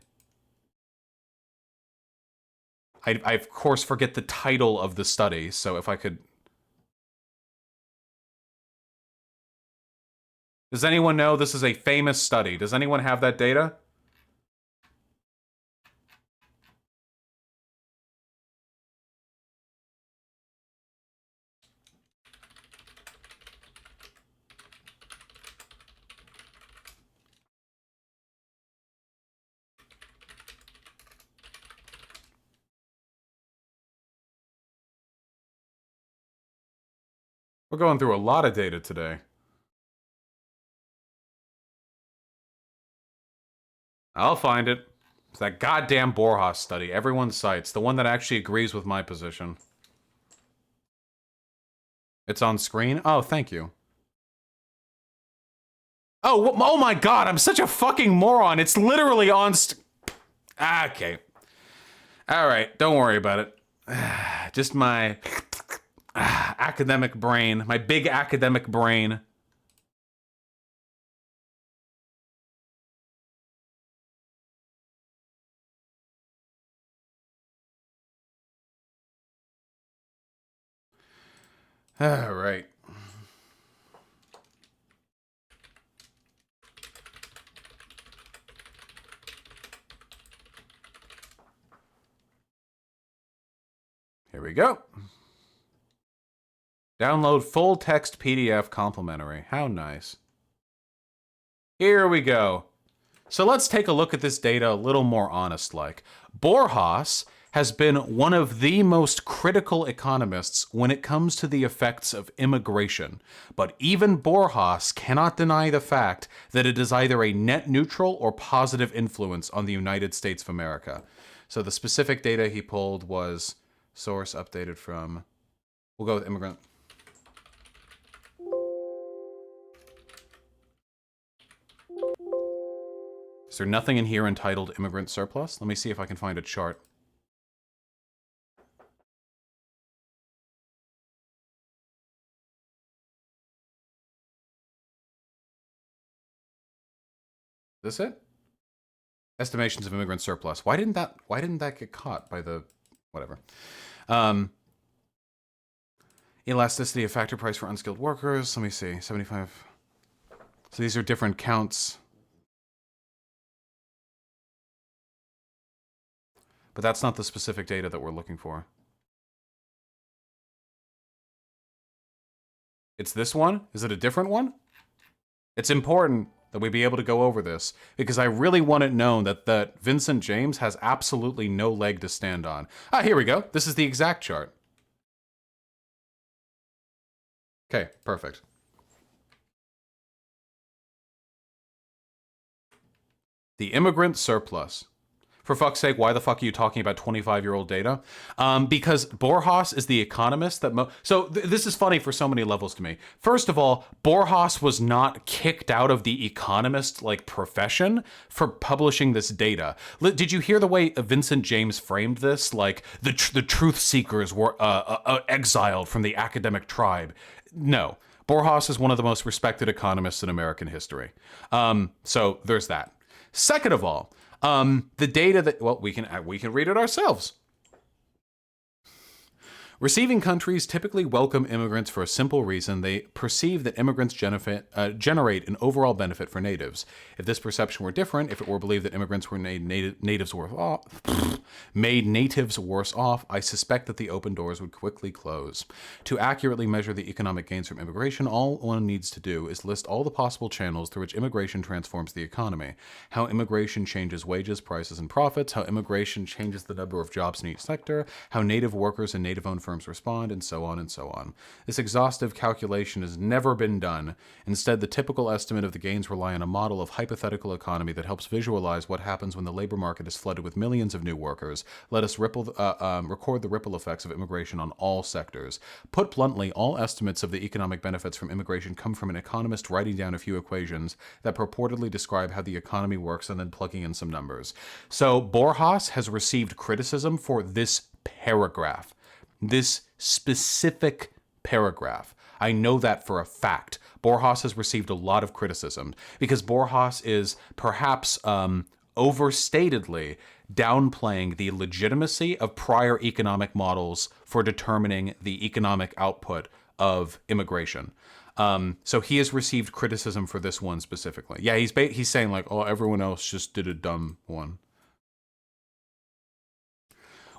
I of course forget the title of the study, so if I could... Does anyone know this is a famous study? Does anyone have that data? We're going through a lot of data today. I'll find it. It's that goddamn Borjas study everyone cites, the one that actually agrees with my position. It's on screen? Oh, thank you. Oh my god, I'm such a fucking moron. It's literally on okay. Alright, don't worry about it. Just my academic brain, my big academic brain. All right. Here we go. Download full text PDF complimentary. How nice. Here we go. So let's take a look at this data a little more honest-like. Borjas has been one of the most critical economists when it comes to the effects of immigration. But even Borjas cannot deny the fact that it is either a net neutral or positive influence on the United States of America. So the specific data he pulled was source updated from, we'll go with immigrant. Is there nothing in here entitled immigrant surplus? Let me see if I can find a chart. Is this it? Estimations of immigrant surplus. Why didn't that get caught by the whatever? Elasticity of factor price for unskilled workers. Let me see. 75. So these are different counts. But that's not the specific data that we're looking for. It's this one? Is it a different one? It's important that we be able to go over this, because I really want it known that Vincent James has absolutely no leg to stand on. Ah, here we go. This is the exact chart. Okay, perfect. The immigrant surplus. For fuck's sake, why the fuck are you talking about 25-year-old data? Because Borjas is the economist that... So this is funny for so many levels to me. First of all, Borjas was not kicked out of the economist profession for publishing this data. Did you hear the way Vincent James framed this? Like, the truth seekers were exiled from the academic tribe. No. Borjas is one of the most respected economists in American history. So there's that. Second of all, the data that, well, we can read it ourselves. Receiving countries typically welcome immigrants for a simple reason. They perceive that immigrants generate an overall benefit for natives. If this perception were different, if it were believed that immigrants were made natives worse off, I suspect that the open doors would quickly close. To accurately measure the economic gains from immigration, all one needs to do is list all the possible channels through which immigration transforms the economy. How immigration changes wages, prices, and profits, how immigration changes the number of jobs in each sector, how native workers and native-owned firms firms respond, and so on and so on. This exhaustive calculation has never been done. Instead, the typical estimate of the gains rely on a model of hypothetical economy that helps visualize what happens when the labor market is flooded with millions of new workers. Let us record the ripple effects of immigration on all sectors. Put bluntly, all estimates of the economic benefits from immigration come from an economist writing down a few equations that purportedly describe how the economy works and then plugging in some numbers. So Borjas has received criticism for this paragraph, this specific paragraph. I know that for a fact. Borjas has received a lot of criticism because Borjas is perhaps overstatedly downplaying the legitimacy of prior economic models for determining the economic output of immigration. So he has received criticism for this one specifically. Yeah, he's saying like, oh, everyone else just did a dumb one.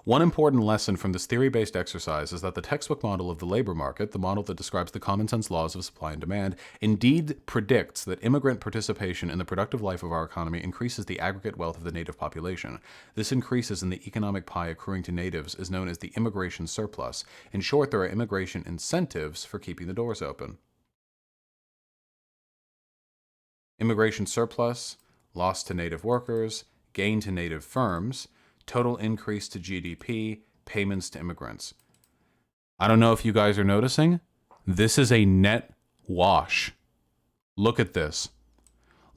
One important lesson from this theory-based exercise is that the textbook model of the labor market, the model that describes the common-sense laws of supply and demand, indeed predicts that immigrant participation in the productive life of our economy increases the aggregate wealth of the native population. This increases in the economic pie accruing to natives is known as the immigration surplus. In short, there are immigration incentives for keeping the doors open. Immigration surplus, loss to native workers, gain to native firms, total increase to GDP, payments to immigrants. I don't know if you guys are noticing. This is a net wash. Look at this.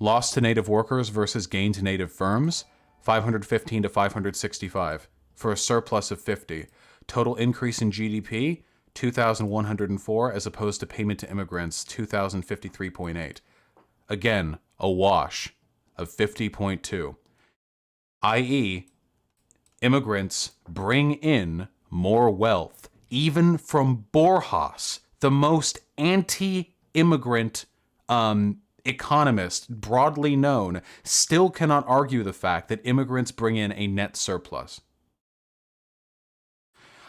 Loss to native workers versus gain to native firms, 515 to 565, for a surplus of 50. Total increase in GDP, 2,104, as opposed to payment to immigrants, 2,053.8. Again, a wash of 50.2. i.e., immigrants bring in more wealth, even from Borjas, the most anti-immigrant economist broadly known, still cannot argue the fact that immigrants bring in a net surplus.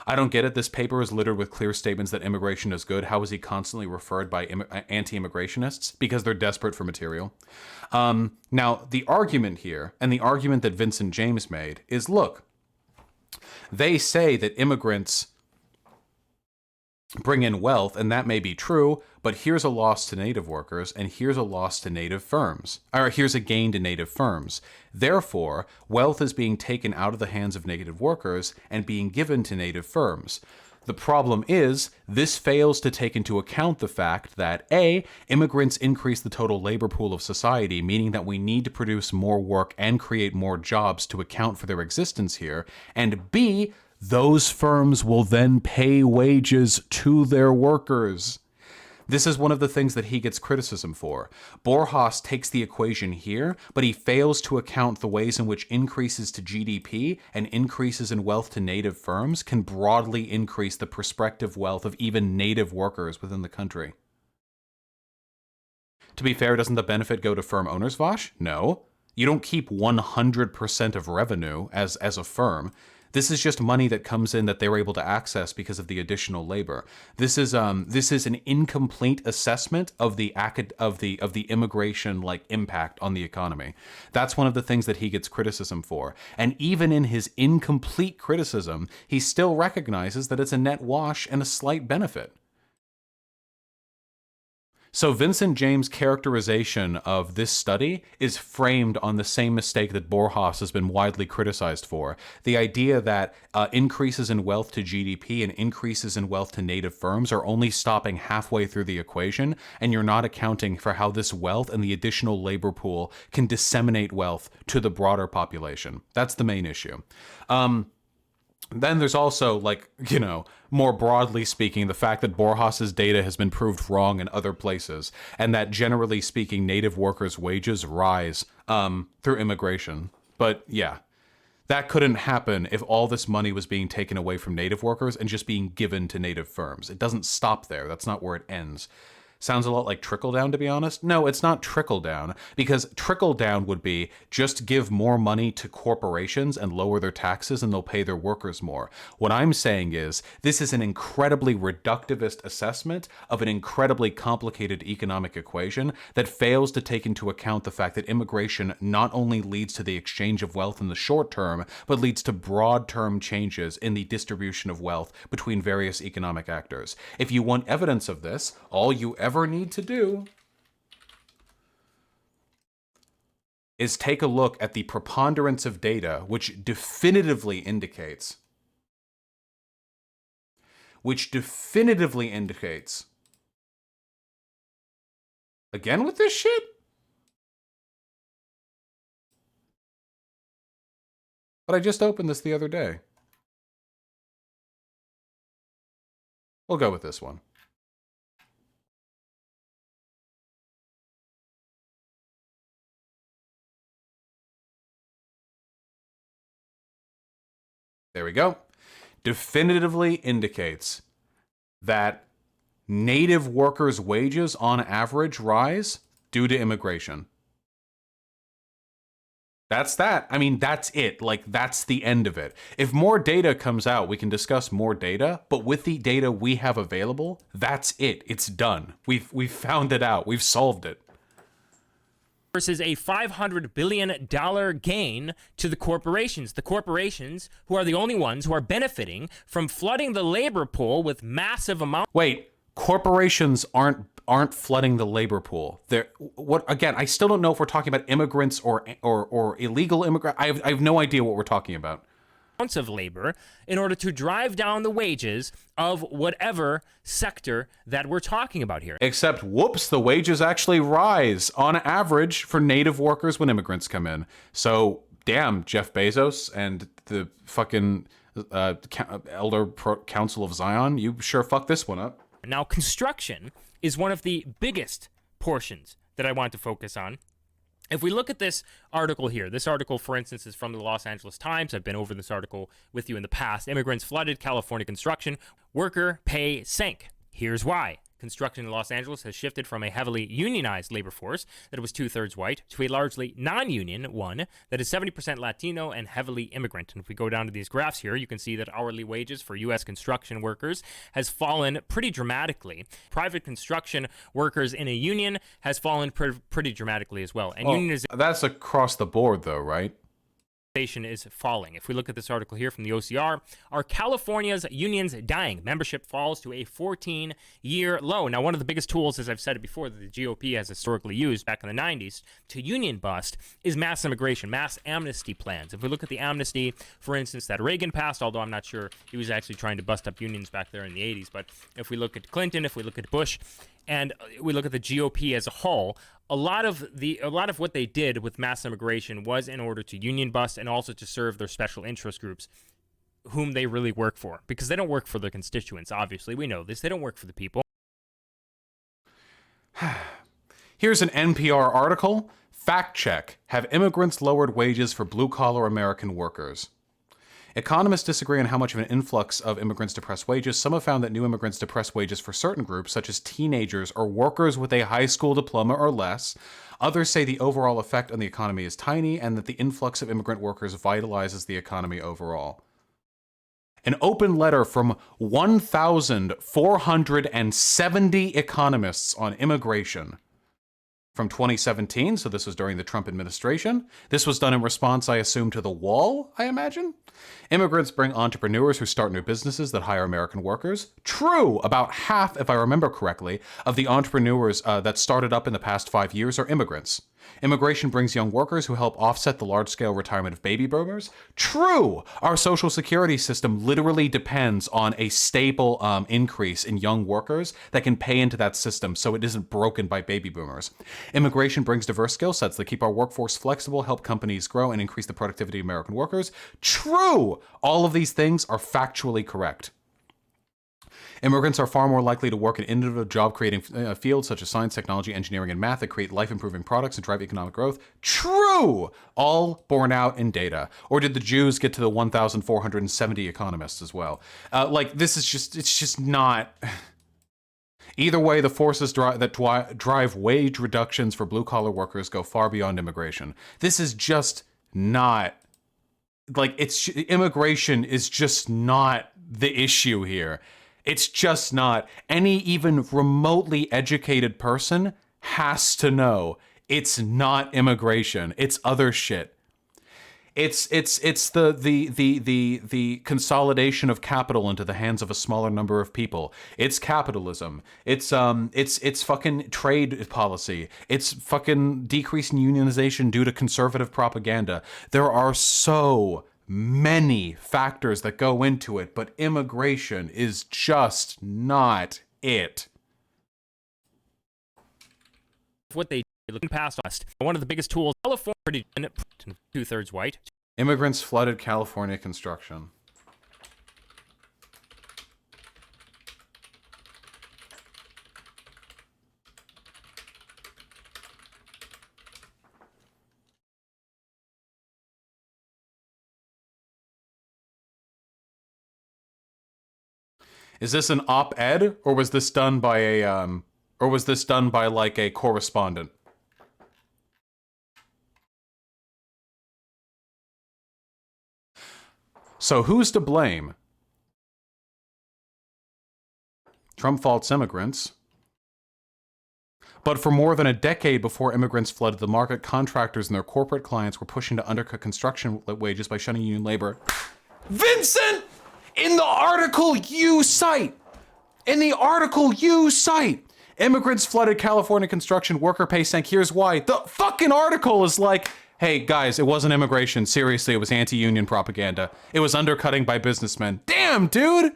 I don't get it. This paper is littered with clear statements that immigration is good. How is he constantly referred by anti-immigrationists? Because they're desperate for material. Now, the argument here, and the argument that Vincent James made, is, look, they say that immigrants bring in wealth, and that may be true, but here's a loss to native workers, and here's a loss to native firms. Or here's a gain to native firms. Therefore, wealth is being taken out of the hands of native workers and being given to native firms. The problem is, this fails to take into account the fact that A, immigrants increase the total labor pool of society, meaning that we need to produce more work and create more jobs to account for their existence here, and B, those firms will then pay wages to their workers. This is one of the things that he gets criticism for. Borjas takes the equation here, but he fails to account the ways in which increases to GDP and increases in wealth to native firms can broadly increase the prospective wealth of even native workers within the country. To be fair, doesn't the benefit go to firm owners, Vosh? No. You don't keep 100% of revenue as a firm. This is just money that comes in that they're able to access because of the additional labor. This is an incomplete assessment of the immigration impact on the economy. That's one of the things that he gets criticism for. And even in his incomplete criticism, he still recognizes that it's a net wash and a slight benefit. So Vincent James' characterization of this study is framed on the same mistake that Borjas has been widely criticized for. The idea that increases in wealth to GDP and increases in wealth to native firms are only stopping halfway through the equation, and you're not accounting for how this wealth and the additional labor pool can disseminate wealth to the broader population. That's the main issue. Then there's also, more broadly speaking, the fact that Borjas's data has been proved wrong in other places, and that generally speaking, native workers' wages rise through immigration. But yeah, that couldn't happen if all this money was being taken away from native workers and just being given to native firms. It doesn't stop there. That's not where it ends. Sounds a lot like trickle down, to be honest. No, it's not trickle down, because trickle down would be just give more money to corporations and lower their taxes and they'll pay their workers more. What I'm saying is this is an incredibly reductivist assessment of an incredibly complicated economic equation that fails to take into account the fact that immigration not only leads to the exchange of wealth in the short term, but leads to broad term changes in the distribution of wealth between various economic actors. If you want evidence of this, all you ever need to do is take a look at the preponderance of data which definitively indicates again with this shit? But I just opened this the other day. We'll go with this one. There we go. Definitively indicates that native workers' wages on average rise due to immigration. That's that. I mean, that's it. Like, that's the end of it. If more data comes out, we can discuss more data, but with the data we have available, that's it. It's done. We've found it out. We've solved it. Versus a $500 billion gain to the corporations who are the only ones who are benefiting from flooding the labor pool with massive amounts. Wait, corporations aren't flooding the labor pool. They're, what, again, I still don't know if we're talking about immigrants or illegal immigrants. I have no idea what we're talking about. Of labor in order to drive down the wages of whatever sector that we're talking about here. Except, whoops, the wages actually rise on average for native workers when immigrants come in. So, damn, Jeff Bezos and the fucking Elder Council of Zion, you sure fucked this one up. Now, construction is one of the biggest portions that I want to focus on. If we look at this article here, this article, for instance, is from the Los Angeles Times. I've been over this article with you in the past. Immigrants flooded California construction. Worker pay sank. Here's why. Construction in Los Angeles has shifted from a heavily unionized labor force that was 2/3 white to a largely non-union one that is 70% Latino and heavily immigrant. And if we go down to these graphs here, you can see that hourly wages for U.S. construction workers has fallen pretty dramatically. Private construction workers in a union has fallen pretty dramatically as well. And that's across the board, though, right? Is falling. If we look at this article here from the OCR, are California's unions dying? Membership falls to a 14-year low. Now, one of the biggest tools, as I've said it before, that the GOP has historically used back in the 90s to union bust is mass immigration, mass amnesty plans. If we look at the amnesty, for instance, that Reagan passed, although I'm not sure he was actually trying to bust up unions back there in the 80s, but if we look at Clinton, if we look at Bush, and we look at the GOP as a whole, a lot of what they did with mass immigration was in order to union bust and also to serve their special interest groups, whom they really work for, because they don't work for their constituents. Obviously, we know this. They don't work for the people. Here's an NPR article. Fact check. Have immigrants lowered wages for blue-collar American workers? Economists disagree on how much of an influx of immigrants depress wages. Some have found that new immigrants depress wages for certain groups, such as teenagers or workers with a high school diploma or less. Others say the overall effect on the economy is tiny and that the influx of immigrant workers vitalizes the economy overall. An open letter from 1,470 economists on immigration from 2017, so this was during the Trump administration. This was done in response, I assume, to the wall, I imagine. Immigrants bring entrepreneurs who start new businesses that hire American workers. True, about half, if I remember correctly, of the entrepreneurs that started up in the past 5 years are immigrants. Immigration brings young workers who help offset the large-scale retirement of baby boomers. True! Our social security system literally depends on a stable increase in young workers that can pay into that system so it isn't broken by baby boomers. Immigration brings diverse skill sets that keep our workforce flexible, help companies grow, and increase the productivity of American workers. True! All of these things are factually correct. Immigrants are far more likely to work in innovative job-creating fields such as science, technology, engineering, and math that create life-improving products and drive economic growth. True! All borne out in data. Or did the Jews get to the 1,470 economists as well? This is just, it's just not... Either way, the forces that drive wage reductions for blue-collar workers go far beyond immigration. This is just not, like, immigration is just not the issue here. It's just not. Any even remotely educated person has to know it's not immigration. It's other shit. It's the consolidation of capital into the hands of a smaller number of people. It's capitalism. It's fucking trade policy. It's fucking decreasing unionization due to conservative propaganda. There are so many factors that go into it, but immigration is just not it. What they looking past us. One of the biggest tools, California, 2/3 white. Immigrants flooded California construction. Is this an op-ed, or was this done by like a correspondent? So who's to blame? Trump faults immigrants. But for more than a decade before immigrants flooded the market, contractors and their corporate clients were pushing to undercut construction wages by shunning union labor. Vincent! In the article you cite! Immigrants flooded California construction, worker pay sank, here's why. The fucking article is like, hey guys, it wasn't immigration. Seriously, it was anti-union propaganda. It was undercutting by businessmen. Damn, dude!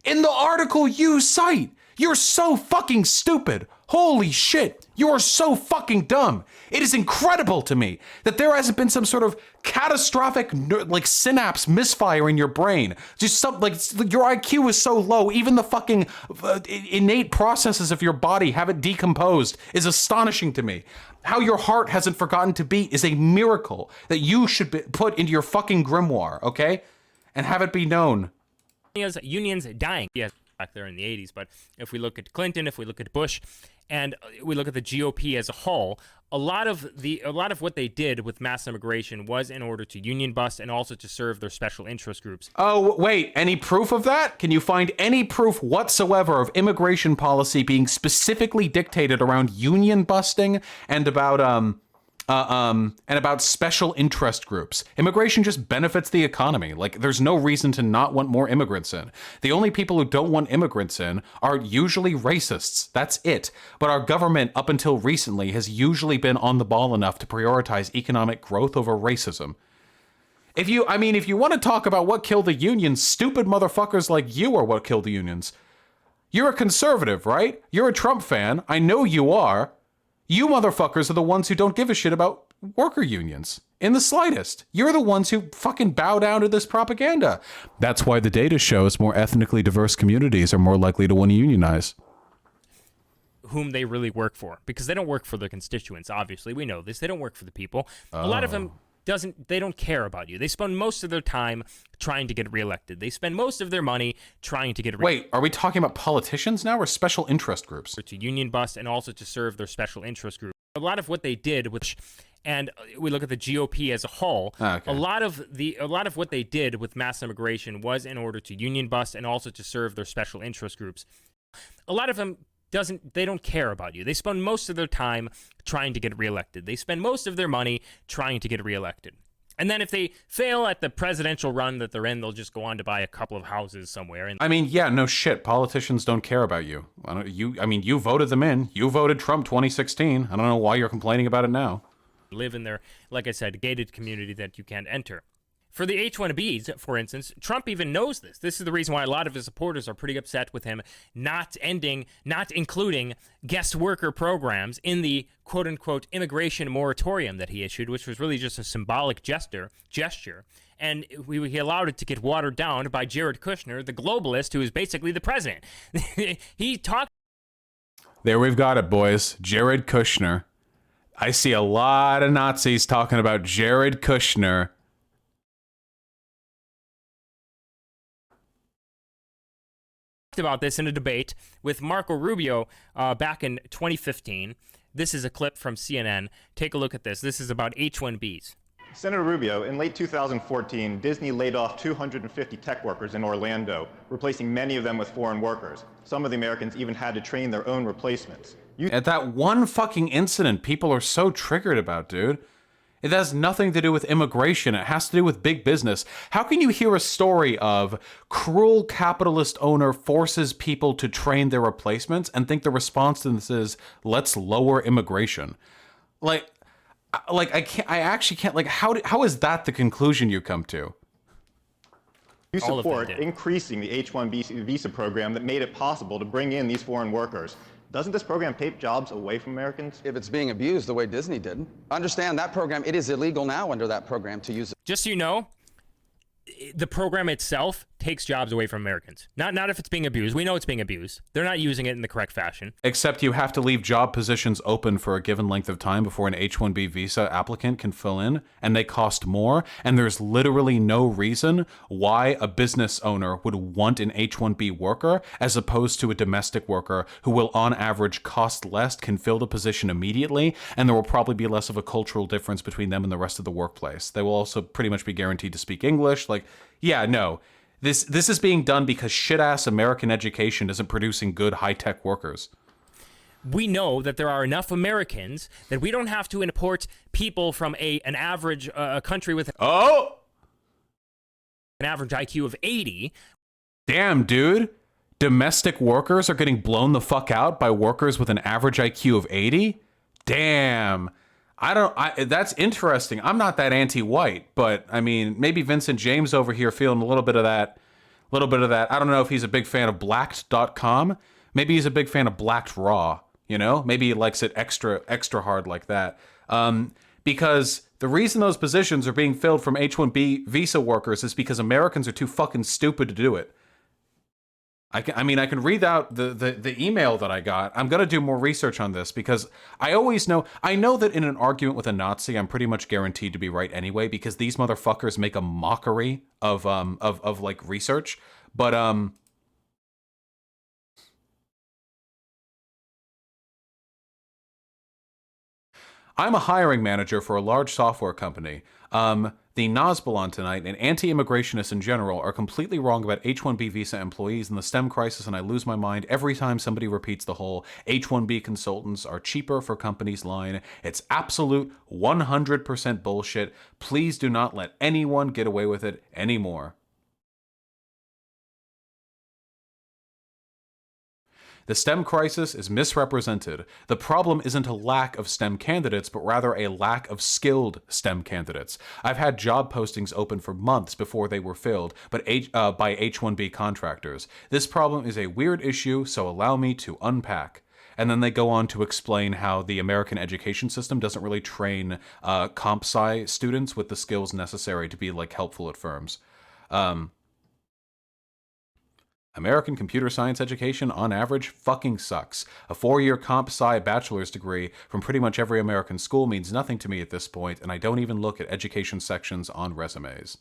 In the article you cite, you're so fucking stupid. Holy shit, you are so fucking dumb. It is incredible to me that there hasn't been some sort of catastrophic like synapse misfire in your brain. Just some like your IQ is so low, even the fucking innate processes of your body haven't decomposed is astonishing to me. How your heart hasn't forgotten to beat is a miracle that you should put into your fucking grimoire, okay? And have it be known. Unions dying. Yes, back there in the 80s, but if we look at Clinton, if we look at Bush, and we look at the GOP as a whole, a lot of what they did with mass immigration was in order to union bust and also to serve their special interest groups. Oh, wait, any proof of that? Can you find any proof whatsoever of immigration policy being specifically dictated around union busting and about special interest groups? Immigration just benefits the economy. Like, there's no reason to not want more immigrants in. The only people who don't want immigrants in are usually racists. That's it. But our government, up until recently, has usually been on the ball enough to prioritize economic growth over racism. If you want to talk about what killed the unions, stupid motherfuckers like you are what killed the unions. You're a conservative, right? You're a Trump fan. I know you are. You motherfuckers are the ones who don't give a shit about worker unions in the slightest. You're the ones who fucking bow down to this propaganda. That's why the data shows more ethnically diverse communities are more likely to want to unionize. Whom they really work for, because they don't work for their constituents. Obviously, we know this. They don't work for the people. A lot of them they don't care about you. They spend most of their time trying to get reelected. They spend most of their money trying to get Wait, are we talking about politicians now or special interest groups? To union bust and also to serve their special interest group. A lot of what they did with, and we look at the GOP as a whole, okay. a lot of what they did with mass immigration was in order to union bust and also to serve their special interest groups. A lot of them they don't care about you. They spend most of their time trying to get reelected. They spend most of their money trying to get reelected. And then if they fail at the presidential run that they're in, they'll just go on to buy a couple of houses somewhere. And I mean, yeah, no shit. Politicians don't care about you. You voted them in. You voted Trump 2016. I don't know why you're complaining about it now. Live in their, like I said, gated community that you can't enter. For the H-1Bs, for instance, Trump even knows this. This is the reason why a lot of his supporters are pretty upset with him not including guest worker programs in the quote-unquote immigration moratorium that he issued, which was really just a symbolic gesture. And he allowed it to get watered down by Jared Kushner, the globalist who is basically the president. He talked. There we've got it, boys. Jared Kushner. I see a lot of Nazis talking about Jared Kushner. about this in a debate with Marco Rubio back in 2015. This is a clip from CNN. Take a look at this. This is about H-1Bs. Senator Rubio, in late 2014, Disney laid off 250 tech workers in Orlando, replacing many of them with foreign workers. Some of the Americans even had to train their own replacements. At that one fucking incident people are so triggered about, dude. It has nothing to do with immigration. It has to do with big business. How can you hear a story of cruel capitalist owner forces people to train their replacements and think the response to this is, let's lower immigration? Like I actually can't, like, how is that the conclusion you come to? You support increasing the H-1B visa program that made it possible to bring in these foreign workers. Doesn't this program take jobs away from Americans? If it's being abused the way Disney did. Understand that program, it is illegal now under that program to use it. Just so you know, the program itself takes jobs away from Americans. Not if it's being abused. We know it's being abused. They're not using it in the correct fashion. Except you have to leave job positions open for a given length of time before an H-1B visa applicant can fill in, and they cost more, and there's literally no reason why a business owner would want an H-1B worker as opposed to a domestic worker who will on average cost less, can fill the position immediately, and there will probably be less of a cultural difference between them and the rest of the workplace. They will also pretty much be guaranteed to speak English. Like, yeah, no. This is being done because shit-ass American education isn't producing good high-tech workers. We know that there are enough Americans that we don't have to import people from an average country with an average IQ of 80. Damn, dude. Domestic workers are getting blown the fuck out by workers with an average IQ of 80? Damn. That's interesting. I'm not that anti-white, but I mean, maybe Vincent James over here feeling a little bit of that. I don't know if he's a big fan of blacked.com. Maybe he's a big fan of Blacked Raw, you know? Maybe he likes it extra hard like that. Because the reason those positions are being filled from H-1B visa workers is because Americans are too fucking stupid to do it. I can read out the email that I got. I'm going to do more research on this because I know that in an argument with a Nazi, I'm pretty much guaranteed to be right anyway, because these motherfuckers make a mockery of like research. But, I'm a hiring manager for a large software company. The Nazbalon tonight and anti-immigrationists in general are completely wrong about H-1B visa employees and the STEM crisis, and I lose my mind every time somebody repeats the whole H-1B consultants are cheaper for companies line. It's absolute 100% bullshit. Please do not let anyone get away with it anymore. The STEM crisis is misrepresented. The problem isn't a lack of STEM candidates, but rather a lack of skilled STEM candidates. I've had job postings open for months before they were filled, but by H-1B contractors. This problem is a weird issue, so allow me to unpack. And then they go on to explain how the American education system doesn't really train comp sci students with the skills necessary to be like helpful at firms. American computer science education, on average, fucking sucks. A 4-year comp sci bachelor's degree from pretty much every American school means nothing to me at this point, and I don't even look at education sections on resumes.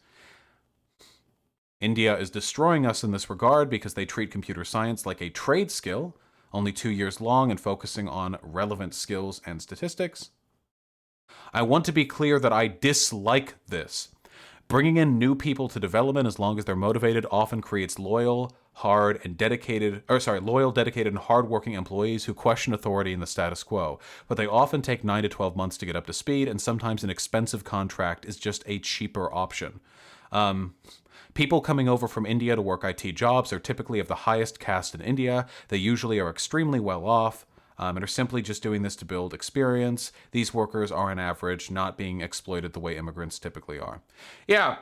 India is destroying us in this regard because they treat computer science like a trade skill, only 2 years long and focusing on relevant skills and statistics. I want to be clear that I dislike this. Bringing in new people to development as long as they're motivated often creates loyal, dedicated, and hardworking employees who question authority in the status quo. But they often take 9 to 12 months to get up to speed, and sometimes an expensive contract is just a cheaper option. People coming over from India to work IT jobs are typically of the highest caste in India. They usually are extremely well off. And are simply just doing this to build experience. These workers are on average not being exploited the way immigrants typically are. Yeah.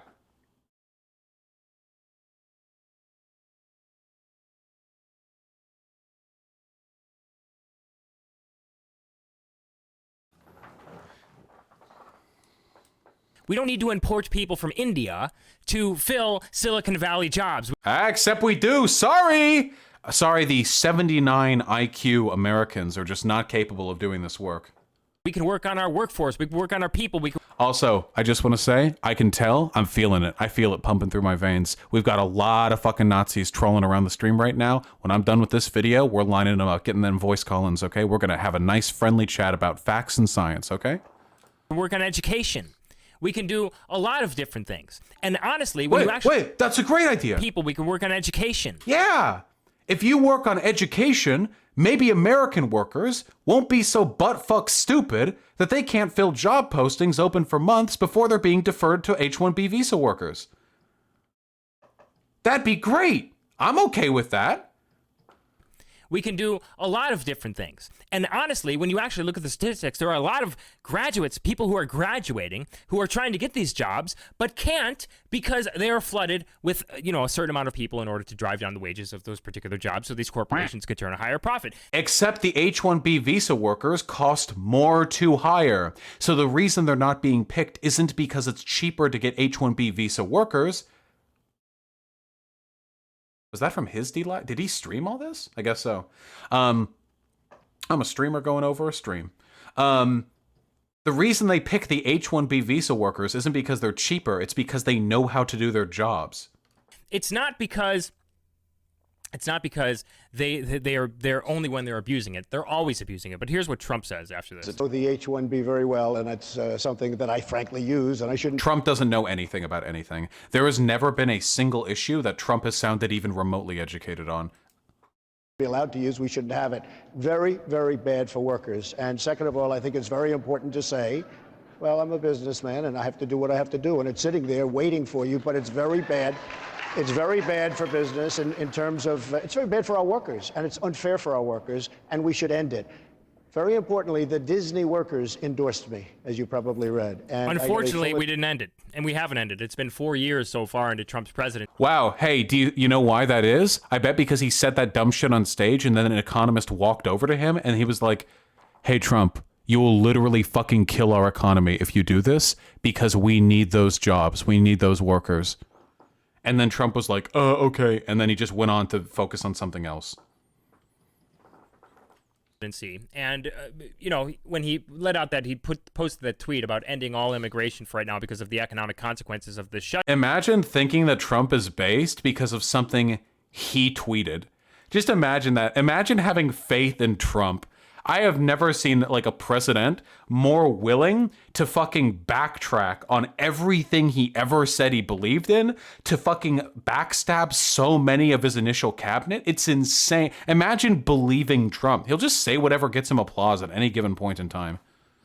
We don't need to import people from India to fill Silicon Valley jobs. Except we do. Sorry, the 79 IQ Americans are just not capable of doing this work. We can work on our workforce. We can work on our people. Also, I just want to say, I can tell, I'm feeling it. I feel it pumping through my veins. We've got a lot of fucking Nazis trolling around the stream right now. When I'm done with this video, we're lining them up, getting them voice call-ins, okay? We're going to have a nice friendly chat about facts and science, okay? Work on education. We can do a lot of different things. And honestly, when you actually... Wait, that's a great idea. People, we can work on education. Yeah. If you work on education, maybe American workers won't be so butt-fuck stupid that they can't fill job postings open for months before they're being deferred to H-1B visa workers. That'd be great. I'm okay with that. We can do a lot of different things. And honestly, when you actually look at the statistics, there are a lot of graduates, people who are graduating, who are trying to get these jobs, but can't because they are flooded with, a certain amount of people in order to drive down the wages of those particular jobs so these corporations can turn a higher profit. Except the H-1B visa workers cost more to hire. So the reason they're not being picked isn't because it's cheaper to get H-1B visa workers. Was that from his D-Live? Did he stream all this? I guess so. I'm a streamer going over a stream. The reason they pick the H-1B visa workers isn't because they're cheaper. It's because they know how to do their jobs. It's not because they're only when they're abusing it. They're always abusing it. But here's what Trump says after this. I know the H-1B very well, and that's something that I frankly use, and I shouldn't. Trump doesn't know anything about anything. There has never been a single issue that Trump has sounded even remotely educated on. Be allowed to use, we shouldn't have it. Very, very bad for workers. And second of all, I think it's very important to say, well, I'm a businessman and I have to do what I have to do, and it's sitting there waiting for you, but it's very bad. It's very bad for business in terms of, it's very bad for our workers, and it's unfair for our workers, and we should end it. Very importantly, the Disney workers endorsed me, as you probably read. And unfortunately, we didn't end it, and we haven't ended. It's been 4 years so far into Trump's presidency. Wow. Hey, do you know why that is? I bet because he said that dumb shit on stage, and then an economist walked over to him, and he was like, hey, Trump, you will literally fucking kill our economy if you do this, because we need those jobs. We need those workers. And then Trump was like, okay. And then he just went on to focus on something else. And, when he let out that he posted that tweet about ending all immigration for right now because of the economic consequences of the shut. Imagine thinking that Trump is based because of something he tweeted. Just imagine that. Imagine having faith in Trump. I have never seen like a president more willing to fucking backtrack on everything he ever said he believed in, to fucking backstab so many of his initial cabinet. It's insane. Imagine believing Trump. He'll just say whatever gets him applause at any given point in time.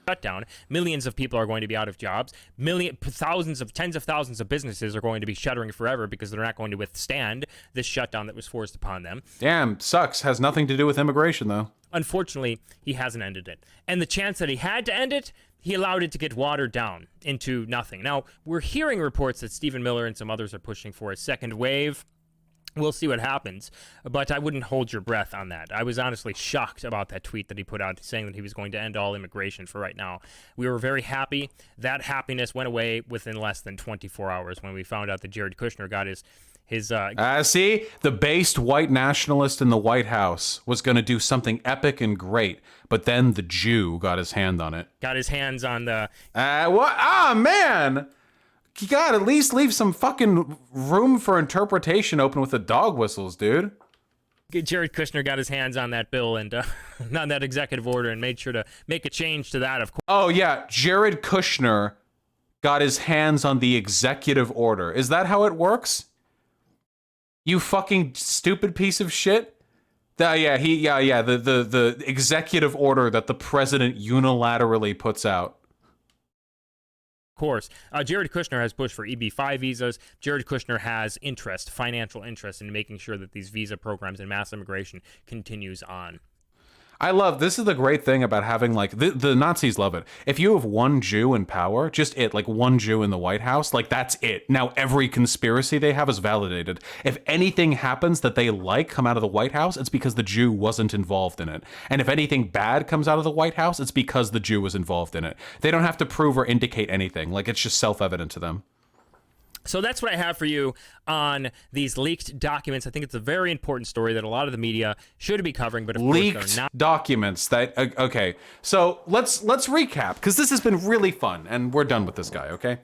Shutdown. Millions of people are going to be out of jobs. Tens of thousands of businesses are going to be shuttering forever because they're not going to withstand this shutdown that was forced upon them. Damn, sucks. Has nothing to do with immigration, though. Unfortunately, he hasn't ended it. And the chance that he had to end it, he allowed it to get watered down into nothing. Now, we're hearing reports that Stephen Miller and some others are pushing for a second wave. We'll see what happens, but I wouldn't hold your breath on that. I was honestly shocked about that tweet that he put out saying that he was going to end all immigration for right now. We were very happy. That happiness went away within less than 24 hours when we found out that Jared Kushner got his see, the based white nationalist in the White House was going to do something epic and great, but then the Jew got his hand on it. Got his hands on the... what? Ah, man! You gotta at least leave some fucking room for interpretation open with the dog whistles, dude. Jared Kushner got his hands on that bill and on that executive order and made sure to make a change to that, of course. Oh, yeah. Jared Kushner got his hands on the executive order. Is that how it works? You fucking stupid piece of shit. The executive order that the president unilaterally puts out. Course. Jared Kushner has pushed for EB-5 visas. Jared Kushner has financial interest in making sure that these visa programs and mass immigration continues on. This is the great thing about having, like, the Nazis love it. If you have one Jew in power, one Jew in the White House, like, that's it. Now every conspiracy they have is validated. If anything happens that they come out of the White House, it's because the Jew wasn't involved in it. And if anything bad comes out of the White House, it's because the Jew was involved in it. They don't have to prove or indicate anything. Like, it's just self-evident to them. So that's what I have for you on these leaked documents. I think it's a very important story that a lot of the media should be covering, but of course Leaked they're not. documents that okay. So let's recap, because this has been really fun, and we're done with this guy. Okay,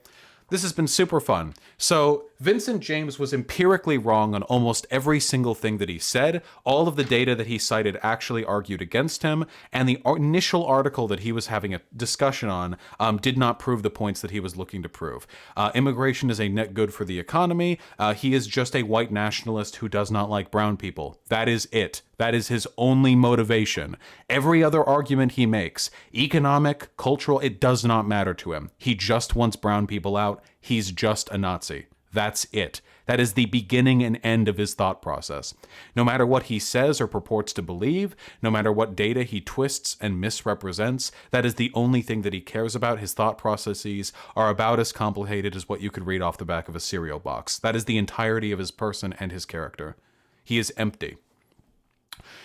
this has been super fun. So Vincent James was empirically wrong on almost every single thing that he said. All of the data that he cited actually argued against him, and the initial article that he was having a discussion on did not prove the points that he was looking to prove. Immigration is a net good for the economy. He is just a white nationalist who does not like brown people. That is it. That is his only motivation. Every other argument he makes, economic, cultural, it does not matter to him. He just wants brown people out. He's just a Nazi. That's it. That is the beginning and end of his thought process. No matter what he says or purports to believe, no matter what data he twists and misrepresents, that is the only thing that he cares about. His thought processes are about as complicated as what you could read off the back of a cereal box. That is the entirety of his person and his character. He is empty.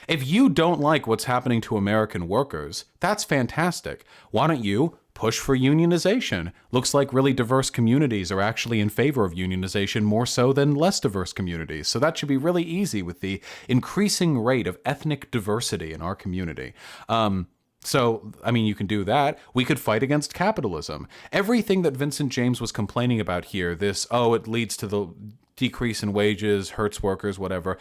If you don't like what's happening to American workers, that's fantastic. Why don't you push for unionization? Looks like really diverse communities are actually in favor of unionization more so than less diverse communities. So that should be really easy with the increasing rate of ethnic diversity in our community. So, I mean, you can do that. We could fight against capitalism. Everything that Vincent James was complaining about here, this, oh, it leads to the decrease in wages, hurts workers, whatever,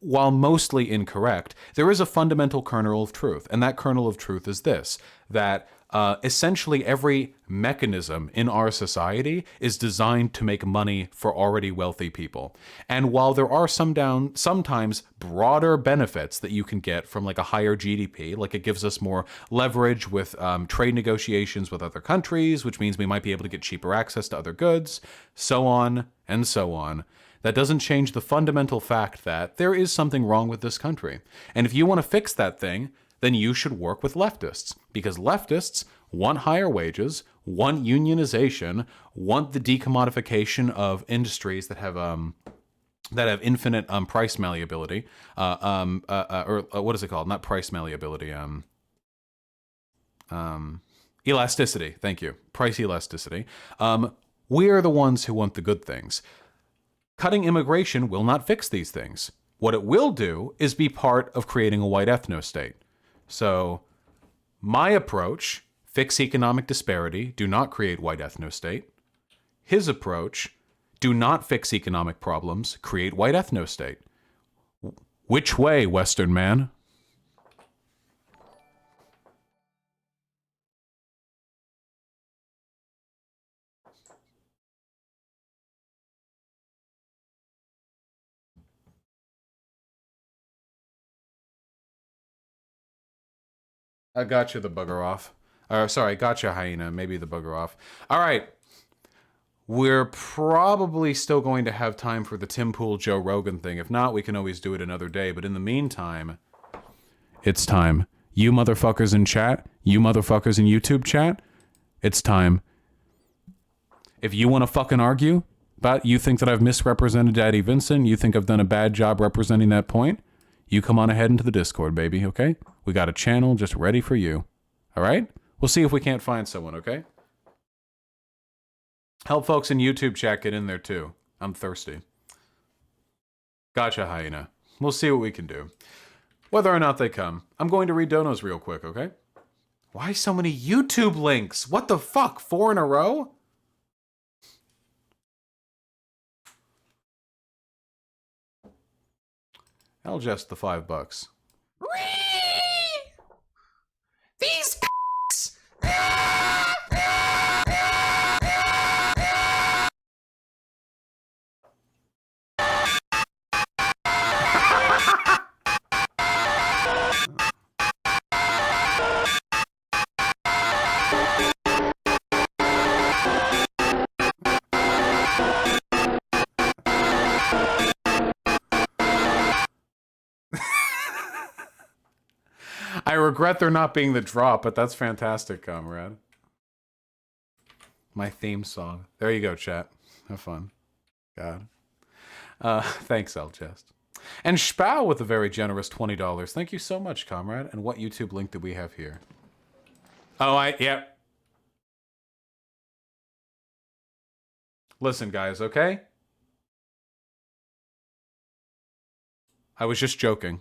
while mostly incorrect, there is a fundamental kernel of truth. And that kernel of truth is this, that essentially every mechanism in our society is designed to make money for already wealthy people. And while there are sometimes broader benefits that you can get from like a higher GDP, like it gives us more leverage with trade negotiations with other countries, which means we might be able to get cheaper access to other goods, so on and so on. That doesn't change the fundamental fact that there is something wrong with this country. And if you want to fix that thing, then you should work with leftists, because leftists want higher wages, want unionization, want the decommodification of industries that have infinite price malleability, or what is it called? Not price malleability. Elasticity. Thank you. Price elasticity. We are the ones who want the good things. Cutting immigration will not fix these things. What it will do is be part of creating a white ethno-state. So, my approach, fix economic disparity, do not create white ethno-state. His approach, do not fix economic problems, create white ethno-state. Which way, Western man? I got you the bugger off. Sorry, got you, hyena. Maybe the bugger off. All right. We're probably still going to have time for the Tim Pool Joe Rogan thing. If not, we can always do it another day. But in the meantime, it's time. You motherfuckers in chat, you motherfuckers in YouTube chat, it's time. If you want to fucking argue about, you think that I've misrepresented Daddy Vincent, you think I've done a bad job representing that point, you come on ahead into the Discord, baby, okay? We got a channel just ready for you. All right? We'll see if we can't find someone, okay? Help folks in YouTube chat get in there too. I'm thirsty. Gotcha, hyena. We'll see what we can do. Whether or not they come. I'm going to read donos real quick, okay? Why so many YouTube links? What the fuck? 4 in a row? I'll just the $5. These I regret there not being the drop, but that's fantastic, comrade. My theme song. There you go, chat. Have fun. God. Thanks, Elchest. And Spau with a very generous $20. Thank you so much, comrade. And what YouTube link do we have here? Oh, yeah. Listen, guys, okay? I was just joking.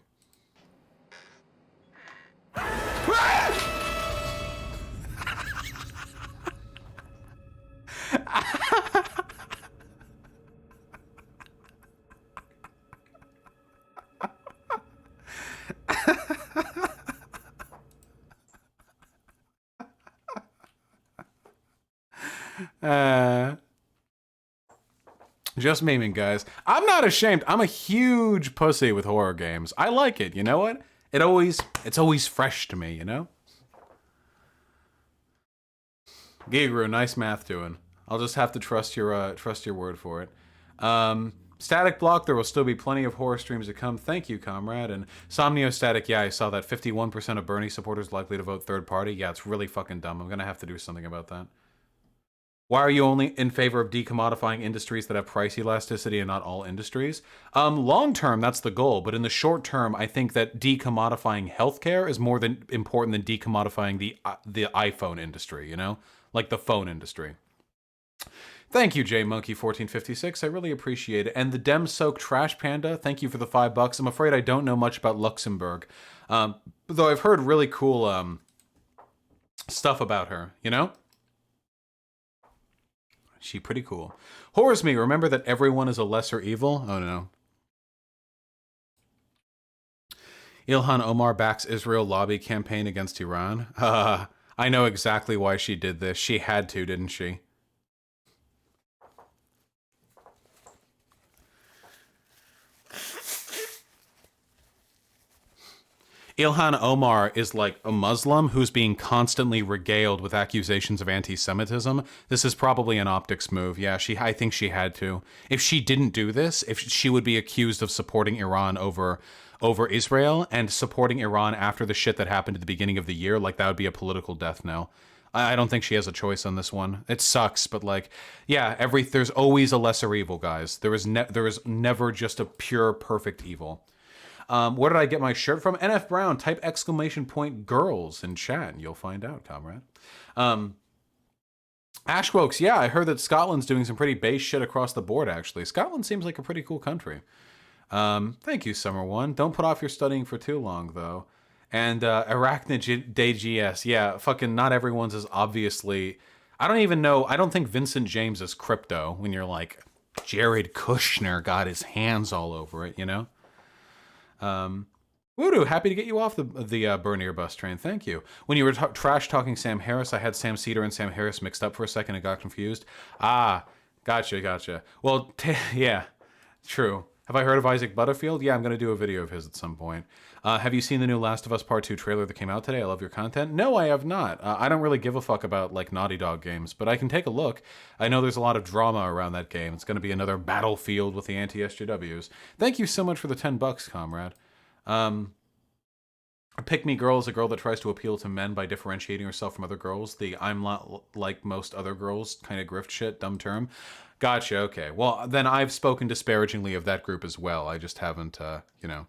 Just memeing, guys. I'm not ashamed. I'm a huge pussy with horror games. I like it. You know what? It's always fresh to me. You know. Gigru, nice math doing. I'll just have to trust your word for it. Static Block, there will still be plenty of horror streams to come. Thank you, comrade. And Somnio Static, yeah, I saw that 51% of Bernie supporters likely to vote third party. Yeah, it's really fucking dumb. I'm gonna have to do something about that. Why are you only in favor of decommodifying industries that have price elasticity and not all industries? Long term, that's the goal. But in the short term, I think that decommodifying healthcare is more than important than decommodifying the iPhone industry, you know? Like the phone industry. Thank you, JMonkey1456. I really appreciate it. And the Dem-soaked Trash Panda, thank you for the $5. I'm afraid I don't know much about Luxembourg. Though I've heard really cool stuff about her, you know? She pretty cool. Horrors me, remember that everyone is a lesser evil? Oh no. Ilhan Omar backs Israel lobby campaign against Iran. I know exactly why she did this. She had to, didn't she? Ilhan Omar is like a Muslim who's being constantly regaled with accusations of anti-Semitism. This is probably an optics move. Yeah, I think she had to. If she didn't do this, if she would be accused of supporting Iran over Israel and supporting Iran after the shit that happened at the beginning of the year, like that would be a political death knell. I don't think she has a choice on this one. It sucks, but like, yeah, there's always a lesser evil, guys. There is never just a pure perfect evil. Where did I get my shirt from? NF Brown, type !girls in chat and you'll find out, comrade. Ashwokes, yeah, I heard that Scotland's doing some pretty base shit across the board, actually. Scotland seems like a pretty cool country. Thank you, Summer One. Don't put off your studying for too long, though. And Arachnid Day GS, yeah, fucking not everyone's is obviously... I don't even know, I don't think Vincent James is crypto when you're like, Jared Kushner got his hands all over it, you know? Voodoo, happy to get you off the Bernier bus train. Thank you. When you were trash talking Sam Harris, I had Sam Cedar and Sam Harris mixed up for a second and got confused. Ah, gotcha. Well, yeah, true. Have I heard of Isaac Butterfield? Yeah, I'm going to do a video of his at some point. Have you seen the new Last of Us Part 2 trailer that came out today? I love your content. No, I have not. I don't really give a fuck about like Naughty Dog games, but I can take a look. I know there's a lot of drama around that game. It's going to be another battlefield with the anti-SJWs. Thank you so much for the $10, comrade. A pick-me girl is a girl that tries to appeal to men by differentiating herself from other girls. The I'm not like most other girls kind of grift shit, dumb term. Gotcha, okay. Well, then I've spoken disparagingly of that group as well. I just haven't, you know,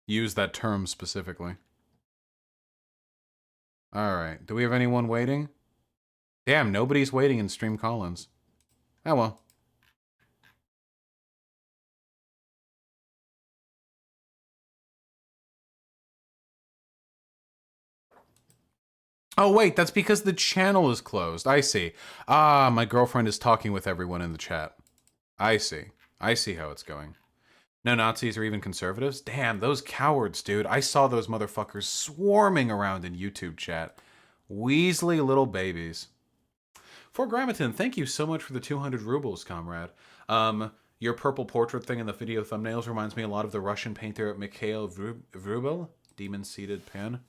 used that term specifically. Alright, do we have anyone waiting? Damn, nobody's waiting in Stream Collins. Oh well. Oh, wait, that's because the channel is closed. I see. Ah, my girlfriend is talking with everyone in the chat. I see. I see how it's going. No Nazis or even conservatives? Damn, those cowards, dude. I saw those motherfuckers swarming around in YouTube chat. Weasley little babies. For Grammaton, thank you so much for the 200 rubles, comrade. Your purple portrait thing in the video thumbnails reminds me a lot of the Russian painter Mikhail Vrubel. Demon-seated pen.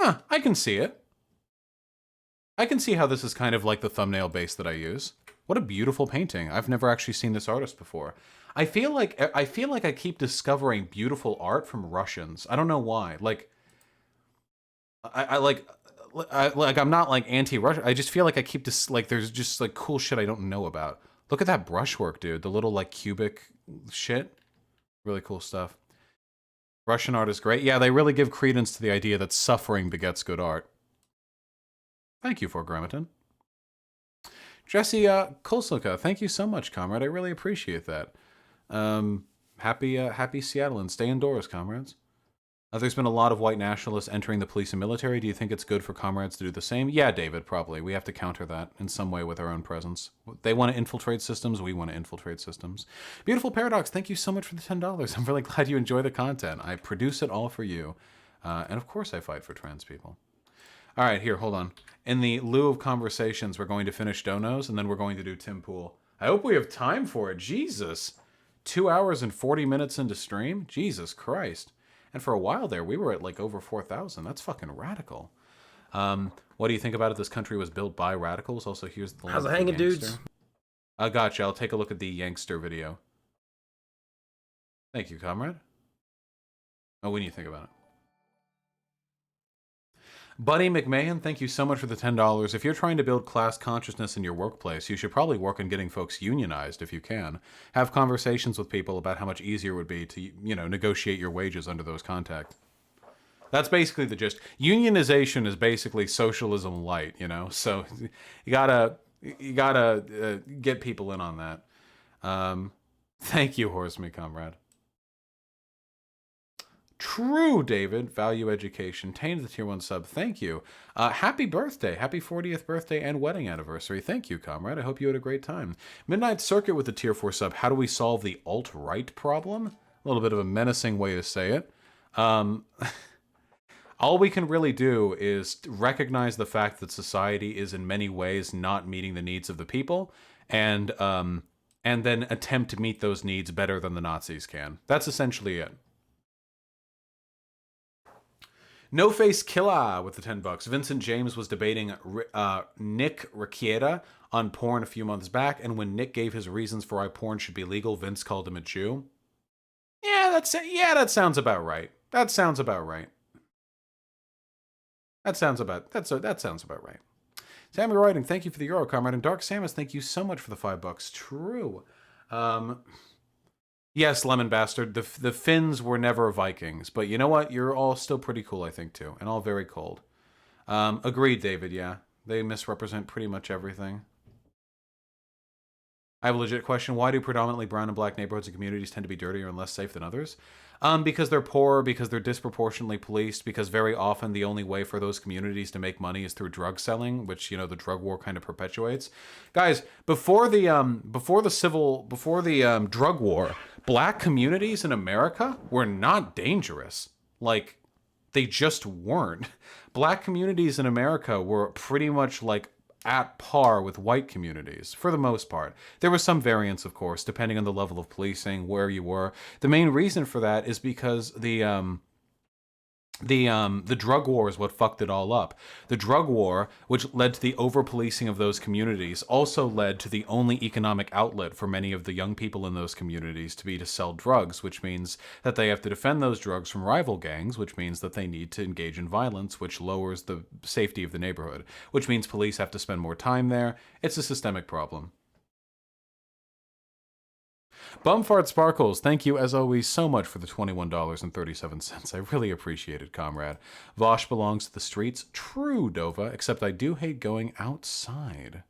Huh, I can see it. I can see how this is kind of like the thumbnail base that I use. What a beautiful painting. I've never actually seen this artist before. I feel like I keep discovering beautiful art from Russians. I don't know why. Like I'm not like anti-Russian. I just feel like I keep this like there's just like cool shit I don't know about. Look at that brushwork, dude. The little like cubic shit. Really cool stuff. Russian art is great. Yeah, they really give credence to the idea that suffering begets good art. Thank you for Grammaton. Jesse Kulsuka, thank you so much, comrade. I really appreciate that. Happy Seattle, and stay indoors, comrades. There's been a lot of white nationalists entering the police and military. Do you think it's good for comrades to do the same? Yeah, David, probably. We have to counter that in some way with our own presence. They want to infiltrate systems. We want to infiltrate systems. Beautiful Paradox, thank you so much for the $10. I'm really glad you enjoy the content. I produce it all for you. And of course I fight for trans people. All right, here, hold on. In the lieu of conversations, we're going to finish donos, and then we're going to do Tim Pool. I hope we have time for it. Jesus. 2 hours and 40 minutes into stream? Jesus Christ. And for a while there, we were at like over 4,000. That's fucking radical. What do you think about it? This country was built by radicals. Also, here's the link. How's it hanging, dudes? I gotcha. I'll take a look at the Yankster video. Thank you, comrade. Oh, when do you think about it? Buddy McMahon, thank you so much for the $10. If you're trying to build class consciousness in your workplace, you should probably work on getting folks unionized if you can. Have conversations with people about how much easier it would be to, you know, negotiate your wages under those contacts. That's basically the gist. Unionization is basically socialism light, you know? So you gotta get people in on that. Thank you, Horseman Comrade. True, David. Value education. Tane the tier 1 sub. Thank you. Happy birthday. Happy 40th birthday and wedding anniversary. Thank you, comrade. I hope you had a great time. Midnight Circuit with the tier 4 sub. How do we solve the alt-right problem? A little bit of a menacing way to say it. All we can really do is recognize the fact that society is in many ways not meeting the needs of the people, and then attempt to meet those needs better than the Nazis can. That's essentially it. No Face Killer with the $10. Vincent James was debating Nick Rekieta on porn a few months back, and when Nick gave his reasons for why porn should be legal, Vince called him a Jew. That sounds about right. That sounds about right. That sounds about right. Sammy Writing, thank you for the Euro, comrade, and Dark Samus, thank you so much for the $5. True. Yes, Lemon Bastard, the Finns were never Vikings, but you know what? You're all still pretty cool, I think, too, and all very cold. Agreed, David, yeah. They misrepresent pretty much everything. I have a legit question. Why do predominantly brown and black neighborhoods and communities tend to be dirtier and less safe than others? Because they're poor, because they're disproportionately policed, because very often the only way for those communities to make money is through drug selling, which, you know, the drug war kind of perpetuates. Guys, before the drug war, black communities in America were not dangerous. Like, they just weren't. Black communities in America were pretty much like at par with white communities, for the most part. There was some variance, of course, depending on the level of policing, where you were. The main reason for that is because the drug war is what fucked it all up. The drug war, which led to the over-policing of those communities, also led to the only economic outlet for many of the young people in those communities to be to sell drugs, which means that they have to defend those drugs from rival gangs, which means that they need to engage in violence, which lowers the safety of the neighborhood, which means police have to spend more time there. It's a systemic problem. Bumfart Sparkles, thank you as always so much for the $21.37. I really appreciate it, comrade. Vosh belongs to the streets. True, Dova, except I do hate going outside.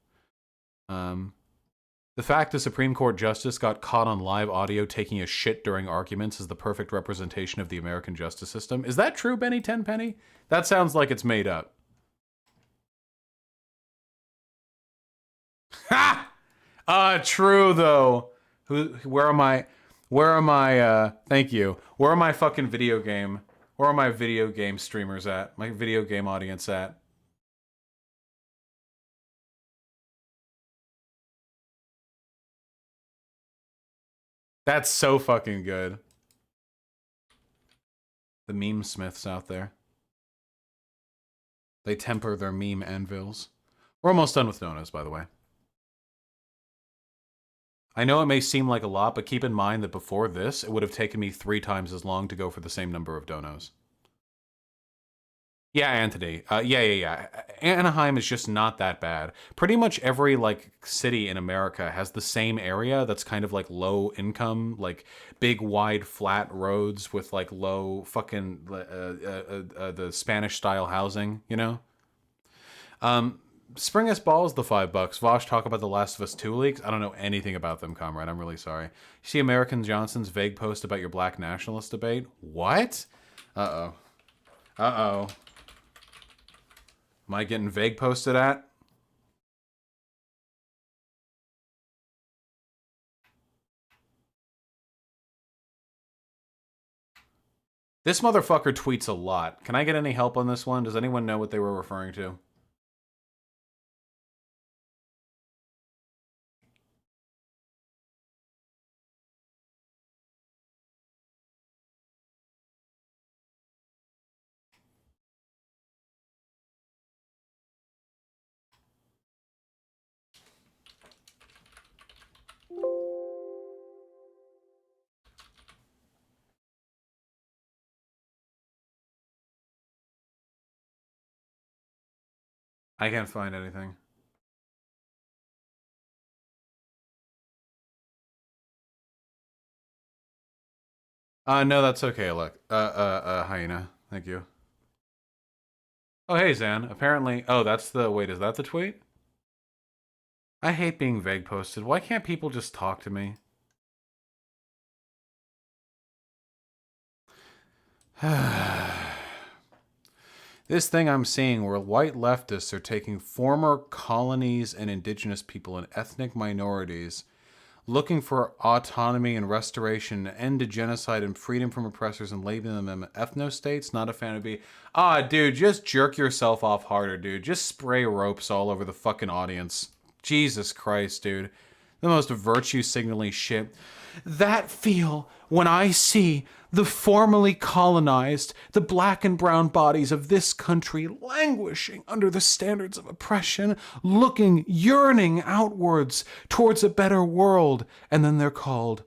The fact a Supreme Court justice got caught on live audio taking a shit during arguments is the perfect representation of the American justice system. Is that true, Benny Tenpenny? That sounds like it's made up. Ha! True, though. Where are my thank you. Where are my fucking video game streamers at? My video game audience at? That's so fucking good. The meme smiths out there. They temper their meme anvils. We're almost done with donuts, by the way. I know it may seem like a lot, but keep in mind that before this, it would have taken me 3 times as long to go for the same number of donos. Yeah, Anthony. Yeah. Anaheim is just not that bad. Pretty much every like city in America has the same area that's kind of like low income, like big wide flat roads with like low fucking the Spanish style housing, you know? Spring us balls the $5. Vosh, talk about The Last of Us 2 leaks. I don't know anything about them, comrade. I'm really sorry. You see American Johnson's vague post about your black nationalist debate? What? Uh-oh. Uh-oh. Am I getting vague posted at? This motherfucker tweets a lot. Can I get any help on this one? Does anyone know what they were referring to? I can't find anything. No, that's okay, look. Hyena. Thank you. Oh, hey, Zan. Apparently... Oh, that's the... Wait, is that the tweet? I hate being vague posted. Why can't people just talk to me? This thing I'm seeing where white leftists are taking former colonies and indigenous people and ethnic minorities looking for autonomy and restoration, end to genocide and freedom from oppressors and labeling them ethno-states. Not a fan of be. Ah, dude, just jerk yourself off harder, dude. Just spray ropes all over the fucking audience. Jesus Christ, dude. The most virtue signaling shit. That feel when I see the formerly colonized, the black and brown bodies of this country languishing under the standards of oppression, looking, yearning outwards towards a better world, and then they're called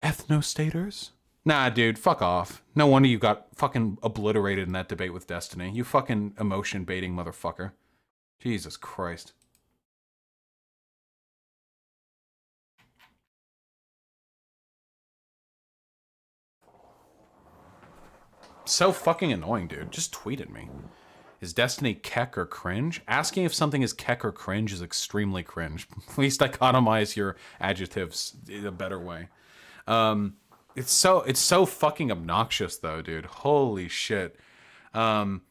ethnostaters? Nah, dude, fuck off. No wonder you got fucking obliterated in that debate with Destiny. You fucking emotion-baiting motherfucker. Jesus Christ. So fucking annoying, dude. Just tweet at me. Is Destiny keck or cringe? Asking if something is keck or cringe is extremely cringe. Please dichotomize your adjectives in a better way. It's so fucking obnoxious though, dude. Holy shit. Zan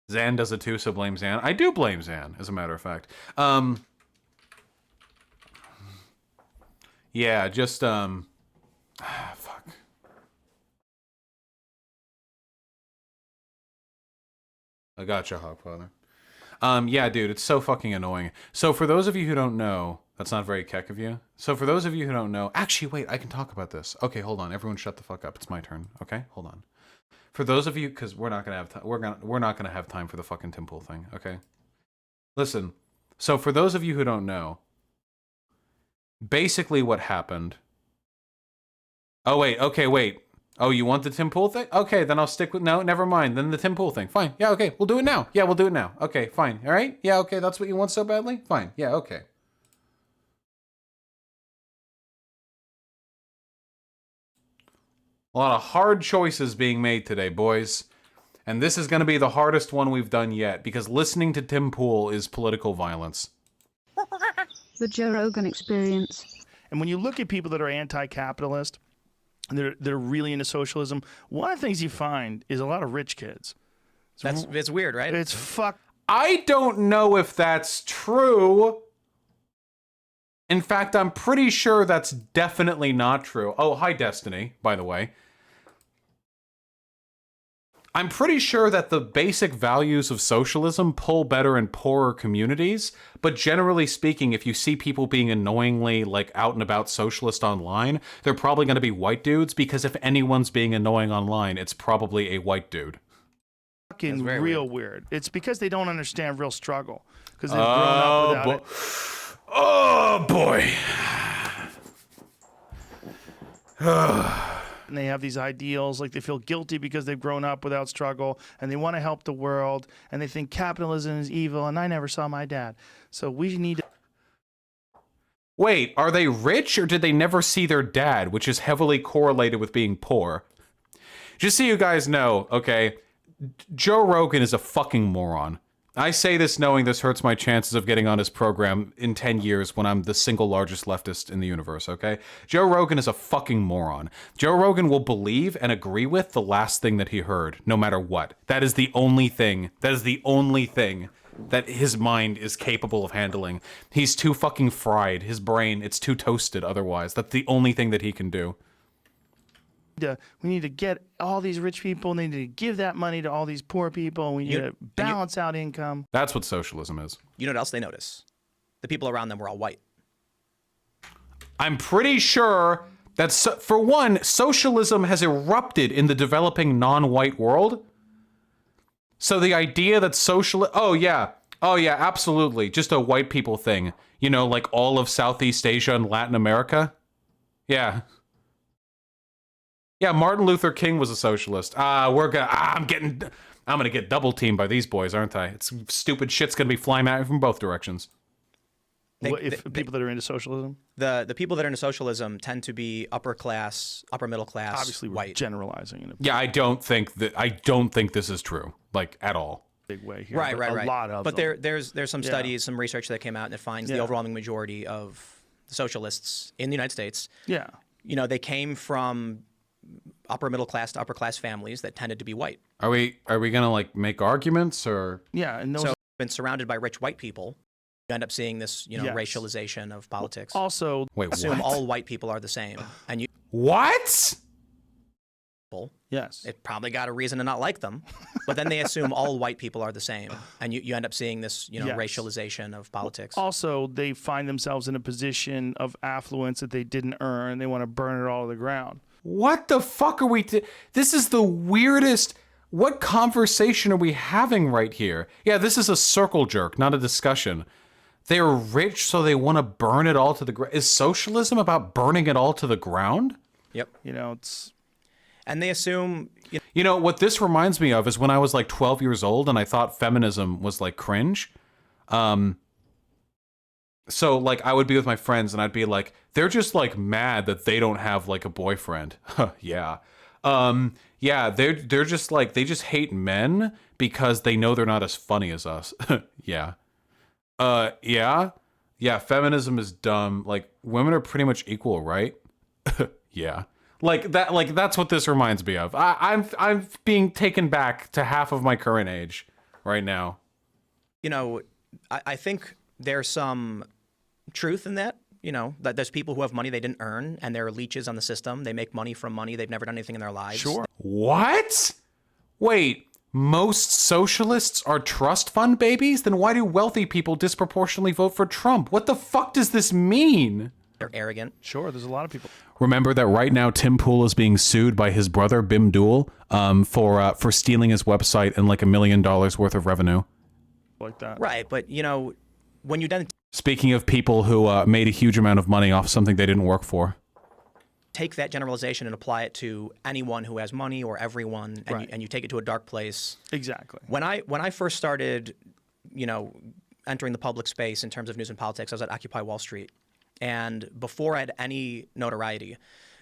does it too, so blame Zan. I do blame Zan, as a matter of fact. Yeah, just fuck. I gotcha, Hogfather. Yeah, dude, it's so fucking annoying. So for those of you who don't know, that's not very keck of you. So for those of you who don't know, actually, wait, I can talk about this. Okay, hold on. Everyone shut the fuck up. It's my turn. Okay, hold on. For those of you, because we're not gonna have time. We're not gonna have time for the fucking Tim Pool thing. Okay. Listen. So for those of you who don't know, basically what happened. Oh wait. Okay, wait. Oh, you want the Tim Pool thing? Okay, then I'll stick with... No, never mind. Then the Tim Pool thing. Fine. Yeah, okay. We'll do it now. Yeah, we'll do it now. Okay, fine. All right? Yeah, okay. That's what you want so badly? Fine. Yeah, okay. A lot of hard choices being made today, boys. And this is going to be the hardest one we've done yet, because listening to Tim Pool is political violence. The Joe Rogan Experience. And when you look at people that are anti-capitalist, they're really into socialism, one of the things you find is a lot of rich kids. It's weird, right? It's fuck. I don't know if that's true. In fact, I'm pretty sure that's definitely not true. Oh, hi, Destiny, by the way. I'm pretty sure that the basic values of socialism pull better in poorer communities, but generally speaking, if you see people being annoyingly, like, out and about socialist online, they're probably going to be white dudes, because if anyone's being annoying online, it's probably a white dude. Fucking real weird. It's because they don't understand real struggle, because they've grown up without it. Oh, boy. and they have these ideals, like they feel guilty because they've grown up without struggle, and they want to help the world, and they think capitalism is evil, and I never saw my dad. So we need to... Wait, are they rich or did they never see their dad, which is heavily correlated with being poor? Just so you guys know, okay, Joe Rogan is a fucking moron. I say this knowing this hurts my chances of getting on his program in 10 years when I'm the single largest leftist in the universe, okay? Joe Rogan is a fucking moron. Joe Rogan will believe and agree with the last thing that he heard, no matter what. That is the only thing. That is the only thing that his mind is capable of handling. He's too fucking fried. His brain, it's too toasted otherwise. That's the only thing that he can do. We need to get all these rich people, they need to give that money to all these poor people, and we need to balance out income. That's what socialism is. You know what else they notice? The people around them were all white. I'm pretty sure that, for one, socialism has erupted in the developing non-white world. So the idea that oh yeah, absolutely, just a white people thing. You know, like all of Southeast Asia and Latin America. Yeah. Yeah, Martin Luther King was a socialist. I'm gonna get double teamed by these boys, aren't I? It's stupid shit's gonna be flying at me from both directions. People that are into socialism? The people that are into socialism tend to be upper middle class, obviously white. We're generalizing. Yeah, I don't think this is true, like at all. Big way here. Right. A lot of but them. there's some studies, some research that came out, and it finds the overwhelming majority of the socialists in the United States. Yeah. You know, they came from upper middle class to upper class families that tended to be white. Are we gonna like make arguments or? Yeah, and those... so been surrounded by rich white people, you end up seeing this, racialization of politics. Also, assume all white people are the same, and you what? Yes, it probably got a reason to not like them, but then they assume all white people are the same, and you end up seeing this, racialization of politics. Also, they find themselves in a position of affluence that they didn't earn. They want to burn it all to the ground. What the fuck are we? This is the weirdest. What conversation are we having right here? Yeah, this is a circle jerk, not a discussion. They're rich, so they want to burn it all to the ground. Is socialism about burning it all to the ground? Yep. It's... And they assume... You know, what this reminds me of is when I was like 12 years old and I thought feminism was like cringe. So like I would be with my friends and I'd be like, they're just like mad that they don't have like a boyfriend. Yeah. Yeah, they're just like, they just hate men because they know they're not as funny as us. Yeah. Yeah, feminism is dumb. Like women are pretty much equal, right? Yeah. Like that's what this reminds me of. I'm being taken back to half of my current age right now. I think there's some truth in that. That there's people who have money they didn't earn, and they're leeches on the system. They make money from money. They've never done anything in their lives. Sure. What? Wait, most socialists are trust fund babies? Then why do wealthy people disproportionately vote for Trump? What the fuck does this mean? They're arrogant. Sure, there's a lot of people. Remember that right now Tim Pool is being sued by his brother Bim Duel for stealing his website and like $1 million worth of revenue. Like that. Right, but when you then speaking of people who made a huge amount of money off something they didn't work for, take that generalization and apply it to anyone who has money or everyone, and, right. you take it to a dark place. Exactly. When I first started, entering the public space in terms of news and politics, I was at Occupy Wall Street. And before I had any notoriety,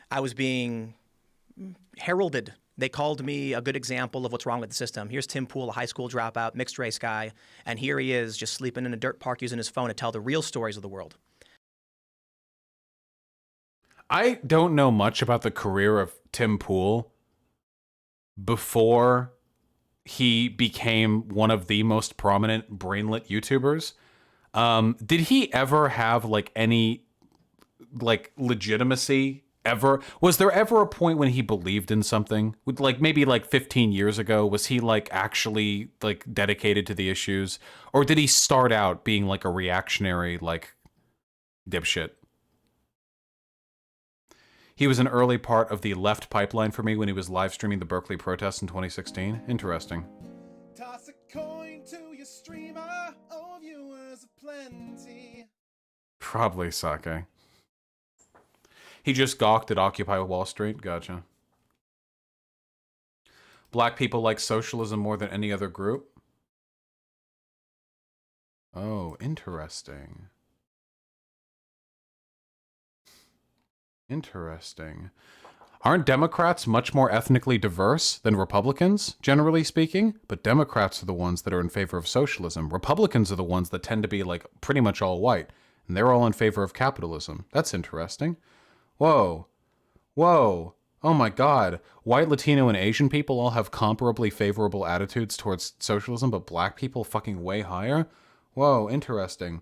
I was being heralded. They called me a good example of what's wrong with the system. Here's Tim Pool, a high school dropout, mixed race guy, and here he is just sleeping in a dirt park using his phone to tell the real stories of the world. I don't know much about the career of Tim Pool before he became one of the most prominent brainlet YouTubers. Did he ever have like any like legitimacy ever? Was there ever a point when he believed in something? Like maybe like 15 years ago, was he like actually like dedicated to the issues? Or did he start out being like a reactionary like dipshit? He was an early part of the left pipeline for me when he was live streaming the Berkeley protests in 2016. Interesting. Toss a coin to your streamer, oh viewers plenty. Probably sake. He just gawked at Occupy Wall Street. Gotcha. Black people like socialism more than any other group? Oh, interesting. Interesting. Aren't Democrats much more ethnically diverse than Republicans, generally speaking? But Democrats are the ones that are in favor of socialism. Republicans are the ones that tend to be like pretty much all white, and they're all in favor of capitalism. That's interesting. Whoa. Whoa. Oh my God. White, Latino, and Asian people all have comparably favorable attitudes towards socialism, but black people fucking way higher? Whoa, interesting.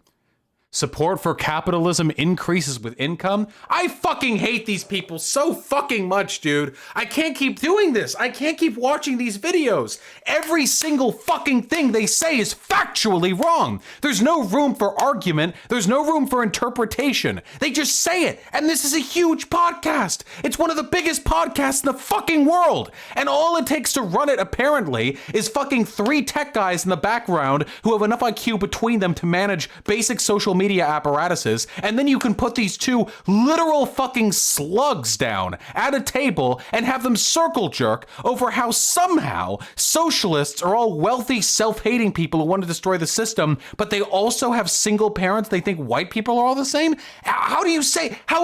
Support for capitalism increases with income? I fucking hate these people so fucking much, dude. I can't keep doing this. I can't keep watching these videos. Every single fucking thing they say is factually wrong. There's no room for argument. There's no room for interpretation. They just say it. And this is a huge podcast. It's one of the biggest podcasts in the fucking world. And all it takes to run it, apparently, is fucking 3 tech guys in the background who have enough IQ between them to manage basic social media apparatuses, and then you can put these 2 literal fucking slugs down at a table and have them circle jerk over how somehow socialists are all wealthy, self-hating people who want to destroy the system, but they also have single parents. They think white people are all the same. How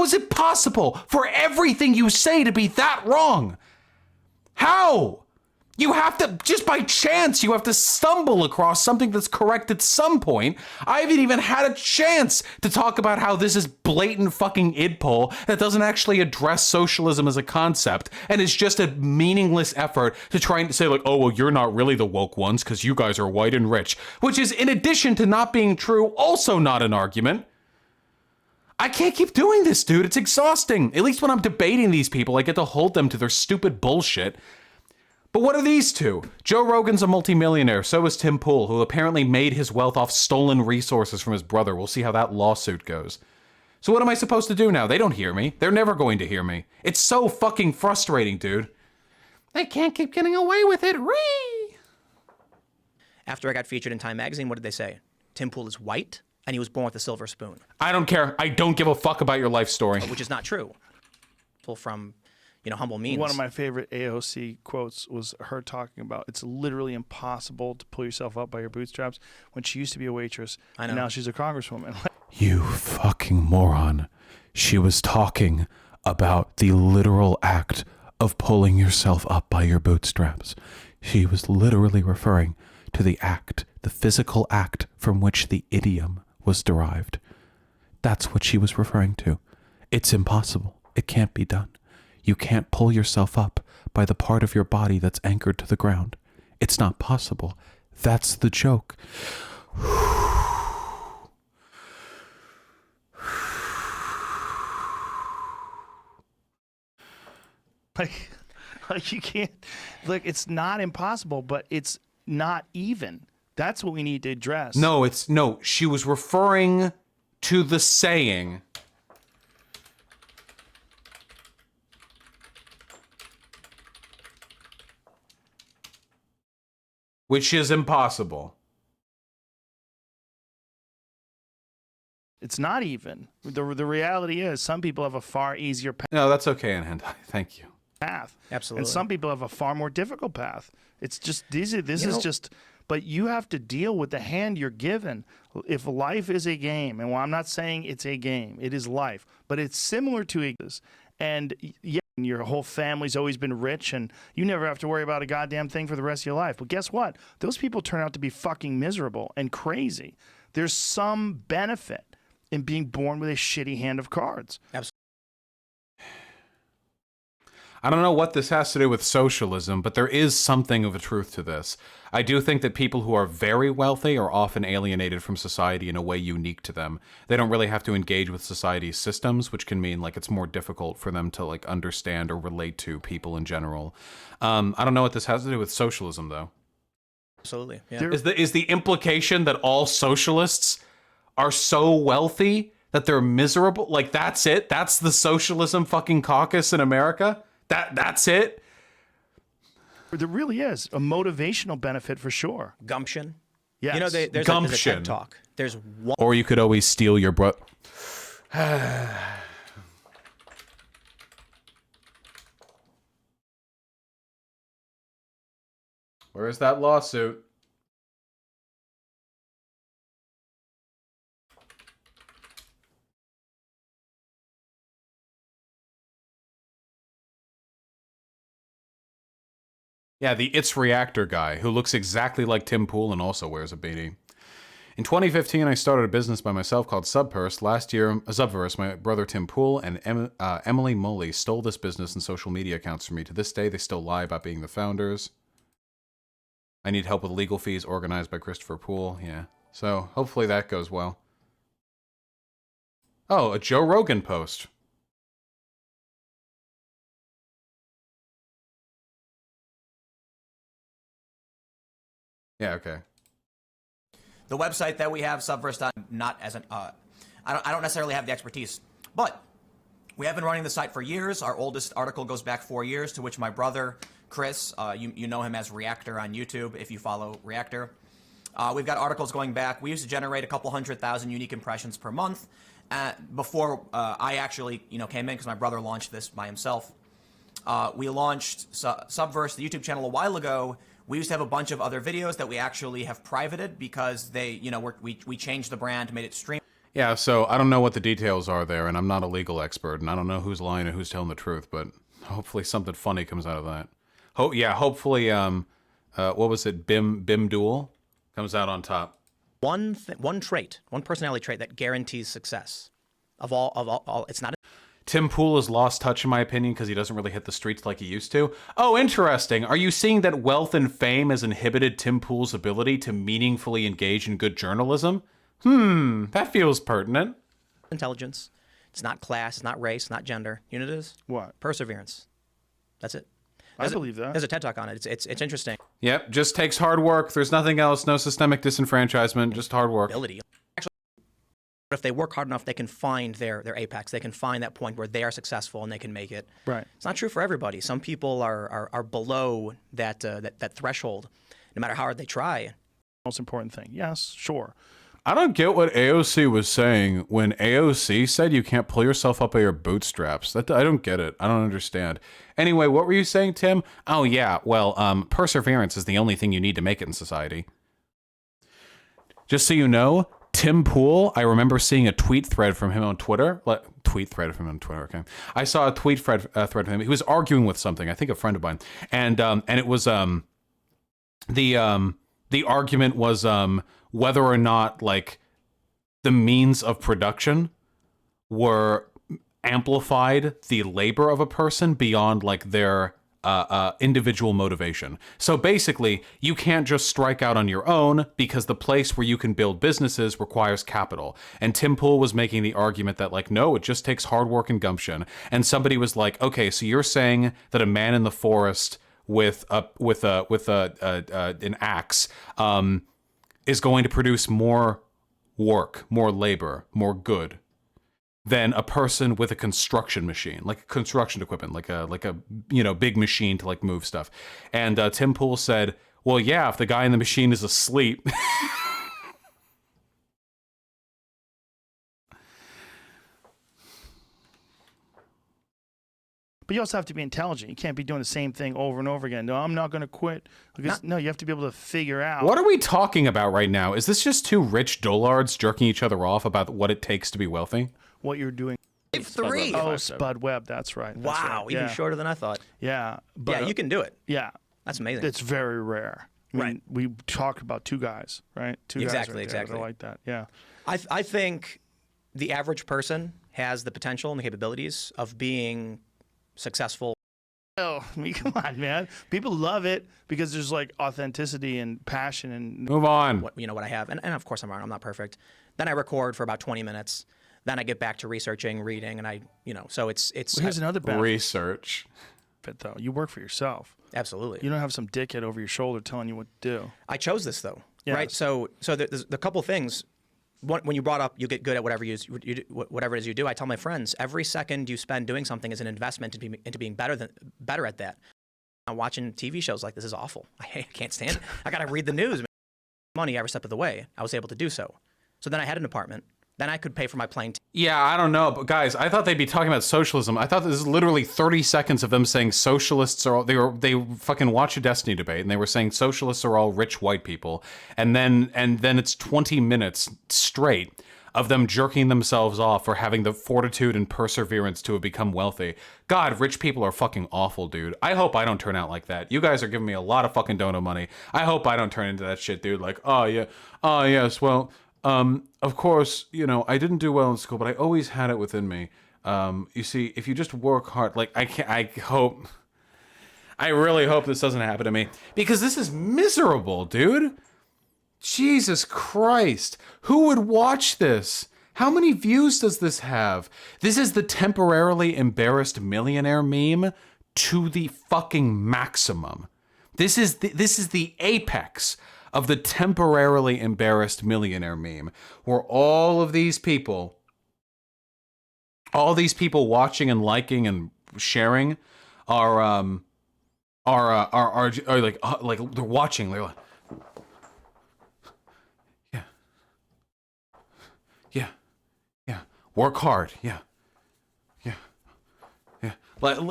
is it possible for everything you say to be that wrong? How? You have to, just by chance, you have to stumble across something that's correct at some point. I haven't even had a chance to talk about how this is blatant fucking idpol that doesn't actually address socialism as a concept and is just a meaningless effort to try and say like, oh, well, you're not really the woke ones because you guys are white and rich, which is, in addition to not being true, also not an argument. I can't keep doing this, dude. It's exhausting. At least when I'm debating these people, I get to hold them to their stupid bullshit. But what are these 2? Joe Rogan's a multimillionaire, so is Tim Pool, who apparently made his wealth off stolen resources from his brother. We'll see how that lawsuit goes. So what am I supposed to do now? They don't hear me. They're never going to hear me. It's so fucking frustrating, dude. They can't keep getting away with it. Ree! After I got featured in Time magazine, what did they say? Tim Pool is white, and he was born with a silver spoon. I don't care. I don't give a fuck about your life story. Which is not true. From, humble means. One of my favorite AOC quotes was her talking about it's literally impossible to pull yourself up by your bootstraps when she used to be a waitress. I know. And now she's a congresswoman. You fucking moron. She was talking about the literal act of pulling yourself up by your bootstraps. She was literally referring to the act, the physical act from which the idiom was derived. That's what she was referring to. It's impossible. It can't be done. You can't pull yourself up by the part of your body that's anchored to the ground. It's not possible. That's the joke. Like you can't, look, it's not impossible, but it's not even. That's what we need to address. No, she was referring to the saying. Which is impossible. It's not even. The reality is some people have a far easier path. No, that's okay, Hentai. Thank you. Absolutely. And some people have a far more difficult path. It's just, but you have to deal with the hand you're given. If life is a game, and I'm not saying it's a game, it is life, but it's similar to a, and yeah, your whole family's always been rich and you never have to worry about a goddamn thing for the rest of your life. But guess what? Those people turn out to be fucking miserable and crazy. There's some benefit in being born with a shitty hand of cards. Absolutely. I don't know what this has to do with socialism, but there is something of a truth to this. I do think that people who are very wealthy are often alienated from society in a way unique to them. They don't really have to engage with society's systems, which can mean like it's more difficult for them to like understand or relate to people in general. I don't know what this has to do with socialism, though. Absolutely. Yeah. Is the implication that all socialists are so wealthy that they're miserable? Like that's it? That's the socialism fucking caucus in America? That's it? There really is a motivational benefit for sure. Gumption. Yes. There's Gumption. a TED Talk. There's one. Or you could always steal your Where's that lawsuit? Yeah, the It's Reactor guy who looks exactly like Tim Pool and also wears a beanie. In 2015, I started a business by myself called Subverse. Last year, Subverse, my brother Tim Pool and Emily Moley stole this business and social media accounts from me. To this day, they still lie about being the founders. I need help with legal fees organized by Christopher Poole. Yeah. So hopefully that goes well. Oh, a Joe Rogan post. Yeah, okay. The website that we have, Subverse, not as an, I don't necessarily have the expertise, but we have been running the site for years. Our oldest article goes back 4 years, to which my brother, Chris, you know him as Reactor on YouTube, if you follow Reactor. We've got articles going back. We used to generate a couple 100,000 unique impressions per month before I actually, came in, because my brother launched this by himself. We launched Subverse, the YouTube channel, a while ago. We used to have a bunch of other videos that we actually have privated because they, we changed the brand, made it stream. Yeah, so I don't know what the details are there, and I'm not a legal expert, and I don't know who's lying and who's telling the truth, but hopefully something funny comes out of that. Hopefully, what was it, Bim Duel comes out on top. One personality trait that guarantees success of all. It's not. Tim Pool has lost touch, in my opinion, because he doesn't really hit the streets like he used to. Oh, interesting. Are you seeing that wealth and fame has inhibited Tim Pool's ability to meaningfully engage in good journalism? That feels pertinent. Intelligence. It's not class, it's not race, not gender. You know what it is? What? Perseverance. That's it. I believe that. There's a TED Talk on it. It's interesting. Yep, just takes hard work. There's nothing else. No systemic disenfranchisement, just hard work. Ability. But if they work hard enough, they can find their apex. They can find that point where they are successful and they can make it. Right. It's not true for everybody. Some people are below that threshold, no matter how hard they try. Most important thing. Yes, sure. I don't get what AOC was saying when AOC said you can't pull yourself up by your bootstraps. I don't get it. I don't understand. Anyway, what were you saying, Tim? Oh, yeah. Well, perseverance is the only thing you need to make it in society. Just so you know, Tim Pool, I remember seeing a tweet thread from him on Twitter. Okay. I saw a tweet thread from him. He was arguing with something, I think a friend of mine. And it was, the argument was, whether or not, like, the means of production were amplified the labor of a person beyond, like, their individual motivation. So basically, you can't just strike out on your own because the place where you can build businesses requires capital. And Tim Pool was making the argument that, like, no, it just takes hard work and gumption. And somebody was like, okay, so you're saying that a man in the forest with an axe is going to produce more work, more labor, more good than a person with a construction machine, like construction equipment, like a big machine to, like, move stuff. And Tim Pool said, well, yeah, if the guy in the machine is asleep. But you also have to be intelligent. You can't be doing the same thing over and over again. No, I'm not going to quit. No, you have to be able to figure out. What are we talking about right now? Is this just two rich dullards jerking each other off about what it takes to be wealthy? What you're doing. Three. Oh, Spud Webb. That's right. That's wow, right. even Yeah. shorter than I thought. Yeah. But, yeah, you can do it. Yeah. That's amazing. It's very rare. I mean, Right. We talked about two guys, right? Two guys right there Exactly. that are like that. Yeah. I think the average person has the potential and the capabilities of being successful. Oh, I mean, come on, man. People love it because there's, like, authenticity and passion and move on. What I have, and of course I'm not perfect. Then I record for about 20 minutes. Then I get back to researching, reading, and so it's. Well, here's another benefit. Research. But though you work for yourself. Absolutely. You don't have some dickhead over your shoulder telling you what to do. I chose this though, Yes. right? So there's a couple things. When you brought up you get good at whatever whatever it is you do, I tell my friends every second you spend doing something is an investment into being better at that. Watching TV shows like this is awful. I can't stand it. I got to read the news. Money every step of the way. I was able to do so. So then I had an apartment Then I could pay for my plane ticket. Yeah, I don't know, but guys, I thought they'd be talking about socialism. I thought this is literally 30 seconds of them saying socialists are all, they fucking watch a Destiny debate and they were saying socialists are all rich white people, and then it's 20 minutes straight of them jerking themselves off for having the fortitude and perseverance to have become wealthy. God, rich people are fucking awful, dude. I hope I don't turn out like that. You guys are giving me a lot of fucking dono money. I hope I don't turn into that shit, dude. Like, oh yeah, oh yes, well, of course, you know, I didn't do well in school, but I always had it within me. You see, if you just work hard, like I really hope this doesn't happen to me, because this is miserable, dude. Jesus Christ. Who would watch this? How many views does this have? This is the temporarily embarrassed millionaire meme to the fucking maximum. This is the apex of the temporarily embarrassed millionaire meme, where all these people watching and liking and sharing are like they're watching. They're like, yeah, work hard, yeah.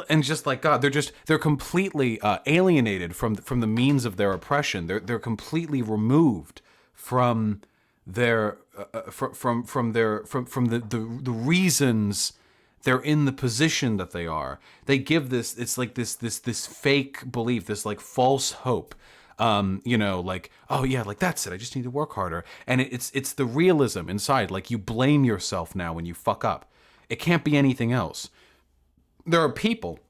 And just like God, they're completely alienated from the means of their oppression. They're completely removed from their the reasons they're in the position that they are. They give this, it's like this fake belief, this like false hope. You know, like, oh yeah, like that's it. I just need to work harder. And it's the realism inside. Like, you blame yourself now when you fuck up. It can't be anything else. There are people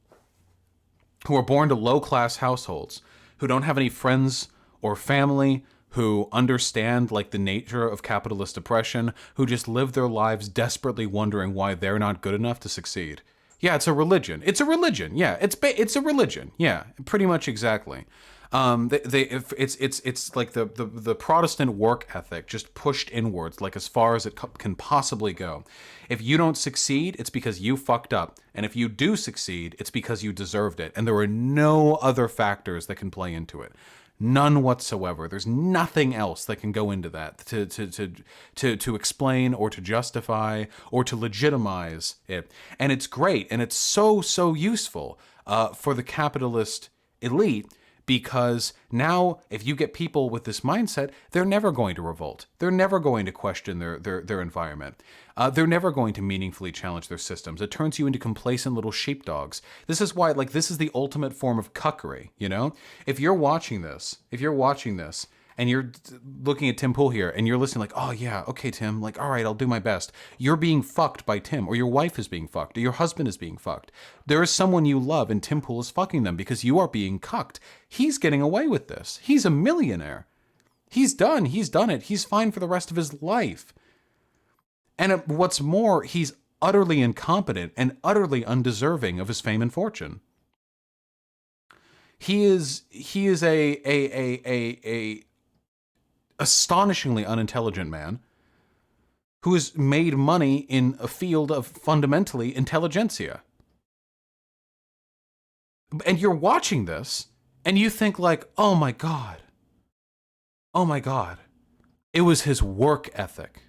who are born to low-class households, who don't have any friends or family, who understand like the nature of capitalist oppression, who just live their lives desperately wondering why they're not good enough to succeed. Yeah, it's a religion. It's a religion. Yeah, it's a religion. Yeah, pretty much exactly. It's like the Protestant work ethic just pushed inwards, like as far as it can possibly go. If you don't succeed, it's because you fucked up, and if you do succeed, it's because you deserved it. And there are no other factors that can play into it, none whatsoever. There's nothing else that can go into that to explain or to justify or to legitimize it. And it's great, and it's so useful for the capitalist elite. Because now, if you get people with this mindset, they're never going to revolt. They're never going to question their environment. They're never going to meaningfully challenge their systems. It turns you into complacent little sheepdogs. This is why, like, this is the ultimate form of cuckery, you know? If you're watching this, and you're looking at Tim Pool here, and you're listening like, oh yeah, okay, Tim, like, all right, I'll do my best. You're being fucked by Tim, or your wife is being fucked, or your husband is being fucked. There is someone you love, and Tim Pool is fucking them because you are being cucked. He's getting away with this. He's a millionaire. He's done it. He's fine for the rest of his life. And what's more, he's utterly incompetent and utterly undeserving of his fame and fortune. He is a astonishingly unintelligent man who has made money in a field of fundamentally intelligentsia. And you're watching this and you think like, oh my God, it was his work ethic.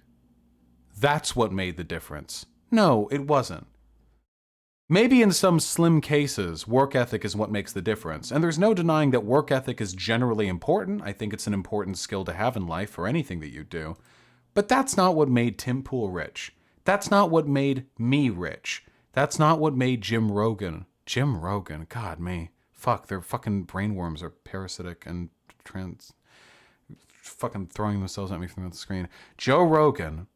That's what made the difference. No, it wasn't. Maybe in some slim cases, work ethic is what makes the difference. And there's no denying that work ethic is generally important. I think it's an important skill to have in life for anything that you do. But that's not what made Tim Pool rich. That's not what made me rich. That's not what made Jim Rogan. Jim Rogan, God, me. Fuck, their fucking brainworms are parasitic and fucking throwing themselves at me from the screen. Joe Rogan.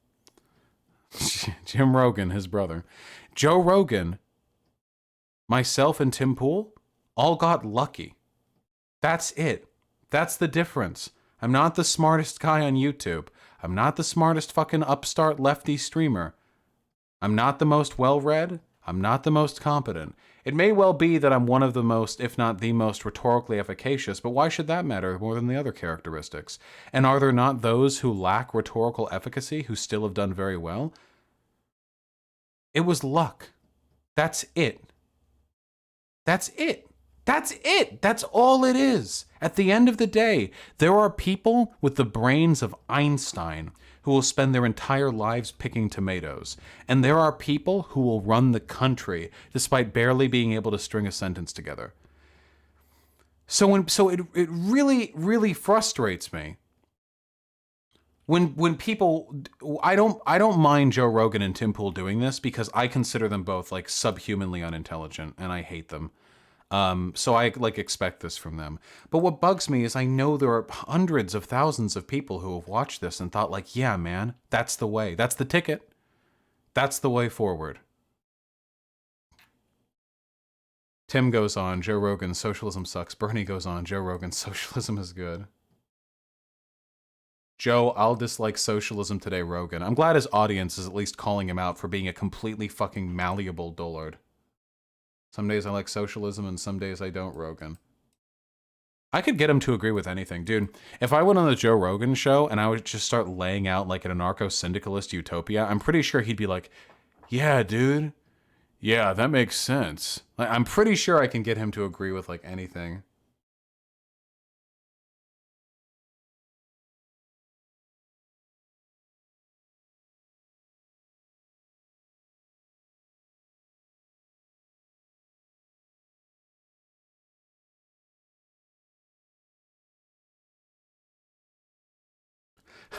Jim Rogan, his brother. Joe Rogan, myself and Tim Pool all got lucky. That's it. That's the difference. I'm not the smartest guy on YouTube. I'm not the smartest fucking upstart lefty streamer. I'm not the most well-read. I'm not the most competent. It may well be that I'm one of the most, if not the most, rhetorically efficacious, but why should that matter more than the other characteristics? And are there not those who lack rhetorical efficacy who still have done very well? It was luck. That's it. That's it. That's it. That's all it is. At the end of the day, there are people with the brains of Einstein who will spend their entire lives picking tomatoes. And there are people who will run the country despite barely being able to string a sentence together. So it really, really frustrates me when people, I don't mind Joe Rogan and Tim Pool doing this because I consider them both like subhumanly unintelligent and I hate them. So I like expect this from them. But what bugs me is I know there are hundreds of thousands of people who have watched this and thought like, yeah, man, that's the way. That's the ticket. That's the way forward. Tim goes on, Joe Rogan, socialism sucks. Bernie goes on, Joe Rogan, socialism is good. Joe, I'll dislike socialism today, Rogan. I'm glad his audience is at least calling him out for being a completely fucking malleable dullard. Some days I like socialism and some days I don't, Rogan. I could get him to agree with anything. Dude, if I went on the Joe Rogan show and I would just start laying out like an anarcho-syndicalist utopia, I'm pretty sure he'd be like, yeah, dude. Yeah, that makes sense. Like, I'm pretty sure I can get him to agree with like anything.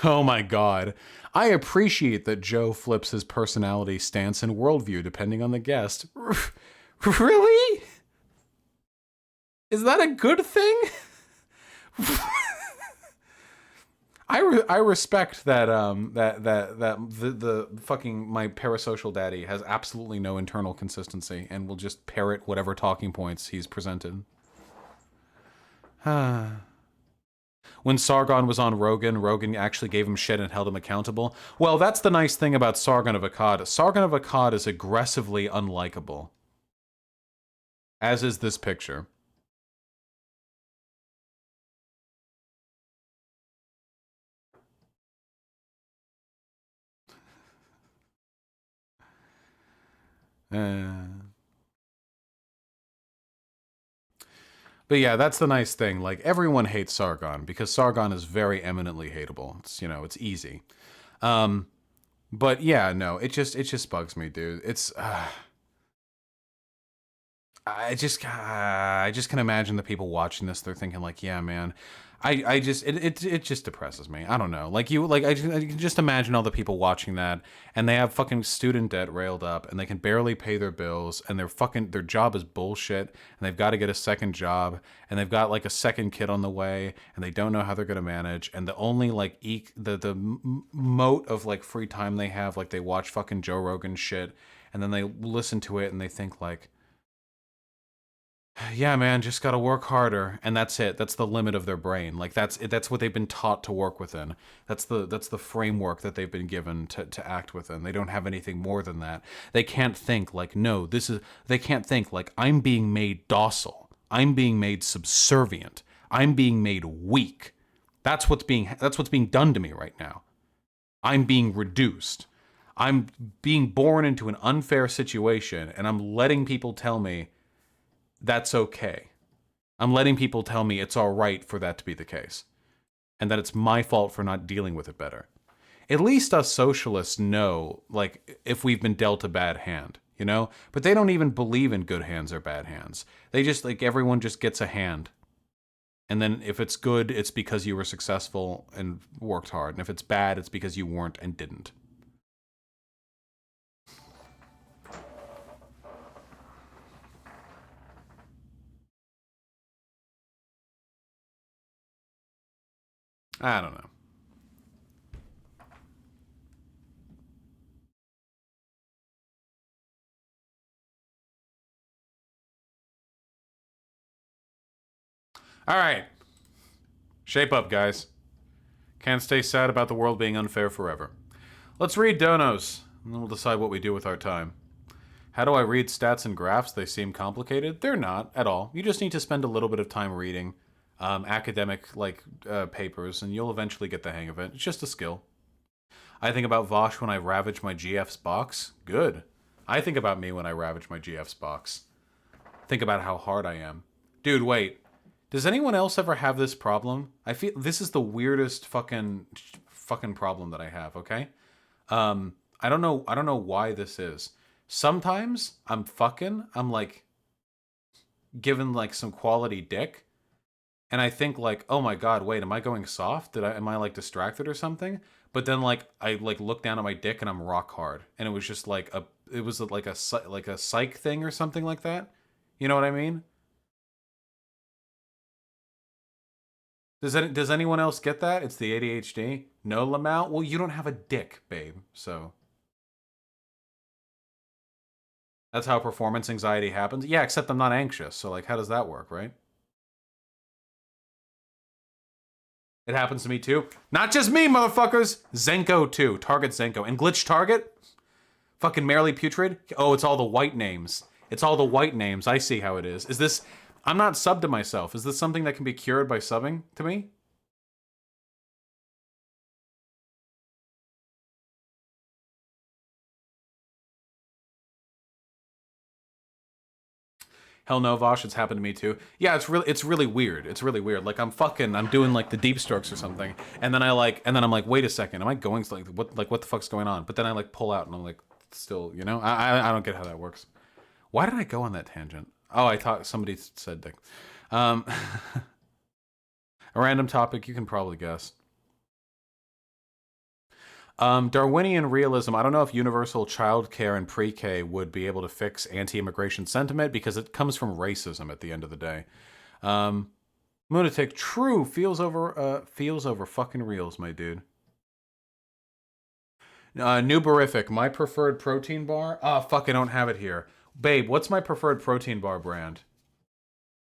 Oh my god. I appreciate that Joe flips his personality, stance, and worldview depending on the guest. Really? Is that a good thing? I respect that the fucking my parasocial daddy has absolutely no internal consistency and will just parrot whatever talking points he's presented. When Sargon was on Rogan, Rogan actually gave him shit and held him accountable. Well, that's the nice thing about Sargon of Akkad. Sargon of Akkad is aggressively unlikable. As is this picture. But yeah, that's the nice thing. Like, everyone hates Sargon because Sargon is very eminently hateable. It's, you know, it's easy. But yeah, no, it just bugs me, dude. It's I just can imagine the people watching this. They're thinking like, yeah, man. It just depresses me. I don't know. Like I can just imagine all the people watching that, and they have fucking student debt railed up, and they can barely pay their bills, and their job is bullshit, and they've got to get a second job, and they've got like a second kid on the way, and they don't know how they're gonna manage, and the only like the mote of like free time they have, like they watch fucking Joe Rogan shit, and then they listen to it, and they think like, yeah, man, just gotta work harder, and that's it. That's the limit of their brain. Like that's what they've been taught to work within. That's the framework that they've been given to act within. They don't have anything more than that. They can't think like, no, they can't think like, I'm being made docile. I'm being made subservient. I'm being made weak. That's what's being done to me right now. I'm being reduced. I'm being born into an unfair situation, and I'm letting people tell me that's okay. I'm letting people tell me it's all right for that to be the case, and that it's my fault for not dealing with it better. At least us socialists know, like, if we've been dealt a bad hand, you know? But they don't even believe in good hands or bad hands. They just, like, everyone just gets a hand. And then if it's good, it's because you were successful and worked hard. And if it's bad, it's because you weren't and didn't. I don't know. All right. Shape up, guys. Can't stay sad about the world being unfair forever. Let's read donos, and then we'll decide what we do with our time. How do I read stats and graphs? They seem complicated. They're not at all. You just need to spend a little bit of time reading academic papers, and you'll eventually get the hang of it. It's just a skill. I think about Vosh when I ravage my GF's box. Good. I think about me when I ravage my GF's box. Think about how hard I am. Dude, wait. Does anyone else ever have this problem? I feel this is the weirdest fucking fucking problem that I have, okay? I don't know why this is. Sometimes I'm like given like some quality dick, and I think like, oh my god, wait, am I going soft? Am I like distracted or something? But then like I like look down at my dick and I'm rock hard, and it was just like like a psych thing or something like that. You know what I mean? Does anyone else get that? It's the ADHD. No, Lamau. Well, you don't have a dick, babe. So that's how performance anxiety happens. Yeah, except I'm not anxious. So like, how does that work, right? It happens to me too. Not just me, motherfuckers. Zenko too. Target Zenko. And Glitch Target? Fucking Merrily Putrid? Oh, it's all the white names. It's all the white names. I see how it is. Is this... I'm not subbed to myself. Is this something that can be cured by subbing to me? Hell no, Vosh, it's happened to me too. Yeah, it's really weird. It's really weird. Like I'm doing like the deep strokes or something, and then I'm like, wait a second, am I going like what the fuck's going on? But then I like pull out and I'm like, still, you know, I don't get how that works. Why did I go on that tangent? Oh, I thought somebody said dick. A random topic, you can probably guess. Darwinian realism. I don't know if universal childcare and pre-K would be able to fix anti-immigration sentiment because it comes from racism at the end of the day. Lunatic, true, feels over fucking reals, my dude. Newberific, my preferred protein bar. Oh, fuck, I don't have it here. Babe, what's my preferred protein bar brand?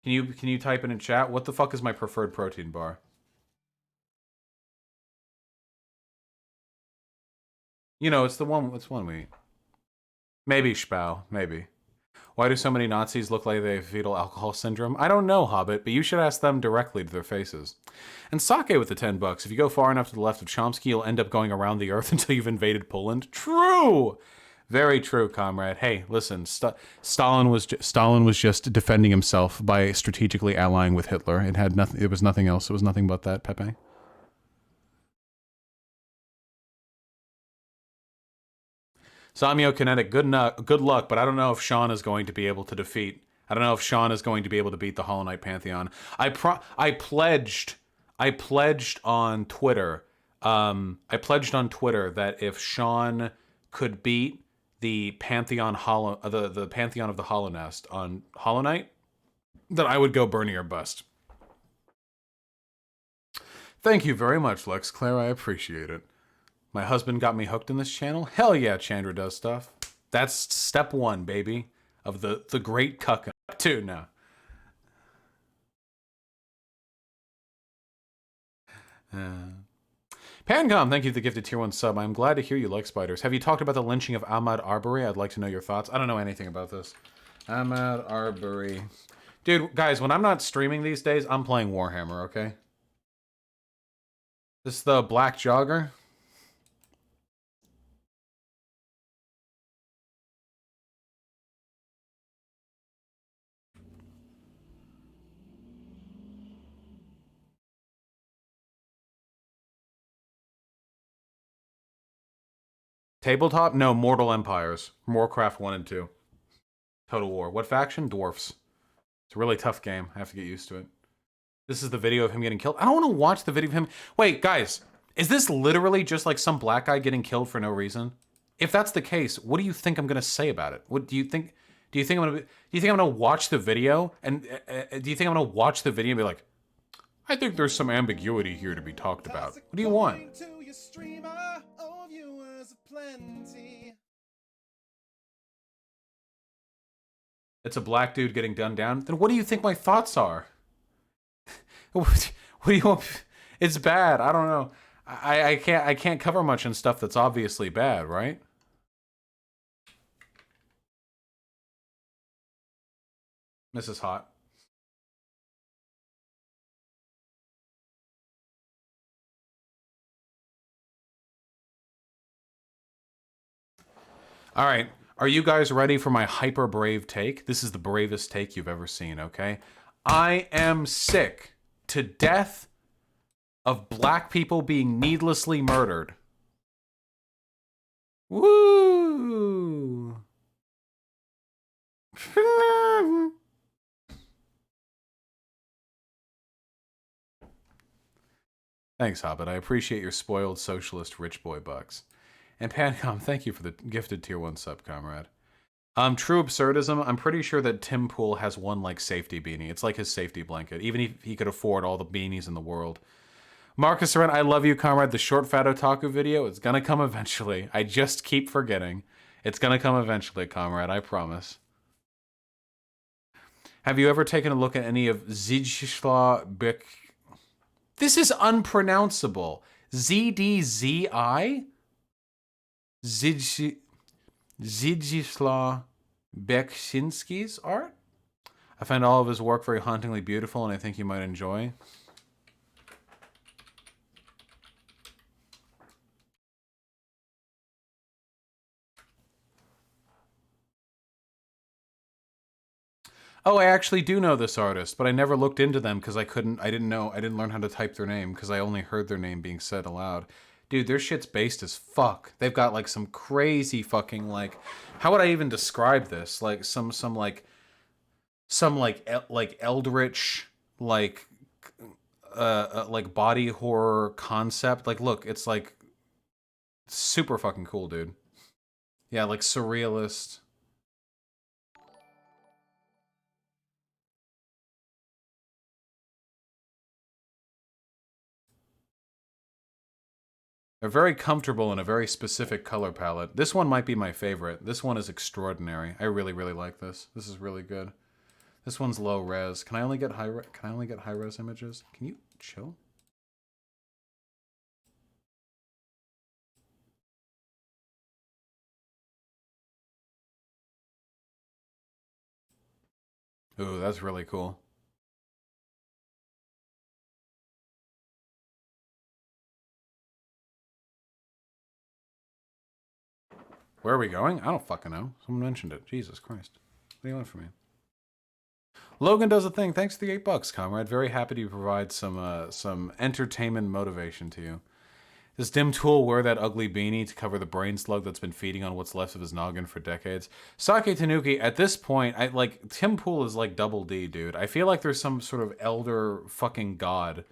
Can you type it in chat? What the fuck is my preferred protein bar? You know, it's one we eat. Maybe Spau, maybe. Why do so many Nazis look like they have fetal alcohol syndrome? I don't know, Hobbit, but you should ask them directly to their faces. And Sake with the $10. If you go far enough to the left of Chomsky, you'll end up going around the earth until you've invaded Poland. True! Very true, comrade. Hey, listen, Stalin was just defending himself by strategically allying with Hitler. It was nothing else. It was nothing but that, Pepe. Samio Kinetic, good luck, but I don't know if Sean is going to be able to defeat. I don't know if Sean is going to be able to beat the Hollow Knight Pantheon. I pledged on Twitter. I pledged on Twitter that if Sean could beat the Pantheon the Pantheon of the Hollow Nest on Hollow Knight, that I would go Bernie or bust. Thank you very much, Lex Claire. I appreciate it. My husband got me hooked in this channel. Hell yeah, Chandra does stuff. That's step 1, baby, of the great cuck. 2 now. Pancom, thank you for the gifted tier 1 sub. I'm glad to hear you like spiders. Have you talked about the lynching of Ahmaud Arbery? I'd like to know your thoughts. I don't know anything about this. Ahmaud Arbery. Dude, guys, when I'm not streaming these days, I'm playing Warhammer, okay? This is the Black Jogger. Tabletop? No, Mortal Empires. Warcraft 1 and 2. Total War. What faction? Dwarfs. It's a really tough game. I have to get used to it. This is the video of him getting killed. I don't want to watch the video of him. Wait, guys. Is this literally just like some black guy getting killed for no reason? If that's the case, what do you think I'm going to say about it? What do you think? Do you think I'm going to watch the video and do you think I'm going to watch the video and be like, I think there's some ambiguity here to be talked about. What do you want? It's a black dude getting gunned down. Then what do you think my thoughts are? What do you want? It's bad. I don't know. I can't cover much in stuff that's obviously bad, right? Mrs. Hot. All right. Are you guys ready for my hyper brave take? This is the bravest take you've ever seen, okay? I am sick to death of black people being needlessly murdered. Woo! Thanks, Hobbit. I appreciate your spoiled socialist rich boy bucks. And Pancom, thank you for the gifted tier 1 sub, comrade. True absurdism, I'm pretty sure that Tim Pool has one, like, safety beanie. It's like his safety blanket, even if he could afford all the beanies in the world. Marcus Aren, I love you, comrade. The short fat otaku video, it's gonna come eventually. I just keep forgetting. It's gonna come eventually, comrade, I promise. Have you ever taken a look at any of Zdzisław Bek... This is unpronounceable. ZDZI? Zdzisław Beksiński's art? I find all of his work very hauntingly beautiful, and I think you might enjoy. Oh, I actually do know this artist, but I never looked into them because I didn't learn how to type their name because I only heard their name being said aloud. Dude, their shit's based as fuck. They've got like some crazy fucking like, how would I even describe this? Like some eldritch like body horror concept. Like, look, it's like super fucking cool, dude. Yeah, like surrealist. They're very comfortable in a very specific color palette. This one might be my favorite. This one is extraordinary. I really, really like this. This is really good. This one's low res. Can I only get high res images? Can you chill? Ooh, that's really cool. Where are we going? I don't fucking know. Someone mentioned it. Jesus Christ. What do you want from me? Logan does a thing. Thanks for the $8, comrade. Very happy to provide some entertainment motivation to you. Does Dim Tool wear that ugly beanie to cover the brain slug that's been feeding on what's left of his noggin for decades? Sake Tanuki, at this point, Tim Pool is like double D, dude. I feel like there's some sort of elder fucking god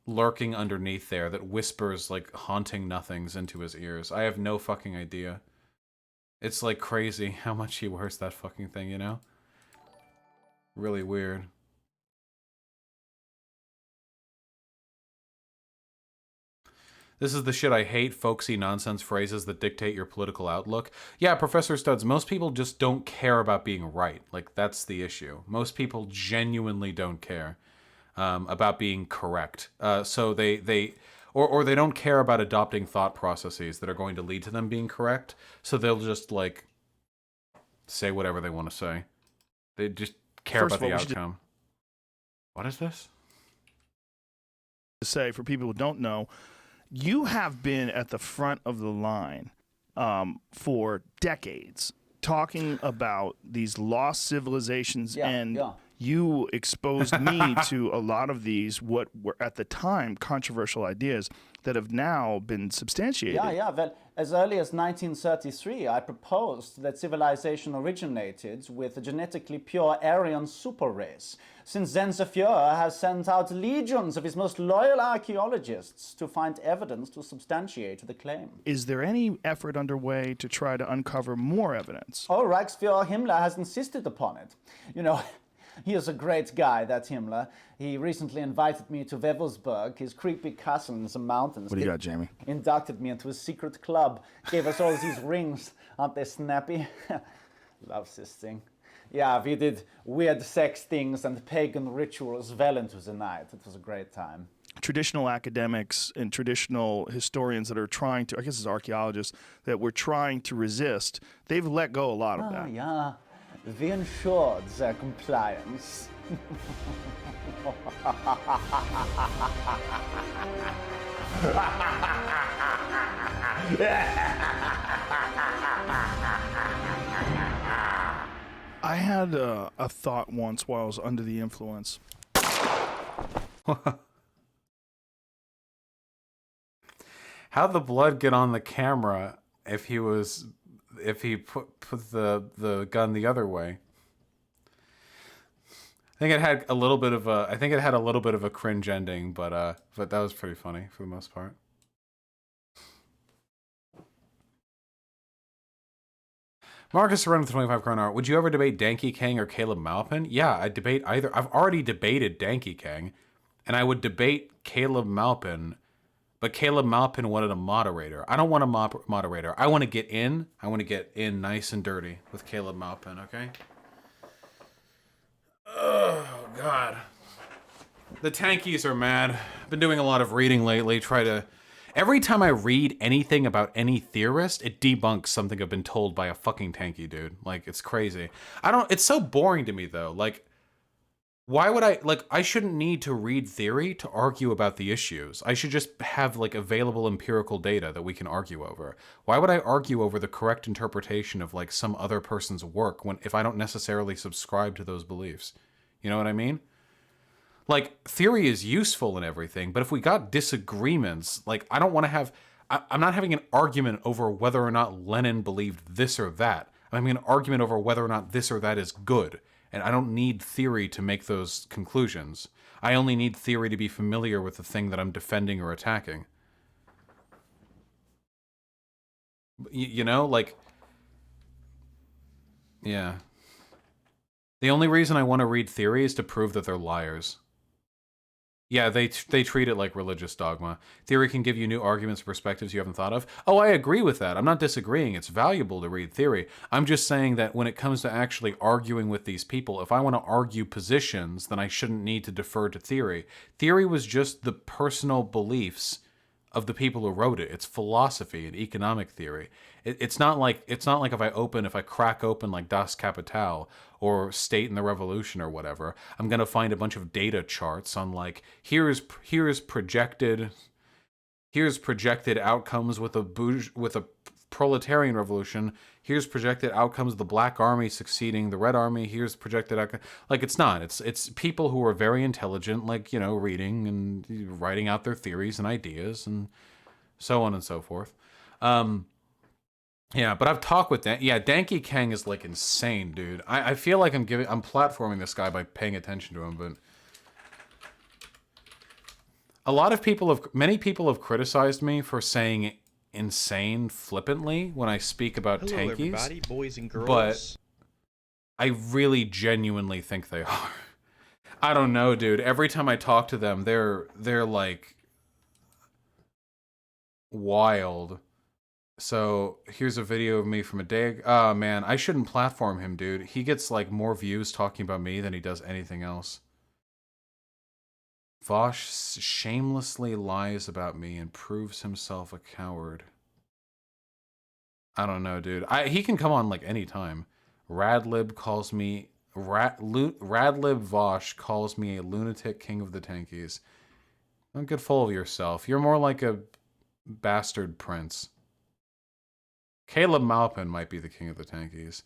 lurking underneath there that whispers like haunting nothings into his ears. I have no fucking idea. It's like crazy how much he wears that fucking thing, you know? Really weird. This is the shit I hate, folksy nonsense phrases that dictate your political outlook. Yeah, Professor Studs, most people just don't care about being right. Like, that's the issue. Most people genuinely don't care about being correct. So they don't care about adopting thought processes that are going to lead to them being correct. So they'll just, like, say whatever they want to say. They just care about the outcome. What is this? To say, for people who don't know, you have been at the front of the line for decades talking about these lost civilizations, you exposed me to a lot of these, what were at the time controversial ideas that have now been substantiated. Well, as early as 1933, I proposed that civilization originated with a genetically pure Aryan super race. Since then, the Führer has sent out legions of his most loyal archaeologists to find evidence to substantiate the claim. Is there any effort underway to try to uncover more evidence? Oh, Reichsführer Himmler has insisted upon it. You know, he is a great guy, that Himmler. He recently invited me to Wewelsburg, his creepy castle in the mountains. What do you got, Jamie? Inducted me into his secret club, gave us all these rings. Aren't they snappy? Loves this thing. Yeah, we did weird sex things and pagan rituals well into the night. It was a great time. Traditional academics and traditional historians that are trying to, I guess it's archaeologists, that were trying to resist, they've let go a lot of that. Yeah. We ensured their compliance. I had a thought once while I was under the influence. How'd the blood get on the camera if he put the gun the other way? I think it had a little bit of a cringe ending, but that was pretty funny for the most part. Marcus Surrender with 25 kroner. Would you ever debate Danky Kang or Caleb Maupin? Yeah, I'd debate either. I've already debated Danky Kang, and I would debate Caleb Maupin, but Caleb Maupin wanted a moderator. I don't want a moderator. I want to get in. I want to get in nice and dirty with Caleb Maupin, okay? Oh, God. The tankies are mad. I've been doing a lot of reading lately. Every time I read anything about any theorist, it debunks something I've been told by a fucking tanky dude. Like, it's crazy. It's so boring to me, though. Like, why would I shouldn't need to read theory to argue about the issues. I should just have, like, available empirical data that we can argue over. Why would I argue over the correct interpretation of, like, some other person's work if I don't necessarily subscribe to those beliefs? You know what I mean? Like, theory is useful and everything, but if we got disagreements, like, I don't want to have... I'm not having an argument over whether or not Lenin believed this or that. I'm having an argument over whether or not this or that is good. And I don't need theory to make those conclusions. I only need theory to be familiar with the thing that I'm defending or attacking. You know, like... Yeah. The only reason I want to read theory is to prove that they're liars. Yeah, they treat it like religious dogma. Theory can give you new arguments or perspectives you haven't thought of. Oh, I agree with that. I'm not disagreeing. It's valuable to read theory. I'm just saying that when it comes to actually arguing with these people, if I want to argue positions, then I shouldn't need to defer to theory. Theory was just the personal beliefs of the people who wrote it. It's philosophy and economic theory. It's not like if I crack open like Das Kapital or State and the Revolution or whatever, I'm gonna find a bunch of data charts on like here's projected outcomes with a proletarian revolution. Here's projected outcomes of the Black Army succeeding the Red Army. Here's projected outcome. Like, it's not. It's people who are very intelligent, like, you know, reading and writing out their theories and ideas and so on and so forth. Yeah, but I've talked with Danky Kang is like insane, dude. I feel like I'm platforming this guy by paying attention to him, but many people have criticized me for saying insane flippantly when I speak about Hello, tankies. everybody, boys and girls. But I really genuinely think they are. I don't know, dude. Every time I talk to them, they're like wild. So here's a video of me from a day. Oh man, I shouldn't platform him, dude. He gets like more views talking about me than he does anything else. Vosh shamelessly lies about me and proves himself a coward. I don't know, dude. He can come on like anytime. Radlib calls me Radlib Vosh calls me a lunatic king of the tankies. Don't get full of yourself. You're more like a bastard prince. Caleb Maupin might be the king of the tankies.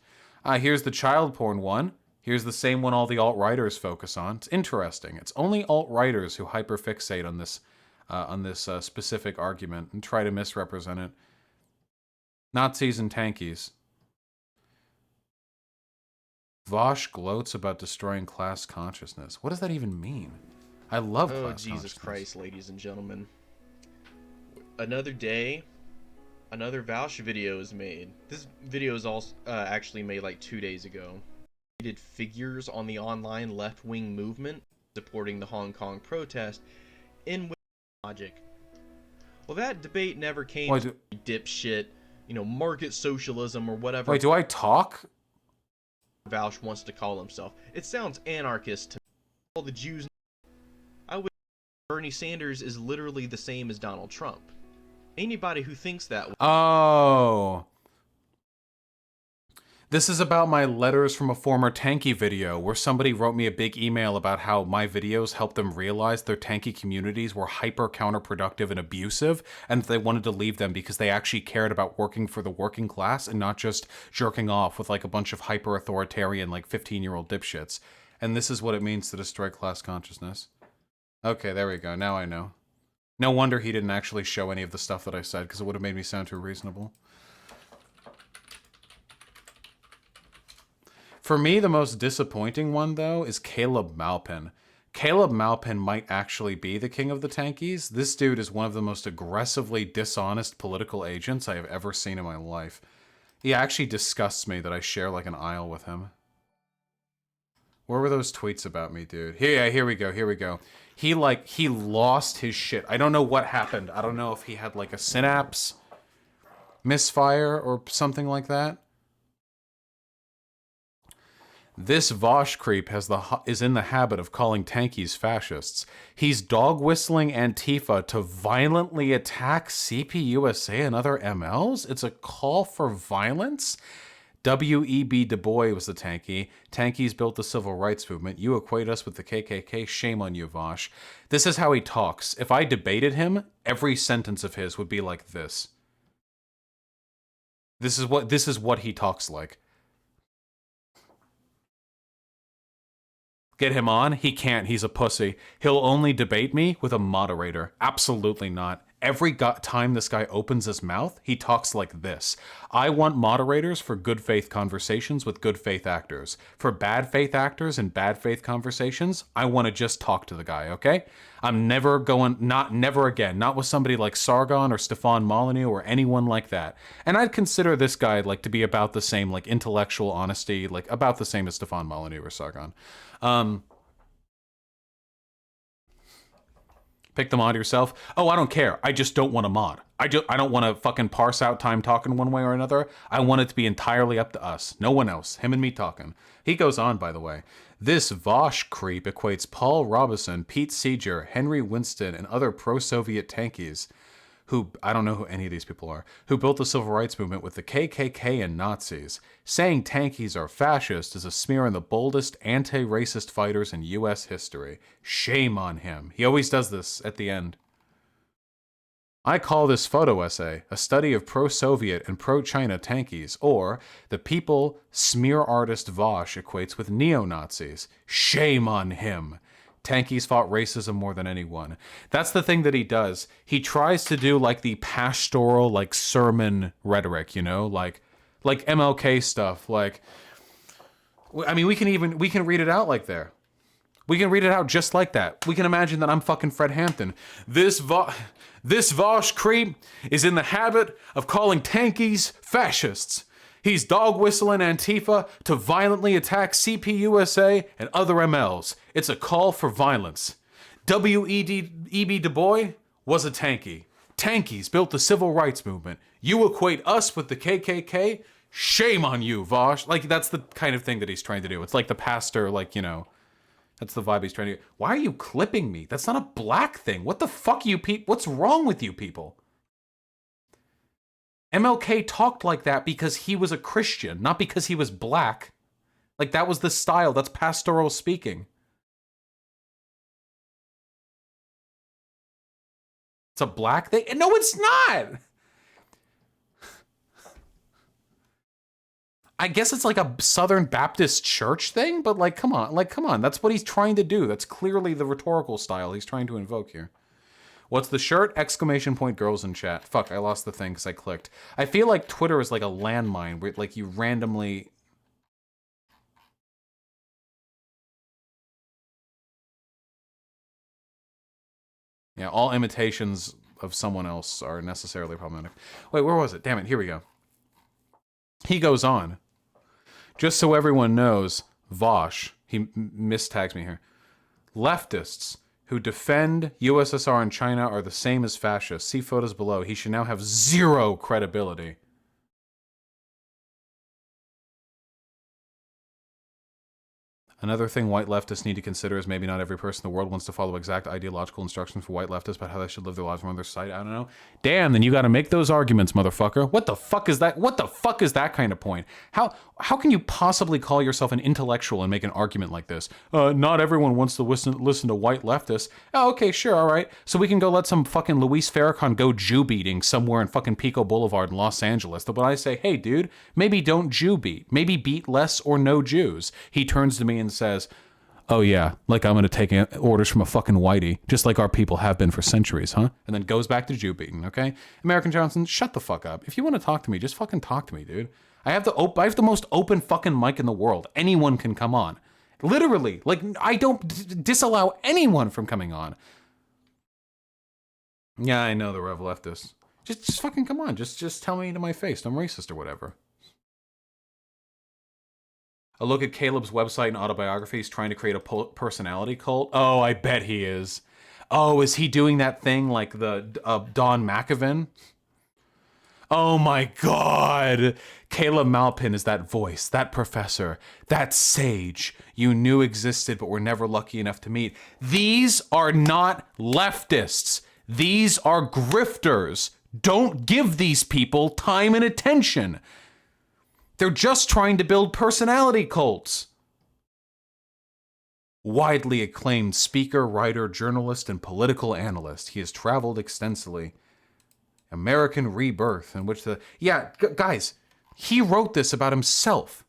Here's the child porn one. Here's the same one all the alt-righters focus on. It's interesting. It's only alt-righters who hyperfixate on this specific argument and try to misrepresent it. Nazis and tankies. Vosh gloats about destroying class consciousness. What does that even mean? I love class consciousness. Oh, Jesus Christ, ladies and gentlemen. Another day, another Vouch video is made. This video is also actually made like 2 days ago. He did figures on the online left-wing movement supporting the Hong Kong protest in logic. Well, that debate never came to dipshit, you know, market socialism or whatever. Wait, do I talk? Vouch wants to call himself. It sounds anarchist to me. All the Jews. I would. Bernie Sanders is literally the same as Donald Trump. Anybody who thinks that. Oh. This is about my letters from a former tanky video where somebody wrote me a big email about how my videos helped them realize their tanky communities were hyper counterproductive and abusive, and they wanted to leave them because they actually cared about working for the working class and not just jerking off with like a bunch of hyper authoritarian like 15-year-old dipshits. And this is what it means to destroy class consciousness. Okay, there we go. Now I know. No wonder he didn't actually show any of the stuff that I said, because it would have made me sound too reasonable. For me, the most disappointing one, though, is Caleb Maupin. Caleb Maupin might actually be the king of the tankies. This dude is one of the most aggressively dishonest political agents I have ever seen in my life. He actually disgusts me that I share like an aisle with him. Where were those tweets about me, dude? Here we go. He lost his shit. I don't know what happened. I don't know if he had like a synapse misfire or something like that. This Vosh creep is in the habit of calling tankies fascists. He's dog-whistling Antifa to violently attack CPUSA and other MLs? It's a call for violence? W.E.B. Du Bois was the tanky. Tankies built the civil rights movement. You equate us with the KKK. Shame on you, Vosh. This is how he talks. If I debated him, every sentence of his would be like this. This is what he talks like. Get him on? He can't. He's a pussy. He'll only debate me with a moderator. Absolutely not. Every time this guy opens his mouth, he talks like this. I want moderators for good faith conversations with good faith actors. For bad faith actors and bad faith conversations, I want to just talk to the guy, okay? I'm never going, never again. Not with somebody like Sargon or Stefan Molyneux or anyone like that. And I'd consider this guy like to be about the same, like intellectual honesty, like about the same as Stefan Molyneux or Sargon. Pick the mod yourself. Oh, I don't care. I just don't want a mod. I don't want to fucking parse out time talking one way or another. I want it to be entirely up to us. No one else. Him and me talking. He goes on, by the way. This Vosh creep equates Paul Robeson, Pete Seeger, Henry Winston, and other pro-Soviet tankies who, I don't know who any of these people are, who built the civil rights movement with the KKK and Nazis. Saying tankies are fascist is a smear on the boldest anti-racist fighters in U.S. history. Shame on him. He always does this at the end. I call this photo essay a study of pro-Soviet and pro-China tankies, or the people smear artist Vosh equates with neo-Nazis. Shame on him. Tankies fought racism more than anyone. That's the thing that he does. He tries to do like the pastoral, like sermon rhetoric, you know, like MLK stuff. Like, I mean, we can read it out like there. We can read it out just like that. We can imagine that I'm fucking Fred Hampton. This Vosh creep is in the habit of calling tankies fascists. He's dog-whistling Antifa to violently attack CPUSA and other MLs. It's a call for violence. W.E.B. Du Bois was a tanky. Tankies built the civil rights movement. You equate us with the KKK? Shame on you, Vosh. Like, that's the kind of thing that he's trying to do. It's like the pastor, like, you know, that's the vibe he's trying to get. Why are you clipping me? That's not a black thing. What the fuck, you people? What's wrong with you people? MLK talked like that because he was a Christian, not because he was black. Like, that was the style. That's pastoral speaking. It's a black thing? No, it's not! I guess it's like a Southern Baptist church thing, but like, come on. That's what he's trying to do. That's clearly the rhetorical style he's trying to invoke here. What's the shirt? Exclamation point girls in chat. Fuck, I lost the thing because I clicked. I feel like Twitter is like a landmine where like you randomly... Yeah, all imitations of someone else are necessarily problematic. Wait, where was it? Damn it, here we go. He goes on. Just so everyone knows, Vosh, he mistags me here. Leftists who defend USSR and China are the same as fascists. See photos below. He should now have zero credibility. Another thing white leftists need to consider is maybe not every person in the world wants to follow exact ideological instructions for white leftists about how they should live their lives from their side. I don't know. Damn, then you got to make those arguments, motherfucker. What the fuck is that? What the fuck is that kind of point? How can you possibly call yourself an intellectual and make an argument like this? Not everyone wants to listen to white leftists. Oh, okay, sure, all right. So we can go let some fucking Luis Farrakhan go Jew beating somewhere in fucking Pico Boulevard in Los Angeles. But when I say, hey, dude, maybe don't Jew beat. Maybe beat less or no Jews. He turns to me and says, Oh yeah, like I'm gonna take orders from a fucking whitey, just like our people have been for centuries, huh? And then goes back to Jew beating, okay? American Johnson, shut the fuck up. If you want to talk to me, just fucking talk to me, dude. I have the most open fucking mic in the world. Anyone can come on. Literally, like I don't disallow anyone from coming on. Yeah, I know the rev leftists. Just fucking come on. Just tell me to my face I'm racist or whatever. A look at Caleb's website and autobiography. He's trying to create a personality cult. Oh, I bet he is. Oh, is he doing that thing like the Don McAvin? Oh my God. Caleb Malpin is that voice, that professor, that sage you knew existed but were never lucky enough to meet. These are not leftists. These are grifters. Don't give these people time and attention. They're just trying to build personality cults. Widely acclaimed speaker, writer, journalist, and political analyst, he has traveled extensively. American Rebirth, in which guys, he wrote this about himself.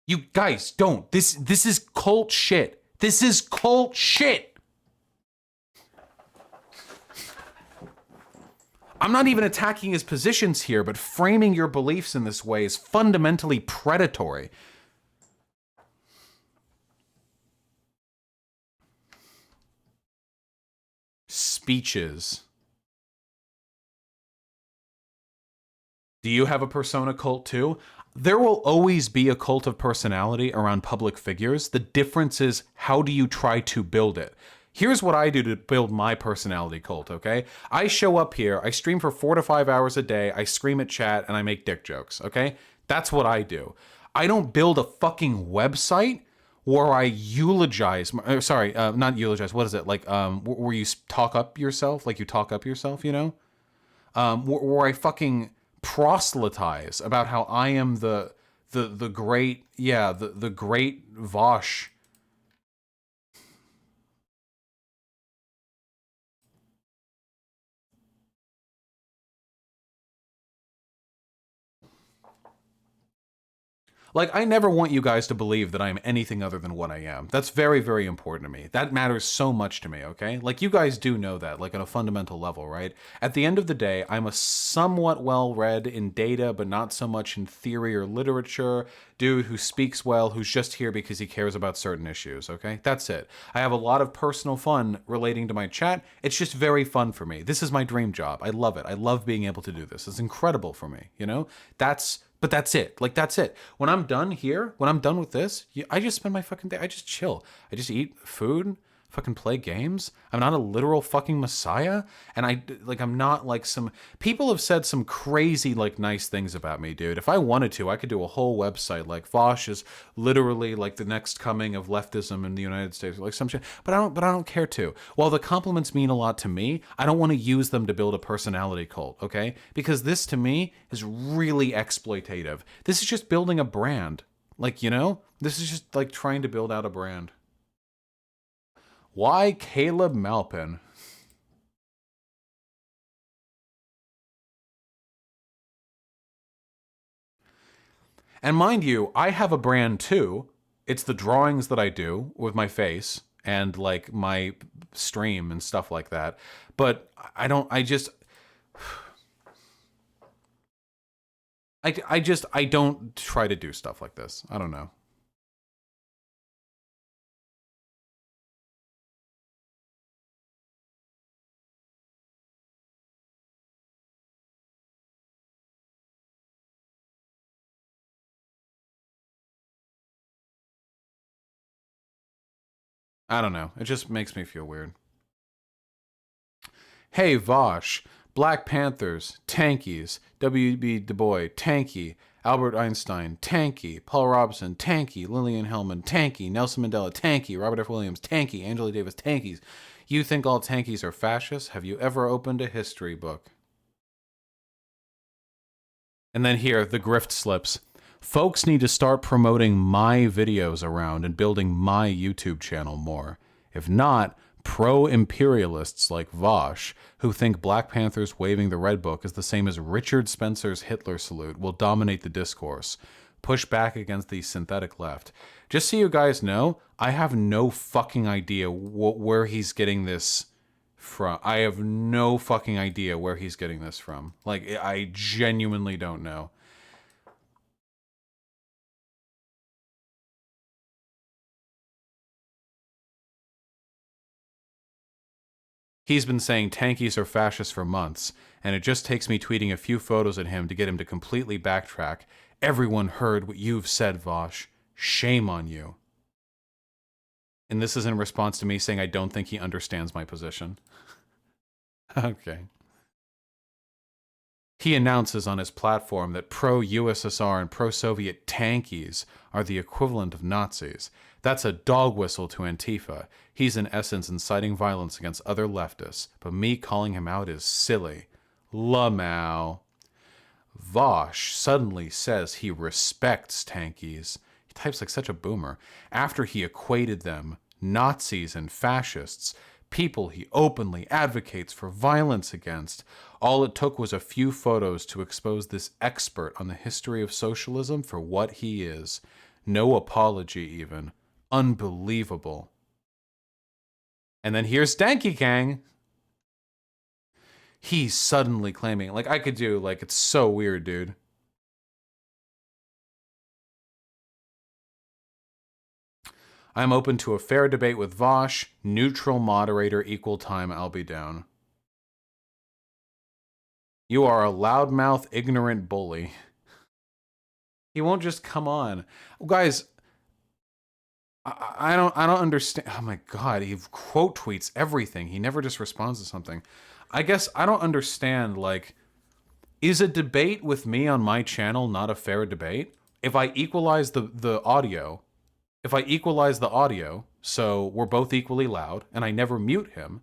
You guys don't. This is cult shit. This is cult shit. I'm not even attacking his positions here, but framing your beliefs in this way is fundamentally predatory. Speeches. Do you have a persona cult too? There will always be a cult of personality around public figures. The difference is, how do you try to build it? Here's what I do to build my personality cult, okay? I show up here, I stream for 4 to 5 hours a day, I scream at chat, and I make dick jokes, okay? That's what I do. I don't build a fucking website where I eulogize, not eulogize, what is it? Like, where you talk up yourself, like you talk up yourself, you know? Where I fucking proselytize about how I am the great, the great Vosh. Like, I never want you guys to believe that I am anything other than what I am. That's very, very important to me. That matters so much to me, okay? Like, you guys do know that, like, on a fundamental level, right? At the end of the day, I'm a somewhat well-read in data, but not so much in theory or literature, dude who speaks well, who's just here because he cares about certain issues, okay? That's it. I have a lot of personal fun relating to my chat. It's just very fun for me. This is my dream job. I love it. I love being able to do this. It's incredible for me, you know? But that's it. Like, that's it. When I'm done here, when I'm done with this, I just spend my fucking day, I just chill. I just eat food, fucking play games. I'm not a literal fucking messiah. And I'm not like some, people have said some crazy, like, nice things about me, dude. If I wanted to, I could do a whole website, like, Vosh is literally like the next coming of leftism in the United States, like some shit. But I don't care to. While the compliments mean a lot to me, I don't want to use them to build a personality cult, okay? Because this, to me, is really exploitative. This is just building a brand. Like, you know? This is just, like, trying to build out a brand. Why Caleb Malpin? And mind you, I have a brand too. It's the drawings that I do with my face and like my stream and stuff like that. But I don't try to do stuff like this. I don't know. I don't know. It just makes me feel weird. Hey, Vosh. Black Panthers. Tankies. W.B. Du Bois. Tanky. Albert Einstein. Tanky. Paul Robeson. Tanky. Lillian Hellman. Tanky. Nelson Mandela. Tanky. Robert F. Williams. Tanky. Angela Davis. Tankies. You think all tankies are fascists? Have you ever opened a history book? And then here, the grift slips. Folks need to start promoting my videos around and building my YouTube channel more. If not, pro-imperialists like Vosh, who think Black Panthers waving the Red Book is the same as Richard Spencer's Hitler salute, will dominate the discourse. push back against the synthetic left. Just so you guys know, I have no fucking idea where he's getting this from. I have no fucking idea where he's getting this from. Like, I genuinely don't know. He's been saying tankies are fascists for months, and it just takes me tweeting a few photos at him to get him to completely backtrack. Everyone heard what you've said, Vosh. Shame on you. And this is in response to me saying I don't think he understands my position. Okay. He announces on his platform that pro-USSR and pro-Soviet tankies are the equivalent of Nazis. That's a dog whistle to Antifa. He's in essence inciting violence against other leftists, but me calling him out is silly. Lamau. Vosh suddenly says he respects tankies. He types like such a boomer. After he equated them, Nazis and fascists, people he openly advocates for violence against. All it took was a few photos to expose this expert on the history of socialism for what he is. No apology even. Unbelievable. And then here's Stanky Kang. He's suddenly claiming, like I could do, like it's so weird, dude. I'm open to a fair debate with Vosh. Neutral moderator, equal time, I'll be down. You are a loudmouth, ignorant bully. He won't just come on. Guys, I don't understand. Oh my God, he quote tweets everything. He never just responds to something. I guess I don't understand, like, is a debate with me on my channel not a fair debate? If I equalize the audio, so we're both equally loud, and I never mute him,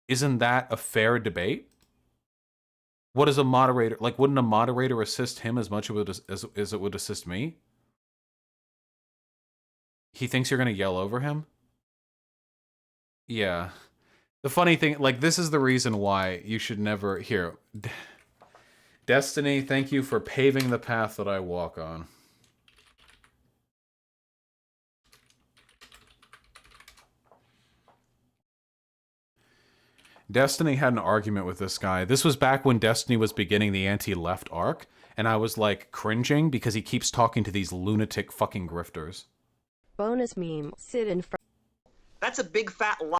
isn't that a fair debate? What is a moderator, like, wouldn't a moderator assist him as much as it would assist me? He thinks you're going to yell over him? Yeah. The funny thing, like, this is the reason why you should never... Here. Destiny, thank you for paving the path that I walk on. Destiny had an argument with this guy. This was back when Destiny was beginning the anti-left arc, and I was, like, cringing because he keeps talking to these lunatic fucking grifters. Bonus meme, sit in front. That's a big fat lie.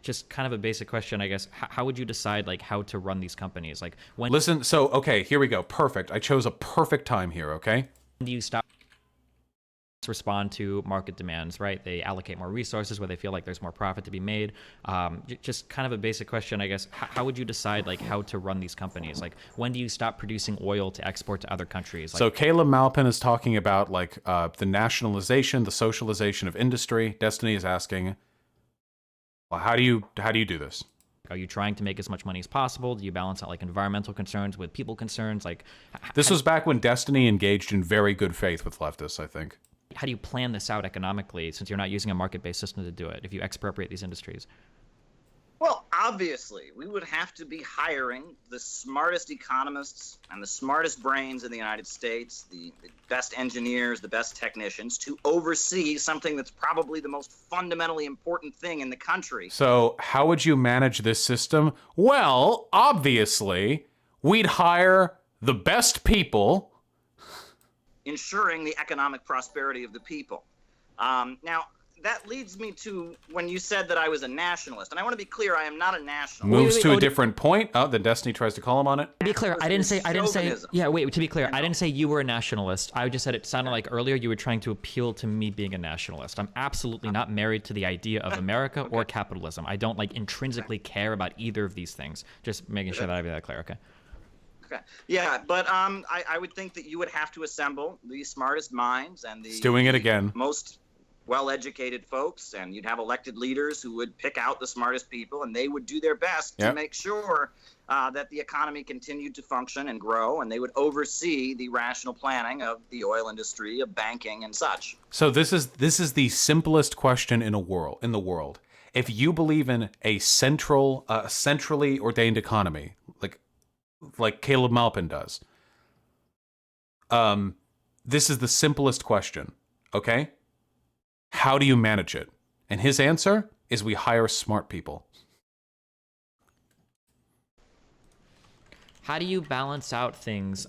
Just kind of a basic question, I guess. How would you decide, like, how to run these companies? Like, when... Listen, so, okay, here we go. Perfect. I chose a perfect time here, okay? When do you stop... respond to market demands, right? They allocate more resources where they feel like there's more profit to be made. Just kind of a basic question, I guess. How would you decide, like, how to run these companies? Like, when do you stop producing oil to export to other countries? Like, so Caleb Malpin is talking about, like, the nationalization, the socialization of industry. Destiny is asking, well, how do you do this? Are you trying to make as much money as possible? Do you balance out, like, environmental concerns with people concerns? Like, this was back when Destiny engaged in very good faith with leftists, I think. How do you plan this out economically since you're not using a market-based system to do it if you expropriate these industries? Well, obviously, we would have to be hiring the smartest economists and the smartest brains in the United States, the best engineers, the best technicians, to oversee something that's probably the most fundamentally important thing in the country. So how would you manage this system? Well, obviously, we'd hire the best people, ensuring the economic prosperity of the people. Now, that leads me to when you said that I was a nationalist. And I want to be clear, I am not a nationalist. moves to a different point. Oh, then Destiny tries to call him on it. To be clear, I didn't say, chauvinism. yeah, wait, to be clear, I didn't say you were a nationalist. I just said it sounded like earlier you were trying to appeal to me being a nationalist. I'm absolutely not married to the idea of America or capitalism. I don't, like, intrinsically care about either of these things. Just making sure that I be that clear, okay? Okay. Yeah, but I would think that you would have to assemble the smartest minds and He's doing it again. Most well-educated folks, and you'd have elected leaders who would pick out the smartest people, and they would do their best to make sure that the economy continued to function and grow, and they would oversee the rational planning of the oil industry, of banking, and such. So this is the simplest question in the world. If you believe in a centrally ordained economy, like Caleb Malpin does, This is the simplest question, okay? How do you manage it? And his answer is we hire smart people. How do you balance out things?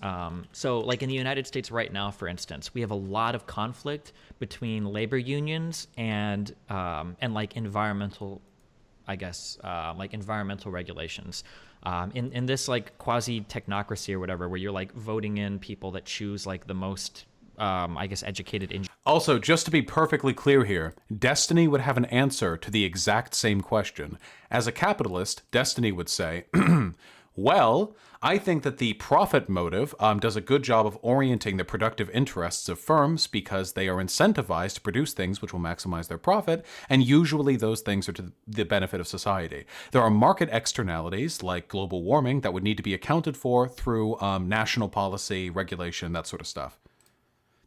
So like in the United States right now, for instance, we have a lot of conflict between labor unions and like environmental, I guess, like environmental regulations. In this like quasi technocracy or whatever, where you're like voting in people that choose like the most, I guess, educated engineers. Also, just to be perfectly clear here, Destiny would have an answer to the exact same question. As a capitalist, Destiny would say, well, I think that the profit motive does a good job of orienting the productive interests of firms because they are incentivized to produce things which will maximize their profit, and usually those things are to the benefit of society. There are market externalities like global warming that would need to be accounted for through national policy, regulation, that sort of stuff.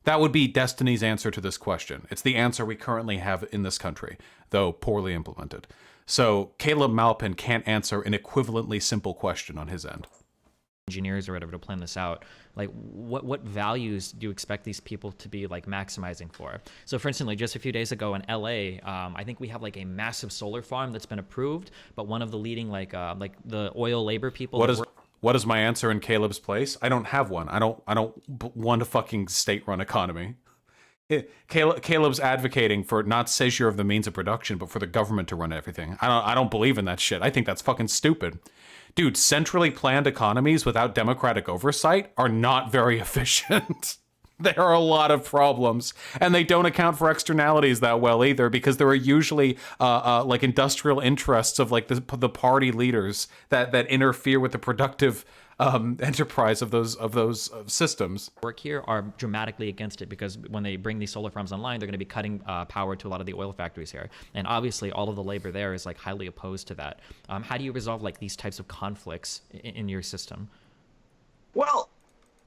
That would be Destiny's answer to this question. It's the answer we currently have in this country, though poorly implemented. So Caleb Malpin can't answer an equivalently simple question on his end. Engineers or whatever to plan this out. Like what values do you expect these people to be like maximizing for? So for instance, like just a few days ago in LA, I think we have like a massive solar farm that's been approved, but one of the leading like the oil labor people. What is my answer in Caleb's place? I don't have one. I don't want a fucking state-run economy. Caleb's advocating for not seizure of the means of production, but for the government to run everything. I don't believe in that shit. I think that's fucking stupid. Dude, centrally planned economies without democratic oversight are not very efficient. There are a lot of problems, and they don't account for externalities that well either, because there are usually like industrial interests of like the party leaders that interfere with the productive enterprise of those systems. Work here are dramatically against it because when they bring these solar farms online, they're going to be cutting power to a lot of the oil factories here, and obviously all of the labor there is like highly opposed to that. How do you resolve like these types of conflicts in your system? Well,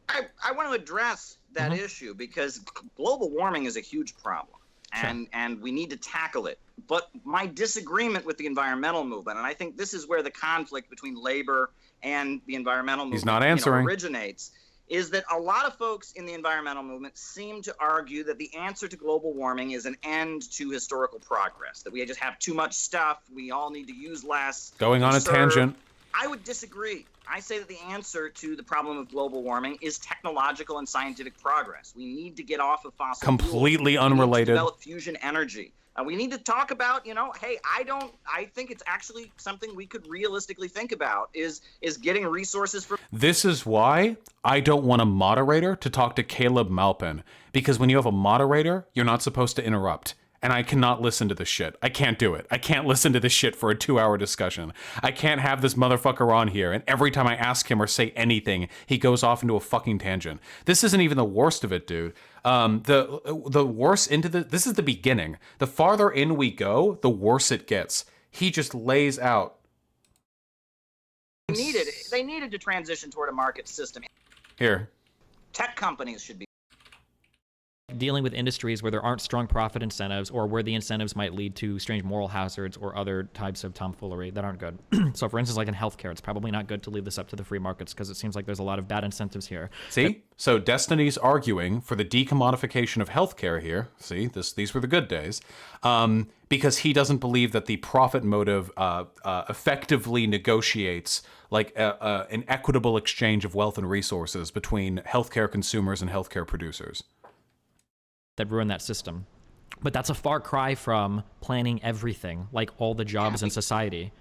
I want to address that issue because global warming is a huge problem, and we need to tackle it. But my disagreement with the environmental movement, and I think this is where the conflict between labor and the environmental movement not answering. Originates, is that a lot of folks in the environmental movement seem to argue that the answer to global warming is an end to historical progress, that we just have too much stuff, we all need to use less. Going on a tangent. I would disagree. I say that the answer to the problem of global warming is technological and scientific progress. We need to get off of fossil fuels. Completely unrelated. We need to unrelated. develop fusion energy. We need to talk about, hey, I think it's actually something we could realistically think about is getting resources for. This is why I don't want a moderator to talk to Caleb Malpin, because when you have a moderator, you're not supposed to interrupt. And I cannot listen to this shit. I can't do it. I can't listen to this shit for a 2-hour discussion. I can't have this motherfucker on here, and every time I ask him or say anything, he goes off into a fucking tangent. This isn't even the worst of it, dude. The worse into this is the beginning. The farther in we go, the worse it gets. He just lays out. They needed to transition toward a market system. Here. Tech companies should be. Dealing with industries where there aren't strong profit incentives or where the incentives might lead to strange moral hazards or other types of tomfoolery that aren't good. So for instance, like in healthcare, it's probably not good to leave this up to the free markets because it seems like there's a lot of bad incentives here. See? So Destiny's arguing for the decommodification of healthcare here. See, these were the good days. Because he doesn't believe that the profit motive effectively negotiates like an equitable exchange of wealth and resources between healthcare consumers and healthcare producers. That ruin that system. But that's a far cry from planning everything, like all the jobs in society.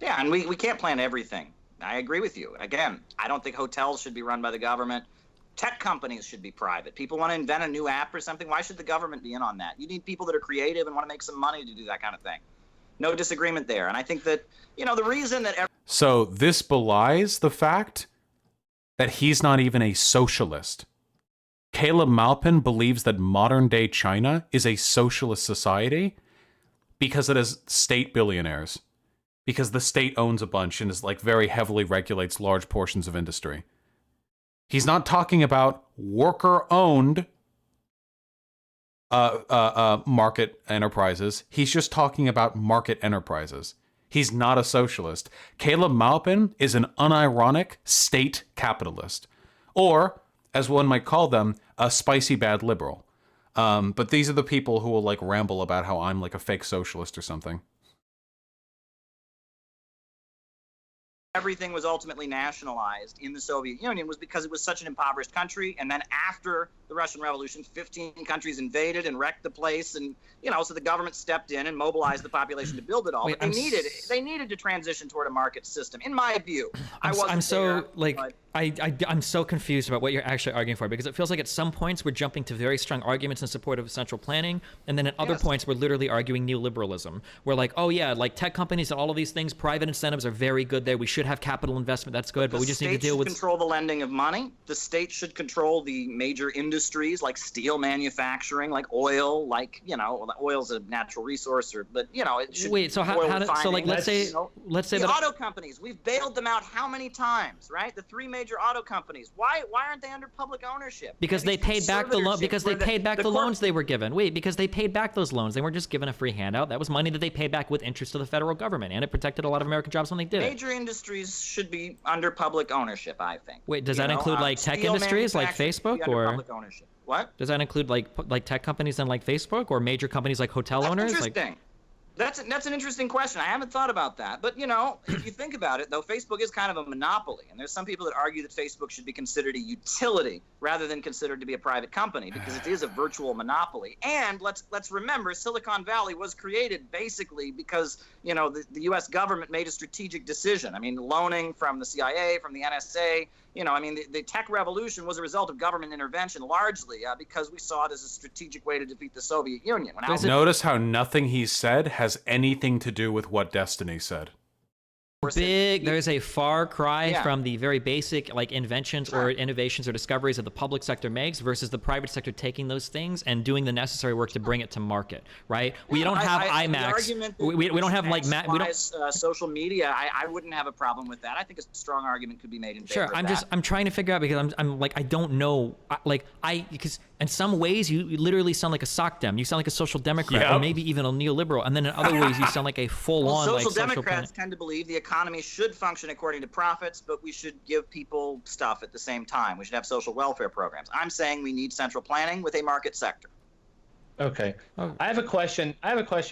Yeah, and we can't plan everything. I agree with you. Again, I don't think hotels should be run by the government. Tech companies should be private. People want to invent a new app or something. Why should the government be in on that? You need people that are creative and want to make some money to do that kind of thing. No disagreement there. And I think that, the reason that... So this belies the fact that he's not even a socialist. Caleb Malpin believes that modern-day China is a socialist society because it has state billionaires. Because the state owns a bunch and is like very heavily regulates large portions of industry. He's not talking about worker-owned market enterprises. He's just talking about market enterprises. He's not a socialist. Caleb Malpin is an unironic state capitalist. Or... as one might call them, a spicy bad liberal. But these are the people who will like ramble about how I'm like a fake socialist or something. Everything was ultimately nationalized in the Soviet Union was because it was such an impoverished country. And then after the Russian Revolution, 15 countries invaded and wrecked the place. And, so the government stepped in and mobilized the population to build it all. Wait, but they needed to transition toward a market system, in my view. I'm so confused about what you're actually arguing for, because it feels like at some points we're jumping to very strong arguments in support of central planning, and then at other points we're literally arguing neoliberalism. We're like, oh yeah, like tech companies and all of these things, private incentives are very good there. We should have capital investment. That's good, but we just need to deal with. The state should control the lending of money. The state should control the major industries like steel manufacturing, like oil, oil's a natural resource, but it should. Wait, so let's say the auto companies, we've bailed them out how many times, right? The three major auto companies. Why aren't they under public ownership? Because they paid back the loan. Because they paid back the loans they were given. Wait, because they paid back those loans. They weren't just given a free handout. That was money that they paid back with interest to the federal government, and it protected a lot of American jobs when they did it. Major industries should be under public ownership, I think. Wait, does that include like tech industries like Facebook, or public ownership? What? Does that include like tech companies then like Facebook, or major companies like hotel owners? Interesting. That's an interesting question. I haven't thought about that. But, if you think about it, though, Facebook is kind of a monopoly. And there's some people that argue that Facebook should be considered a utility rather than considered to be a private company because it is a virtual monopoly. And let's remember, Silicon Valley was created basically because, the U.S. government made a strategic decision. I mean, loaning from the CIA, from the NSA, the tech revolution was a result of government intervention largely because we saw it as a strategic way to defeat the Soviet Union. Notice how nothing he said has anything to do with what Destiny said. There's a far cry from the very basic inventions or innovations or discoveries that the public sector makes versus the private sector taking those things and doing the necessary work to bring it to market, right? We don't have IMAX. We don't have social media. I wouldn't have a problem with that. I think a strong argument could be made in favor of that. I'm trying to figure out because I don't know because in some ways you literally sound like a sock dem. You sound like a social democrat or maybe even a neoliberal, and then in other ways you sound like a full-on social democrats tend to believe the economy should function according to profits, but we should give people stuff at the same time. We should have social welfare programs. I'm saying we need central planning with a market sector. Okay. I have a question.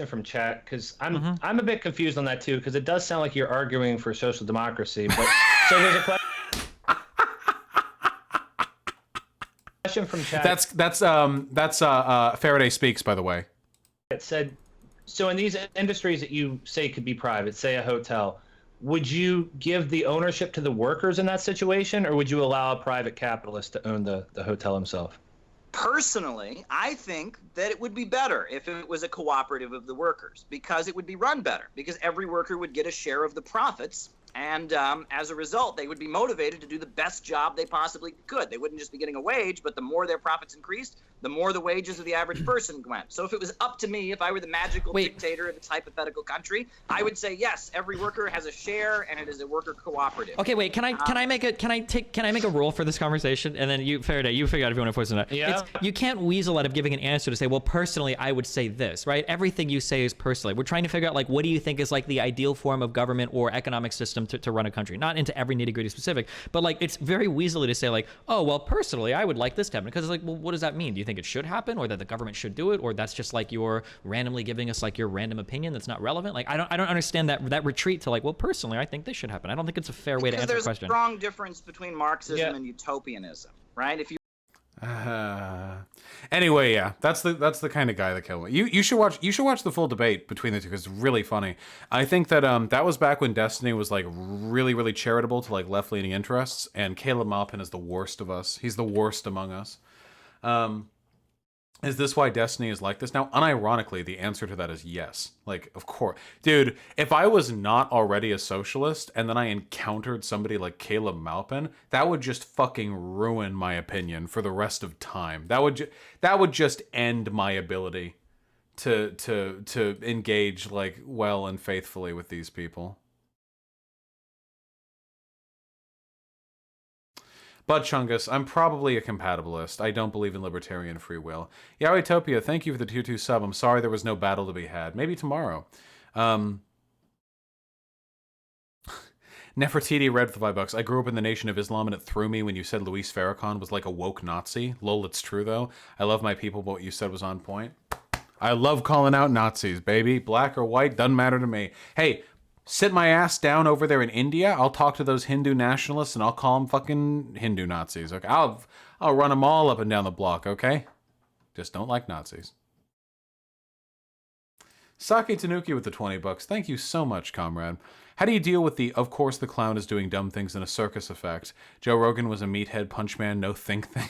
From chat because I'm a bit confused on that too, because it does sound like you're arguing for social democracy. But so there's a question from chat. That's Faraday Speaks, by the way. It said, so in these industries that you say could be private, say a hotel, would you give the ownership to the workers in that situation, or would you allow a private capitalist to own the hotel himself? Personally, I think that it would be better if it was a cooperative of the workers, because it would be run better, because every worker would get a share of the profits. And as a result, they would be motivated to do the best job they possibly could. They wouldn't just be getting a wage, but the more their profits increased, the more the wages of the average person went. So if it was up to me, if I were the magical dictator of this hypothetical country, I would say yes, every worker has a share, and it is a worker cooperative. Okay, wait. Can I make a rule for this conversation? And then you, Faraday, you figure out if you want to post it or not. Yeah. You can't weasel out of giving an answer to say, well, personally, I would say this, right? Everything you say is personally. We're trying to figure out what do you think is the ideal form of government or economic system to run a country. Not into every nitty gritty specific, but it's very weaselly to say oh, well, personally, I would like this to happen, because it's well, what does that mean? Do you think it should happen, or that the government should do it, or that's just you're randomly giving us your random opinion that's not relevant? I don't understand that retreat to well, personally, I think this should happen. I don't think it's a fair way to answer the question. There's a strong difference between Marxism and utopianism, right? If you Anyway, yeah, that's the kind of guy that killed me. You should watch the full debate between the two, because it's really funny. I think that that was back when Destiny was really, really charitable to left-leaning interests, and Caleb Maupin is the worst of us. He's the worst among us. Is this why Destiny is like this now? Unironically, the answer to that is yes. Of course. Dude, if I was not already a socialist and then I encountered somebody like Caleb Maupin, that would just fucking ruin my opinion for the rest of time. That would just end my ability to engage well and faithfully with these people. But Chungus, I'm probably a compatibilist. I don't believe in libertarian free will. Yowitopia, thank you for the 2-2 sub. I'm sorry there was no battle to be had. Maybe tomorrow. Nefertiti read for $5. I grew up in the Nation of Islam and it threw me when you said Luis Farrakhan was like a woke Nazi. Lol, it's true though. I love my people, but what you said was on point. I love calling out Nazis, baby. Black or white, doesn't matter to me. Hey, sit my ass down over there in India. I'll talk to those Hindu nationalists and I'll call them fucking Hindu Nazis. Okay, I'll run them all up and down the block. Okay, just don't like Nazis. Sake Tanuki with the $20. Thank you so much, comrade. How do you deal with the, of course the clown is doing dumb things in a circus effect? Joe Rogan was a meathead punchman, no think thing.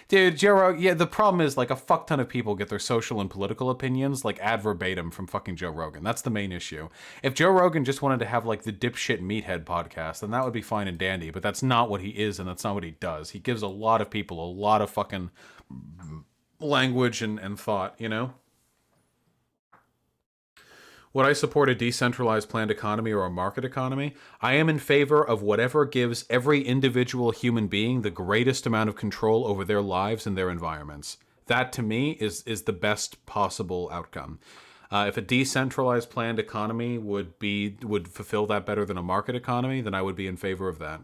Dude, Joe Rogan, yeah, the problem is, like, a fuck ton of people get their social and political opinions, like, ad verbatim from fucking Joe Rogan. That's the main issue. If Joe Rogan just wanted to have, like, the dipshit meathead podcast, then that would be fine and dandy, but that's not what he is, and that's not what he does. He gives a lot of people a lot of fucking language and thought, you know? Would I support a decentralized planned economy or a market economy? I am in favor of whatever gives every individual human being the greatest amount of control over their lives and their environments. That, to me, is the best possible outcome. If a decentralized planned economy would fulfill that better than a market economy, then I would be in favor of that.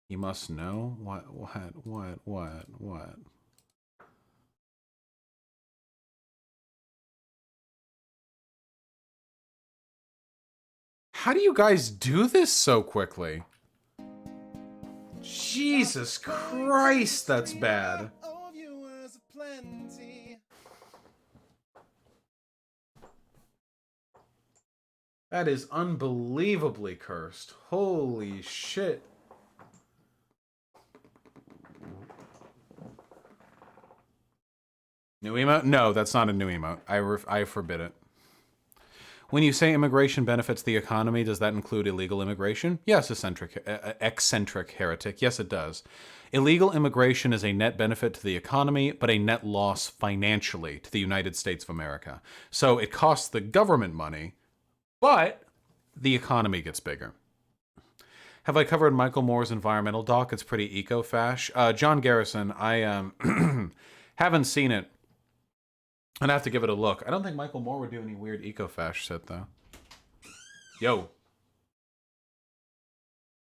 You must know? What? How do you guys do this so quickly? Jesus Christ, that's bad. That is unbelievably cursed. Holy shit. New emote? No, that's not a new emote. I forbid it. When you say immigration benefits the economy, does that include illegal immigration? Yes, eccentric heretic. Yes, it does. Illegal immigration is a net benefit to the economy, but a net loss financially to the United States of America. So it costs the government money, but the economy gets bigger. Have I covered Michael Moore's environmental doc? It's pretty eco-fash. John Garrison, I haven't seen it. I'd have to give it a look. I don't think Michael Moore would do any weird eco-fash shit, though. Yo.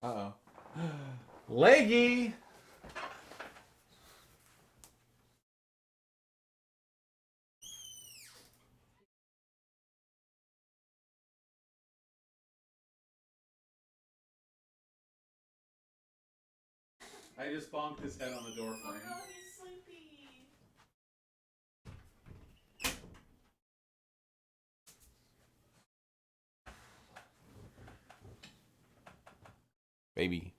Uh-oh. Leggy! I just bonked his head on the door frame. Oh, no, he's sleepy. Baby.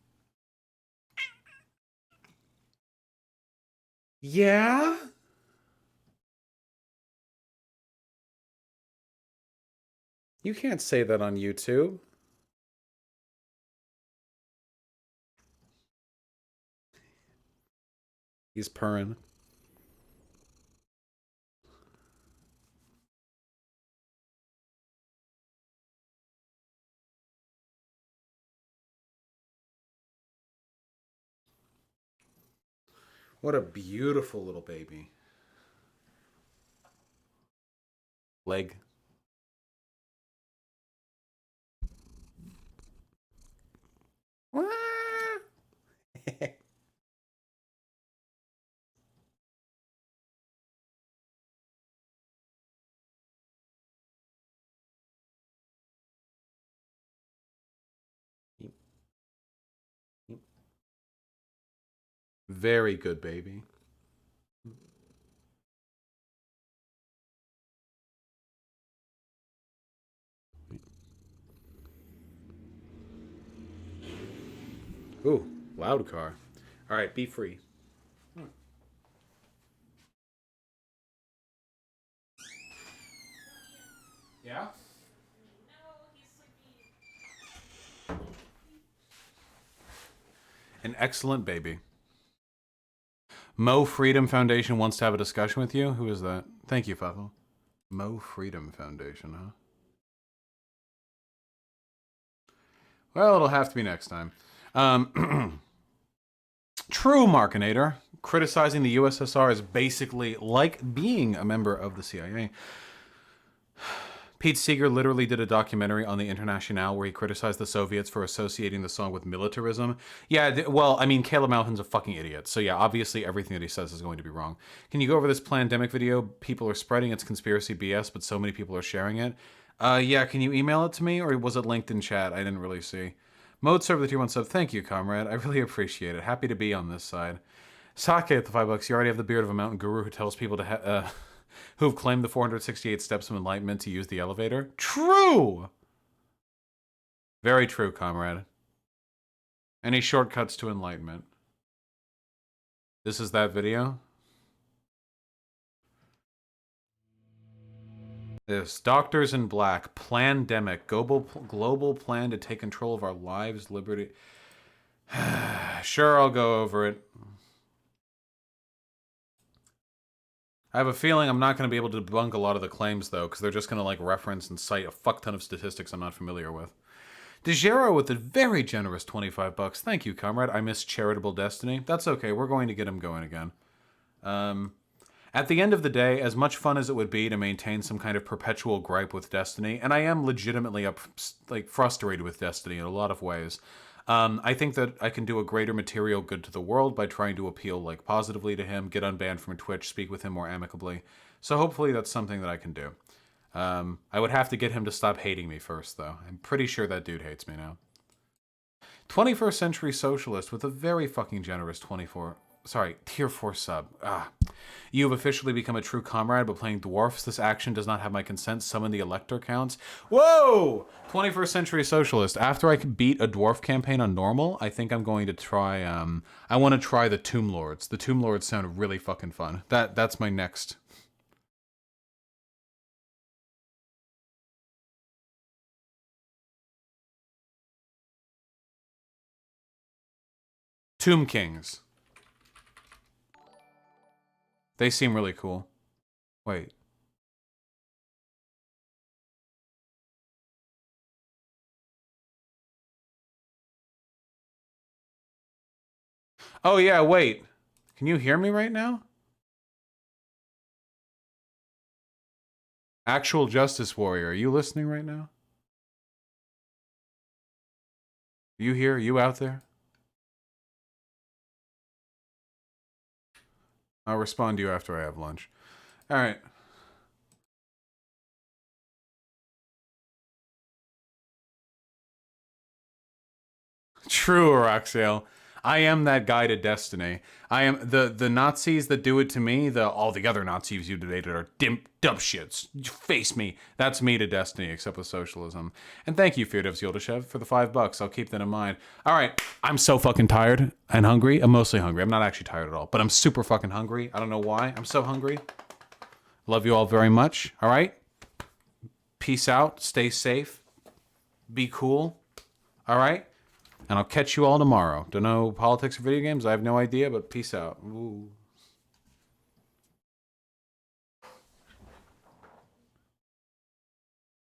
Yeah? You can't say that on YouTube. He's purring. What a beautiful little baby. Leg. Very good, baby. Ooh, loud car. All right, be free. Yeah? An excellent baby. Mo Freedom Foundation wants to have a discussion with you. Who is that? Thank you, Fafo. Mo Freedom Foundation, huh? Well, it'll have to be next time. True Markinator, criticizing the USSR is basically like being a member of the CIA. Pete Seeger literally did a documentary on the Internationale where he criticized the Soviets for associating the song with militarism. Yeah, well, I mean, Caleb Malvin's a fucking idiot. So yeah, obviously everything that he says is going to be wrong. Can you go over this pandemic video? People are spreading its conspiracy BS, but so many people are sharing it. Yeah, can you email it to me, or was it linked in chat? I didn't really see. Mode server the tier 1 sub. Thank you, comrade. I really appreciate it. Happy to be on this side. Sake at the $5. You already have the beard of a mountain guru who tells people to who have claimed the 468 steps of enlightenment to use the elevator. True! Very true, comrade. Any shortcuts to enlightenment? This is that video? This. Doctors in Black. Plandemic. Global plan to take control of our lives, liberty. Sure, I'll go over it. I have a feeling I'm not going to be able to debunk a lot of the claims, though, because they're just going to, like, reference and cite a fuck ton of statistics I'm not familiar with. DeGero with a very generous $25. Thank you, comrade. I miss Charitable Destiny. That's okay. We're going to get him going again. At the end of the day, as much fun as it would be to maintain some kind of perpetual gripe with Destiny, and I am legitimately frustrated with Destiny in a lot of ways, I think that I can do a greater material good to the world by trying to appeal positively to him, get unbanned from Twitch, speak with him more amicably. So hopefully that's something that I can do. I would have to get him to stop hating me first, though. I'm pretty sure that dude hates me now. 21st Century Socialist with a very fucking generous tier 4 sub. You have officially become a true comrade, but playing dwarfs. This action does not have my consent. Summon the elector counts. Whoa! 21st Century Socialist. After I can beat a dwarf campaign on normal, I think I'm going to try, I want to try the Tomb Lords. The Tomb Lords sound really fucking fun. That's my next. Tomb Kings. They seem really cool. Wait. Oh yeah, wait. Can you hear me right now? Actual Justice Warrior, are you listening right now? You here? You out there? I'll respond to you after I have lunch. All right. True, Roxale. I am that guy to Destiny. I am the Nazis that do it to me. All the other Nazis you debated are dumb shits. Face me. That's me to Destiny, except with socialism. And thank you, Feardevs Yoldashev, for the $5. I'll keep that in mind. All right, I'm so fucking tired and hungry. I'm mostly hungry. I'm not actually tired at all, but I'm super fucking hungry. I don't know why. I'm so hungry. Love you all very much. All right. Peace out. Stay safe. Be cool. All right. And I'll catch you all tomorrow. Don't know politics or video games? I have no idea, but peace out. Ooh.